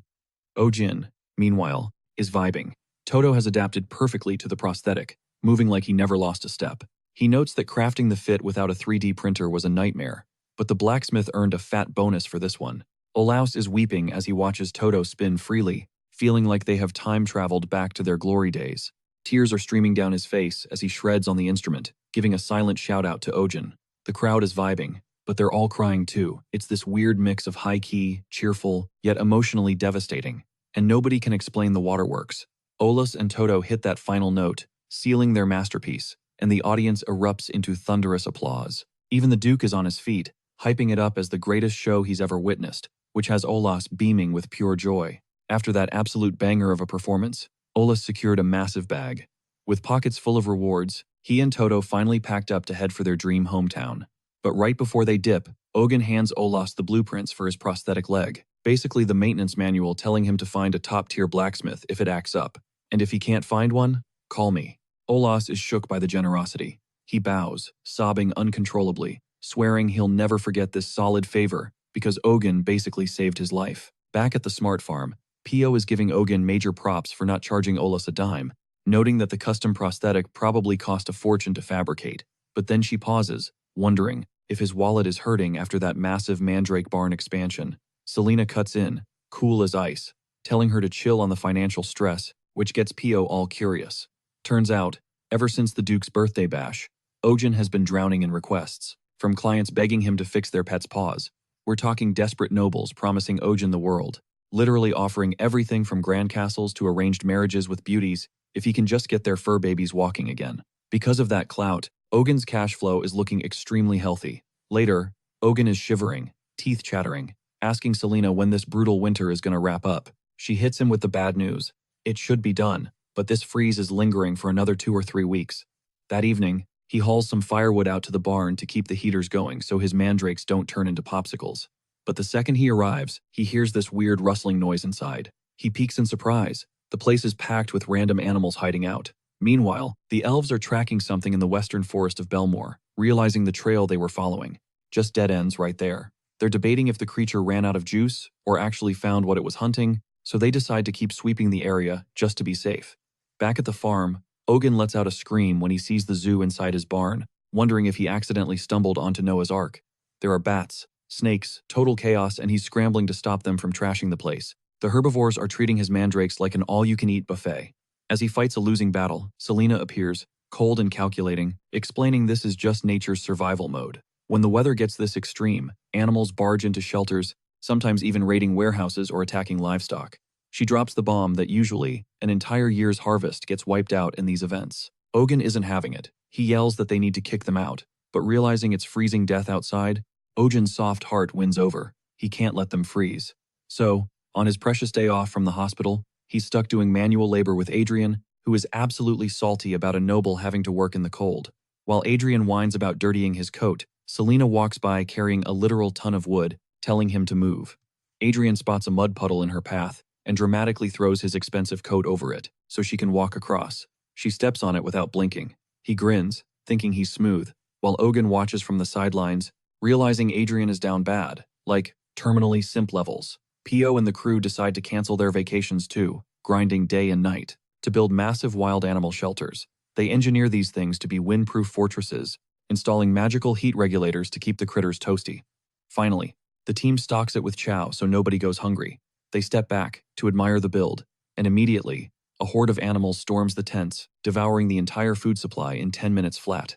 Ojin, meanwhile, is vibing. Toto has adapted perfectly to the prosthetic, moving like he never lost a step. He notes that crafting the fit without a 3D printer was a nightmare, but the blacksmith earned a fat bonus for this one. Olaus is weeping as he watches Toto spin freely, feeling like they have time-traveled back to their glory days. Tears are streaming down his face as he shreds on the instrument, giving a silent shout-out to Ojin. The crowd is vibing, but they're all crying too. It's this weird mix of high-key, cheerful, yet emotionally devastating, and nobody can explain the waterworks. Olaus and Toto hit that final note, sealing their masterpiece, and the audience erupts into thunderous applause. Even the Duke is on his feet, hyping it up as the greatest show he's ever witnessed, which has Olaus beaming with pure joy. After that absolute banger of a performance, Olaus secured a massive bag. With pockets full of rewards, he and Toto finally packed up to head for their dream hometown. But right before they dip, Ojin hands Olaus the blueprints for his prosthetic leg, basically the maintenance manual telling him to find a top-tier blacksmith if it acts up. And if he can't find one, call me. Olaus is shook by the generosity. He bows, sobbing uncontrollably, swearing he'll never forget this solid favor because Ojin basically saved his life. Back at the smart farm, Pio is giving Ojin major props for not charging Olaus a dime, noting that the custom prosthetic probably cost a fortune to fabricate. But then she pauses, wondering if his wallet is hurting after that massive Mandrake Barn expansion. Selena cuts in, cool as ice, telling her to chill on the financial stress, which gets Pio all curious. Turns out, ever since the Duke's birthday bash, Ojin has been drowning in requests, from clients begging him to fix their pet's paws. We're talking desperate nobles promising Ojin the world, literally offering everything from grand castles to arranged marriages with beauties if he can just get their fur babies walking again. Because of that clout, Ogun's cash flow is looking extremely healthy. Later, Ogun is shivering, teeth chattering, asking Selena when this brutal winter is going to wrap up. She hits him with the bad news. It should be done, but this freeze is lingering for another 2 or 3 weeks. That evening, he hauls some firewood out to the barn to keep the heaters going so his mandrakes don't turn into popsicles. But the second he arrives, he hears this weird rustling noise inside. He peeks in surprise. The place is packed with random animals hiding out. Meanwhile, the elves are tracking something in the western forest of Belmore, realizing the trail they were following. Just dead ends right there. They're debating if the creature ran out of juice or actually found what it was hunting, so they decide to keep sweeping the area just to be safe. Back at the farm, Ogun lets out a scream when he sees the zoo inside his barn, wondering if he accidentally stumbled onto Noah's Ark. There are bats, snakes, total chaos, and he's scrambling to stop them from trashing the place. The herbivores are treating his mandrakes like an all-you-can-eat buffet. As he fights a losing battle, Selena appears, cold and calculating, explaining this is just nature's survival mode. When the weather gets this extreme, animals barge into shelters, sometimes even raiding warehouses or attacking livestock. She drops the bomb that usually, an entire year's harvest gets wiped out in these events. Ogun isn't having it. He yells that they need to kick them out, but realizing it's freezing death outside, Ogun's soft heart wins over. He can't let them freeze. So, on his precious day off from the hospital, he's stuck doing manual labor with Adrian, who is absolutely salty about a noble having to work in the cold. While Adrian whines about dirtying his coat, Selena walks by carrying a literal ton of wood, telling him to move. Adrian spots a mud puddle in her path and dramatically throws his expensive coat over it so she can walk across. She steps on it without blinking. He grins, thinking he's smooth, while Ogun watches from the sidelines, realizing Adrian is down bad, like terminally simp levels. Pio and the crew decide to cancel their vacations too, grinding day and night, to build massive wild animal shelters. They engineer these things to be windproof fortresses, installing magical heat regulators to keep the critters toasty. Finally, the team stocks it with chow so nobody goes hungry. They step back to admire the build, and immediately, a horde of animals storms the tents, devouring the entire food supply in 10 minutes flat.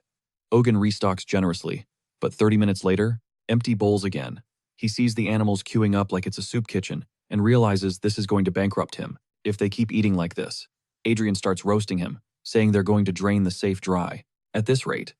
Ogun restocks generously, but 30 minutes later, empty bowls again. He sees the animals queuing up like it's a soup kitchen and realizes this is going to bankrupt him if they keep eating like this. Adrian starts roasting him, saying they're going to drain the safe dry. At this rate,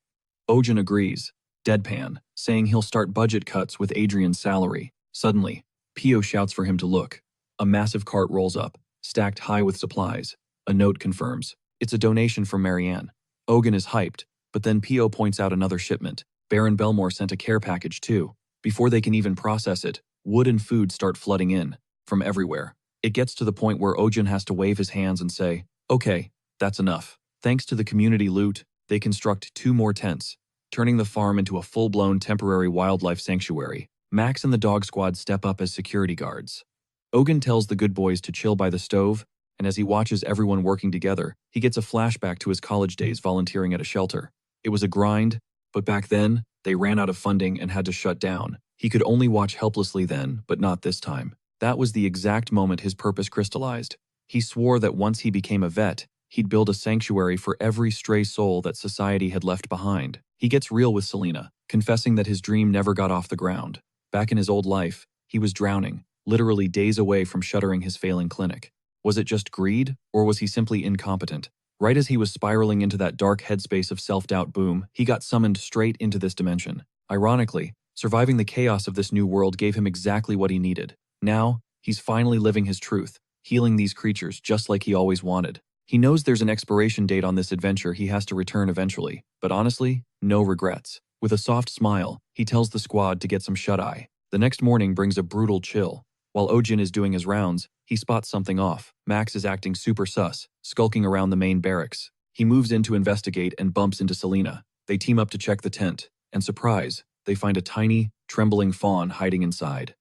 Ogun agrees, deadpan, saying he'll start budget cuts with Adrian's salary. Suddenly, Pio shouts for him to look. A massive cart rolls up, stacked high with supplies. A note confirms. It's a donation from Marianne. Ogun is hyped, but then Pio points out another shipment. Baron Belmore sent a care package too. Before they can even process it, wood and food start flooding in, from everywhere. It gets to the point where Ogun has to wave his hands and say, "Okay, that's enough." Thanks to the community loot, they construct 2 more tents, turning the farm into a full-blown temporary wildlife sanctuary. Max and the dog squad step up as security guards. Ogun tells the good boys to chill by the stove, and as he watches everyone working together, he gets a flashback to his college days volunteering at a shelter. It was a grind, but back then, they ran out of funding and had to shut down. He could only watch helplessly then, but not this time. That was the exact moment his purpose crystallized. He swore that once he became a vet, he'd build a sanctuary for every stray soul that society had left behind. He gets real with Selena, confessing that his dream never got off the ground. Back in his old life, he was drowning, literally days away from shuttering his failing clinic. Was it just greed, or was he simply incompetent? Right as he was spiraling into that dark headspace of self-doubt boom, he got summoned straight into this dimension. Ironically, surviving the chaos of this new world gave him exactly what he needed. Now, he's finally living his truth, healing these creatures just like he always wanted. He knows there's an expiration date on this adventure he has to return eventually, but honestly, no regrets. With a soft smile, he tells the squad to get some shut-eye. The next morning brings a brutal chill. While Ogun is doing his rounds, he spots something off. Max is acting super sus, skulking around the main barracks. He moves in to investigate and bumps into Selena. They team up to check the tent, and surprise, they find a tiny, trembling fawn hiding inside.